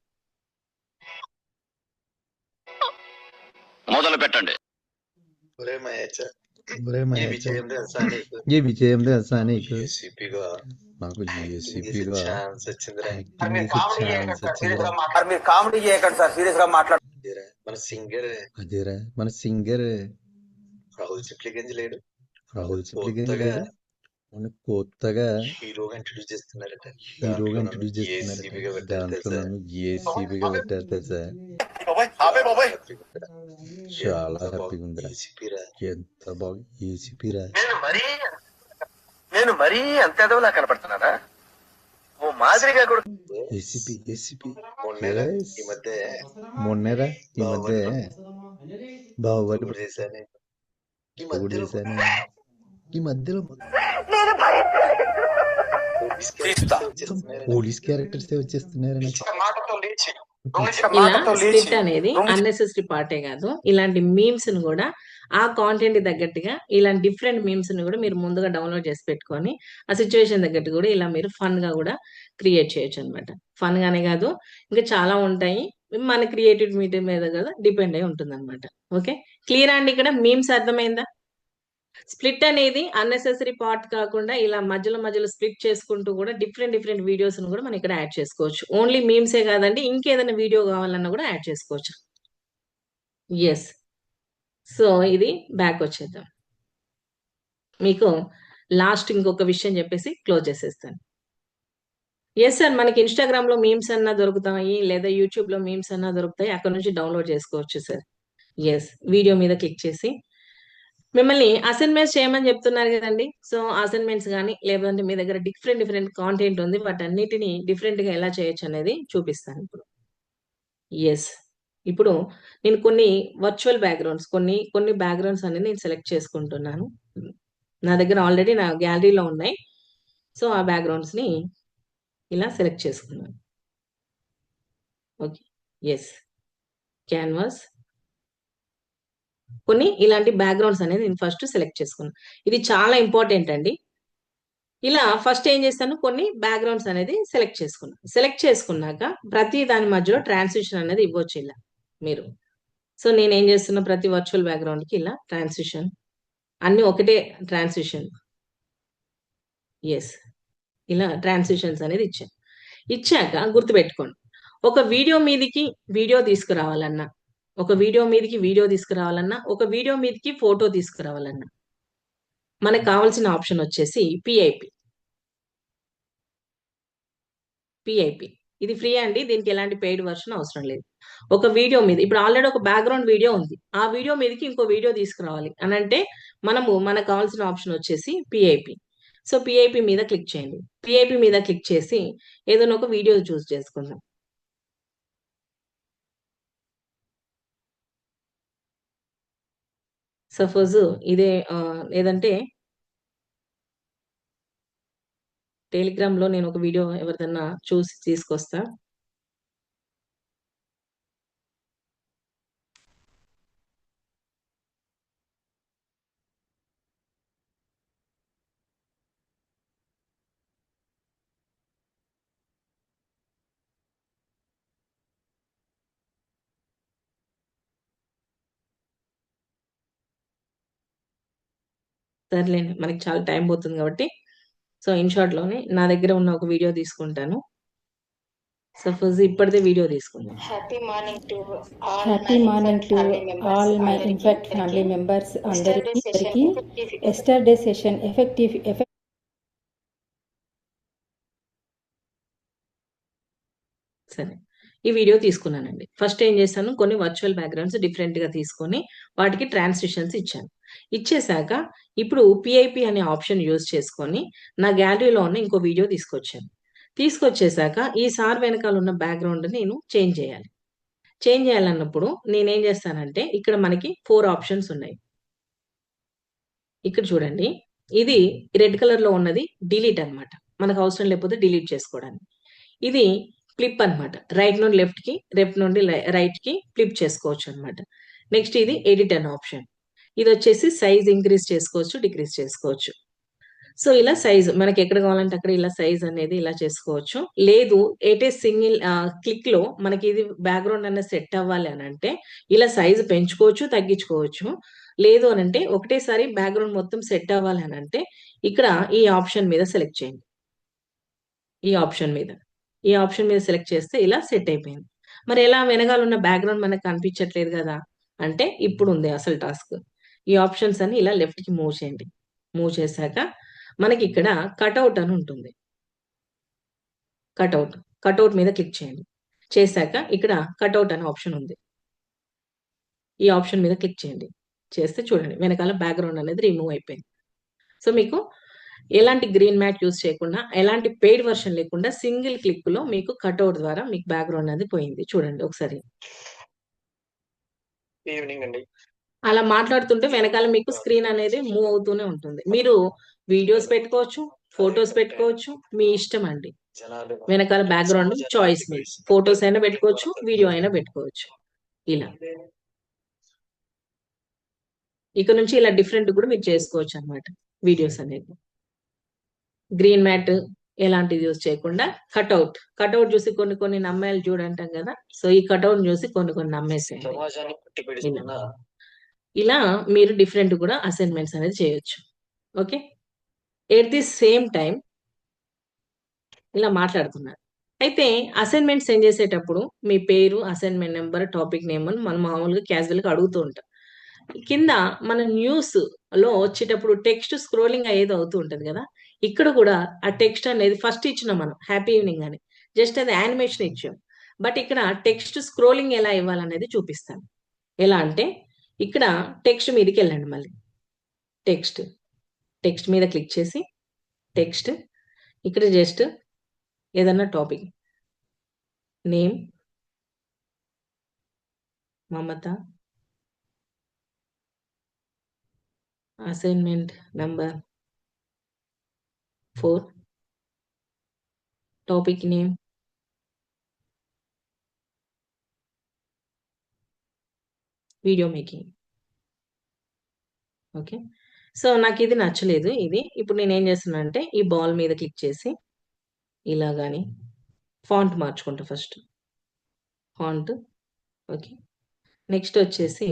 మొదలు పెట్టండి. ఏ విజయం తెలుసా నీకు? నాకు ఏసీపీగా యాక్టింగ్ ఛాన్స్ వచ్చిందిరా. మీరు కామెడీ చేయకండి సార్, సీరియస్ గా మాట్లాడండి. అదేరా మన సింగర్ రాహుల్ చిప్లిగంజ్ లేడు, కొత్తగా హీరోగా ఇంట్రొడ్యూస్ చేస్తున్నారట. దాంట్లో నన్ను ఏసీపీగా పెట్టారు తెలుసా. చాలా హ్యాపీగా ఉందిరా. ఎంత బాగా ఏసీపీరా. నేను మరీ అంత ఎదవలా కనపడుతున్నారా? ఓ మాదిరిగా కూడా ఏసీపీ మొన్నేరా ఈ మధ్య బాహుబలి ఈ మధ్యలో పోలీస్ క్యారెక్టర్స్ వచ్చేస్తున్నారు. ఇలా స్ప్లిట్ అనేది అన్నెసెసరీ పార్టే కాదు, ఇలాంటి మీమ్స్ ను కూడా ఆ కాంటెంట్ తగ్గట్టుగా ఇలాంటి డిఫరెంట్ మీమ్స్ ని కూడా మీరు ముందుగా డౌన్లోడ్ చేసి పెట్టుకొని ఆ సిచ్యువేషన్ తగ్గట్టు కూడా ఇలా మీరు ఫన్ గా కూడా క్రియేట్ చేయొచ్చు అనమాట. ఫన్ గానే కాదు, ఇంకా చాలా ఉంటాయి. మన క్రియేటివిటీ మీద కూడా డిపెండ్ అయి ఉంటుంది అనమాట. ఓకే, క్లియర్ అండి? ఇక్కడ మీమ్స్ అర్థమైందా? స్ప్లిట్ అనేది అన్నెసెసరీ పార్ట్ కాకుండా ఇలా మధ్యలో స్ప్లిట్ చేసుకుంటూ కూడా డిఫరెంట్ వీడియోస్ కూడా మనం ఇక్కడ యాడ్ చేసుకోవచ్చు. ఓన్లీ మీమ్సే కాదండి, ఇంకేదైనా వీడియో కావాలన్నా కూడా యాడ్ చేసుకోవచ్చు. ఎస్. సో ఇది బ్యాక్ వచ్చేద్దాం. మీకు లాస్ట్ ఇంకొక విషయం చెప్పేసి క్లోజ్ చేసేస్తాను. ఎస్ సార్, మనకి ఇన్స్టాగ్రామ్ లో మీమ్స్ అన్నా దొరుకుతాయి, లేదా యూట్యూబ్ లో మీమ్స్ అన్నా దొరుకుతాయి, అక్కడ నుంచి డౌన్లోడ్ చేసుకోవచ్చు సార్. ఎస్, వీడియో మీద క్లిక్ చేసి మిమ్మల్ని అసైన్మెంట్స్ చేయమని చెప్తున్నారు కదండి. సో అసైన్మెంట్స్ కానీ లేదంటే మీ దగ్గర డిఫరెంట్ కాంటెంట్ ఉంది, వాటన్నిటిని డిఫరెంట్ గా ఎలా చేయొచ్చు అనేది చూపిస్తాను ఇప్పుడు. ఎస్, ఇప్పుడు నేను కొన్ని వర్చువల్ బ్యాక్గ్రౌండ్స్ కొన్ని బ్యాక్గ్రౌండ్స్ అనేది నేను సెలెక్ట్ చేసుకుంటున్నాను. నా దగ్గర ఆల్రెడీ నా గ్యాలరీలో ఉన్నాయి. సో ఆ బ్యాక్గ్రౌండ్స్ ని ఇలా సెలెక్ట్ చేసుకున్నాను. ఓకే, ఎస్, క్యాన్వాస్, కొన్ని ఇలాంటి బ్యాక్గ్రౌండ్స్ అనేది నేను ఫస్ట్ సెలెక్ట్ చేసుకున్నాను. ఇది చాలా ఇంపార్టెంట్ అండి. ఇలా ఫస్ట్ ఏం చేస్తాను, కొన్ని బ్యాక్గ్రౌండ్స్ అనేది సెలెక్ట్ చేసుకున్నాను. సెలెక్ట్ చేసుకున్నాక ప్రతి దాని మధ్యలో ట్రాన్సిషన్ అనేది ఇవ్వచ్చు ఇలా మీరు. సో నేను ఏం చేస్తున్నా, ప్రతి వర్చువల్ బ్యాక్గ్రౌండ్ కి ఇలా ట్రాన్సిషన్, అన్ని ఒకటే ట్రాన్సిషన్, ఎస్, ఇలా ట్రాన్సిషన్స్ అనేది ఇచ్చాను. ఇచ్చాక గుర్తుపెట్టుకోండి, ఒక వీడియో మీదికి వీడియో తీసుకురావాలన్నా, ఒక వీడియో మీదికి వీడియో తీసుకురావాలన్నా, ఒక వీడియో మీదికి ఫోటో తీసుకురావాలన్నా మనకు కావాల్సిన ఆప్షన్ వచ్చేసి పిఐపి. ఇది ఫ్రీ అండి, దీనికి ఎలాంటి పెయిడ్ వర్షన్ అవసరం లేదు. ఒక వీడియో మీద ఇప్పుడు ఆల్రెడీ ఒక బ్యాక్గ్రౌండ్ వీడియో ఉంది, ఆ వీడియో మీదకి ఇంకో వీడియో తీసుకురావాలి అని అంటే మనకు కావాల్సిన ఆప్షన్ వచ్చేసి పిఐపి. సో పిఐపి మీద క్లిక్ చేయండి. పిఐపి మీద క్లిక్ చేసి ఏదైనా ఒక వీడియో చూస్ చేసుకుందాం. సపోజ్ ఇదే ఏదంటే టెలిగ్రామ్ లో నేను ఒక వీడియో ఎవరిదన్నా చూసి తీసుకొస్తా. సర్లేండి, మనకి చాలా టైం పోతుంది కాబట్టి సో ఇన్ షార్ట్ లోనే నా దగ్గర ఉన్న ఒక వీడియో తీసుకుంటాను. సపోజ్ ఇప్పటిదే వీడియో తీసుకుందాం. Happy morning to all my impact family members అందరికీ ఎస్టర్డే సెషన్ ఎఫెక్టివ్ సరే, ఈ వీడియో తీసుకున్నానండి. ఫస్ట్ ఏం చేశాను, కొన్ని వర్చువల్ బ్యాక్గ్రౌండ్స్ డిఫరెంట్ గా తీసుకొని వాటికి ట్రాన్సిషన్స్ ఇచ్చాను. ఇచ్చేసాక ఇప్పుడు పిఐపి అనే ఆప్షన్ యూజ్ చేసుకొని నా గ్యాలరీలో ఉన్న ఇంకో వీడియో తీసుకొచ్చాను. తీసుకొచ్చేసాక ఈసారి వెనకాల ఉన్న బ్యాక్గ్రౌండ్ నేను చేంజ్ చేయాలి. చేంజ్ చేయాలన్నప్పుడు నేనేం చేస్తానంటే, ఇక్కడ మనకి 4 ఆప్షన్స్ ఉన్నాయి. ఇక్కడ చూడండి, ఇది రెడ్ కలర్ లో ఉన్నది డిలీట్ అన్నమాట, మనకు అవసరం లేకపోతే డిలీట్ చేసుకోవడానికి. ఇది ఫ్లిప్ అన్నమాట, రైట్ నుండి లెఫ్ట్ కి, లెఫ్ట్ నుండి రైట్ కి ఫ్లిప్ చేసుకోవచ్చు అన్నమాట. నెక్స్ట్ ఇది ఎడిట్ అనే ఆప్షన్. ఇది వచ్చేసి సైజ్ ఇంక్రీజ్ చేసుకోవచ్చు, డిక్రీజ్ చేసుకోవచ్చు. సో ఇలా సైజ్ మనకి ఎక్కడ కావాలంటే అక్కడ ఇలా సైజ్ అనేది ఇలా చేసుకోవచ్చు. లేదు ఏటే సింగిల్ క్లిక్ లో మనకి ఇది బ్యాక్గ్రౌండ్ అనేది సెట్ అవ్వాలి అని అంటే ఇలా సైజ్ పెంచుకోవచ్చు, తగ్గించుకోవచ్చు. లేదు అని అంటే ఒకటేసారి బ్యాక్గ్రౌండ్ మొత్తం సెట్ అవ్వాలి అని అంటే ఇక్కడ ఈ ఆప్షన్ మీద సెలెక్ట్ చేయండి. ఈ ఆప్షన్ మీద సెలెక్ట్ చేస్తే ఇలా సెట్ అయిపోయింది. మరి ఎలా వెనకాల ఉన్న బ్యాక్గ్రౌండ్ మనకు కనిపించట్లేదు కదా అంటే ఇప్పుడు ఉంది అసలు టాస్క్. ఈ ఆప్షన్స్ అన్ని ఇలా లెఫ్ట్ కి మూవ్ చేయండి. మూవ్ చేశాక మనకి ఇక్కడ కట్అవుట్ అని ఉంటుంది. కట్అవుట్ మీద క్లిక్ చేయండి. చేశాక ఇక్కడ కట్అవుట్ అనే ఆప్షన్ ఉంది. ఈ ఆప్షన్ మీద క్లిక్ చేయండి. చేస్తే చూడండి వెనకాల బ్యాక్గ్రౌండ్ అనేది రిమూవ్ అయిపోయింది. సో మీకు ఎలాంటి గ్రీన్ మ్యాట్ యూజ్ చేయకుండా, ఎలాంటి పెయిడ్ వర్షన్ లేకుండా సింగిల్ క్లిక్ లో మీకు కట్అవుట్ ద్వారా మీకు బ్యాక్గ్రౌండ్ అనేది పోయింది. చూడండి ఒకసారి. ఈవినింగ్ అండి. అలా మాట్లాడుతుంటే వెనకాల మీకు స్క్రీన్ అనేది మూవ్ అవుతూనే ఉంటుంది. మీరు వీడియోస్ పెట్టుకోవచ్చు, ఫొటోస్ పెట్టుకోవచ్చు, మీ ఇష్టం అండి. వెనకాల బ్యాక్గ్రౌండ్ చాయిస్ మీ, ఫొటోస్ అయినా పెట్టుకోవచ్చు, వీడియో అయినా పెట్టుకోవచ్చు. ఇలా ఇక నుంచి ఇలా డిఫరెంట్ కూడా మీరు చేసుకోవచ్చు అన్నమాట వీడియోస్ అనేది. గ్రీన్ మ్యాట్ ఎలాంటిది యూజ్ చేయకుండా కట్అవుట్ చూసి కొన్ని నమ్మేయాలి చూడంటాం కదా, సో ఈ కట్అవుట్ చూసి కొన్ని నమ్మేసేయండి. ఇలా మీరు డిఫరెంట్ కూడా అసైన్మెంట్స్ అనేది చేయొచ్చు. Okay, at the same time ఇలా మాట్లాడుతున్నారు. అయితే అసైన్మెంట్ సెండ్ చేసేటప్పుడు మీ పేరు, అసైన్మెంట్ నెంబర్, టాపిక్ నేమ్ అని మనం మామూలుగా క్యాజువల్ గా అడుగుతూ ఉంటాం. కింద మన న్యూస్ లో వచ్చేటప్పుడు టెక్స్ట్ స్క్రోలింగ్ అయ్యేది అవుతూ ఉంటది కదా, ఇక్కడ కూడా ఆ టెక్స్ట్ అనేది ఫస్ట్ ఇచ్చినాం మనం హ్యాపీ ఈవినింగ్ అని, జస్ట్ అది యానిమేషన్ ఇచ్చాం. బట్ ఇక్కడ టెక్స్ట్ స్క్రోలింగ్ ఎలా ఇవ్వాలనేది చూపిస్తాను. ఎలా అంటే ఇక్కడ టెక్స్ట్ మీదకి వెళ్ళండి. మళ్ళీ టెక్స్ట్ మీద క్లిక్ చేసి టెక్స్ట్, ఇక్కడ జస్ట్ ఏదన్నా topic name, Mamata, assignment number 4, topic name video making. Okay, so నాకు ఇది నచ్చలేదు. ఇది ఇప్పుడు నేను ఏం చేస్తున్నా అంటే ఈ బాల్ మీద క్లిక్ చేసి ఇలా కానీ ఫాంట్ మార్చుకుంటా ఫస్ట్. ఫాంట్ ఓకే, నెక్స్ట్ వచ్చేసి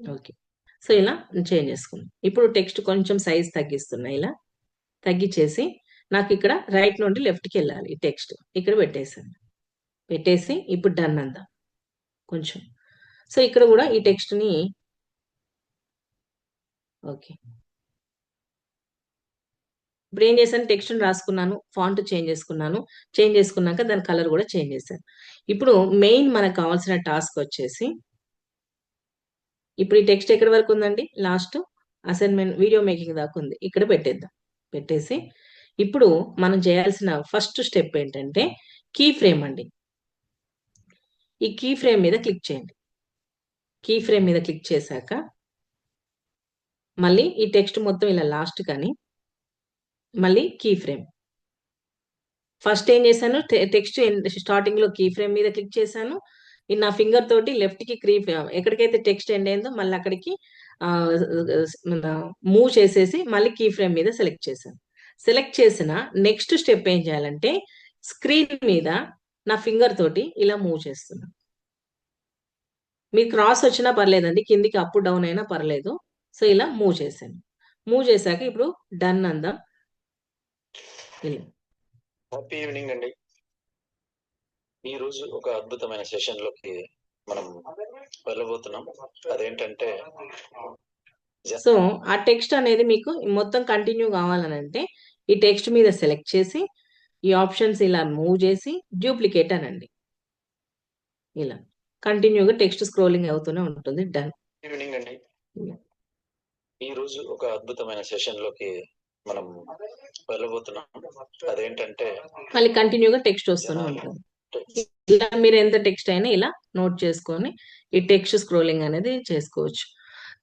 ఓకే, సో ఇలా చేంజ్ చేసుకున్నాం. ఇప్పుడు టెక్స్ట్ కొంచెం సైజ్ తగ్గిస్తున్నా. ఇలా తగ్గించేసి నాకు ఇక్కడ రైట్ నుండి లెఫ్ట్కి వెళ్ళాలి. ఈ టెక్స్ట్ ఇక్కడ పెట్టేసాను. పెట్టేసి ఇప్పుడు డన్ అందాం కొంచెం. సో ఇక్కడ కూడా ఈ టెక్స్ట్ని ఓకే, ఇప్పుడు ఏం చేశాను, టెక్స్ట్ని రాసుకున్నాను, ఫాంట్ చేంజ్ చేసుకున్నాను. చేంజ్ చేసుకున్నాక దాని కలర్ కూడా చేంజ్ చేశాను. ఇప్పుడు మెయిన్ మనకు కావాల్సిన టాస్క్ వచ్చేసి ఇప్పుడు ఈ టెక్స్ట్ ఎక్కడి వరకు ఉందండి, లాస్ట్ అసైన్మెంట్ వీడియో మేకింగ్ దాకా ఉంది. ఇక్కడ పెట్టేద్దాం. పెట్టేసి ఇప్పుడు మనం చేయాల్సిన ఫస్ట్ స్టెప్ ఏంటంటే కీ ఫ్రేమ్ అండి. ఈ కీ ఫ్రేమ్ మీద క్లిక్ చేయండి. కీ ఫ్రేమ్ మీద క్లిక్ చేశాక మళ్ళీ ఈ టెక్స్ట్ మొత్తం ఇలా లాస్ట్ కానీ మళ్ళీ కీ ఫ్రేమ్. ఫస్ట్ ఏం చేశాను, టెక్స్ట్ స్టార్టింగ్ లో కీ ఫ్రేమ్ మీద క్లిక్ చేశాను. నా ఫింగర్ తోటి లెఫ్ట్ కి ఎక్కడికైతే టెక్స్ట్ ఎండ్ అయిందో మళ్ళీ అక్కడికి మూవ్ చేసేసి మళ్ళీ కీ ఫ్రేమ్ మీద సెలెక్ట్ చేశాను. సెలెక్ట్ చేసిన నెక్స్ట్ స్టెప్ ఏం చేయాలంటే స్క్రీన్ మీద నా ఫింగర్ తోటి ఇలా మూవ్ చేస్తున్నాను. మీరు క్రాస్ వచ్చినా పర్లేదండి, కిందికి అప్ డౌన్ అయినా పర్లేదు. సో ఇలా మూవ్ చేశాను. మూవ్ చేశాక ఇప్పుడు డన్ అందాం. హ్యాపీ ఈవినింగ్ అండి. ఈ రోజు ఒక అద్భుతమైన సెషన్ లోకి మనం వెళ్ళబోతున్నాం. అదేంటంటే సో ఆ టెక్స్ట్ అనేది మీకు మొత్తం కంటిన్యూ కావాలని అంటే ఈ టెక్స్ట్ మీద సెలెక్ట్ చేసి ఈ ఆప్షన్స్ ఇలా మూవ్ చేసి డూప్లికేట్ అనండి. ఇలా కంటిన్యూగా టెక్స్ట్ స్క్రోలింగ్ అవుతూనే ఉంటుంది. డన్. ఈవినింగ్ అండి. ఈ రోజు ఒక అద్భుతమైన సెషన్ లోకి మనం వెళ్ళబోతున్నాం. అదేంటంటే మళ్ళీ కంటిన్యూగా టెక్స్ట్ వస్తూనే ఉంటుంది. ఇలా మీరు ఎంత టెక్స్ట్ అయినా ఇలా నోట్ చేసుకొని ఈ టెక్స్ట్ స్క్రోలింగ్ అనేది చేసుకోవచ్చు.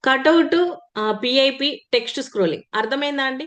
కట్అవుట్ పిఐపి టెక్స్ట్ స్క్రోలింగ్ అర్థమైందా అండి?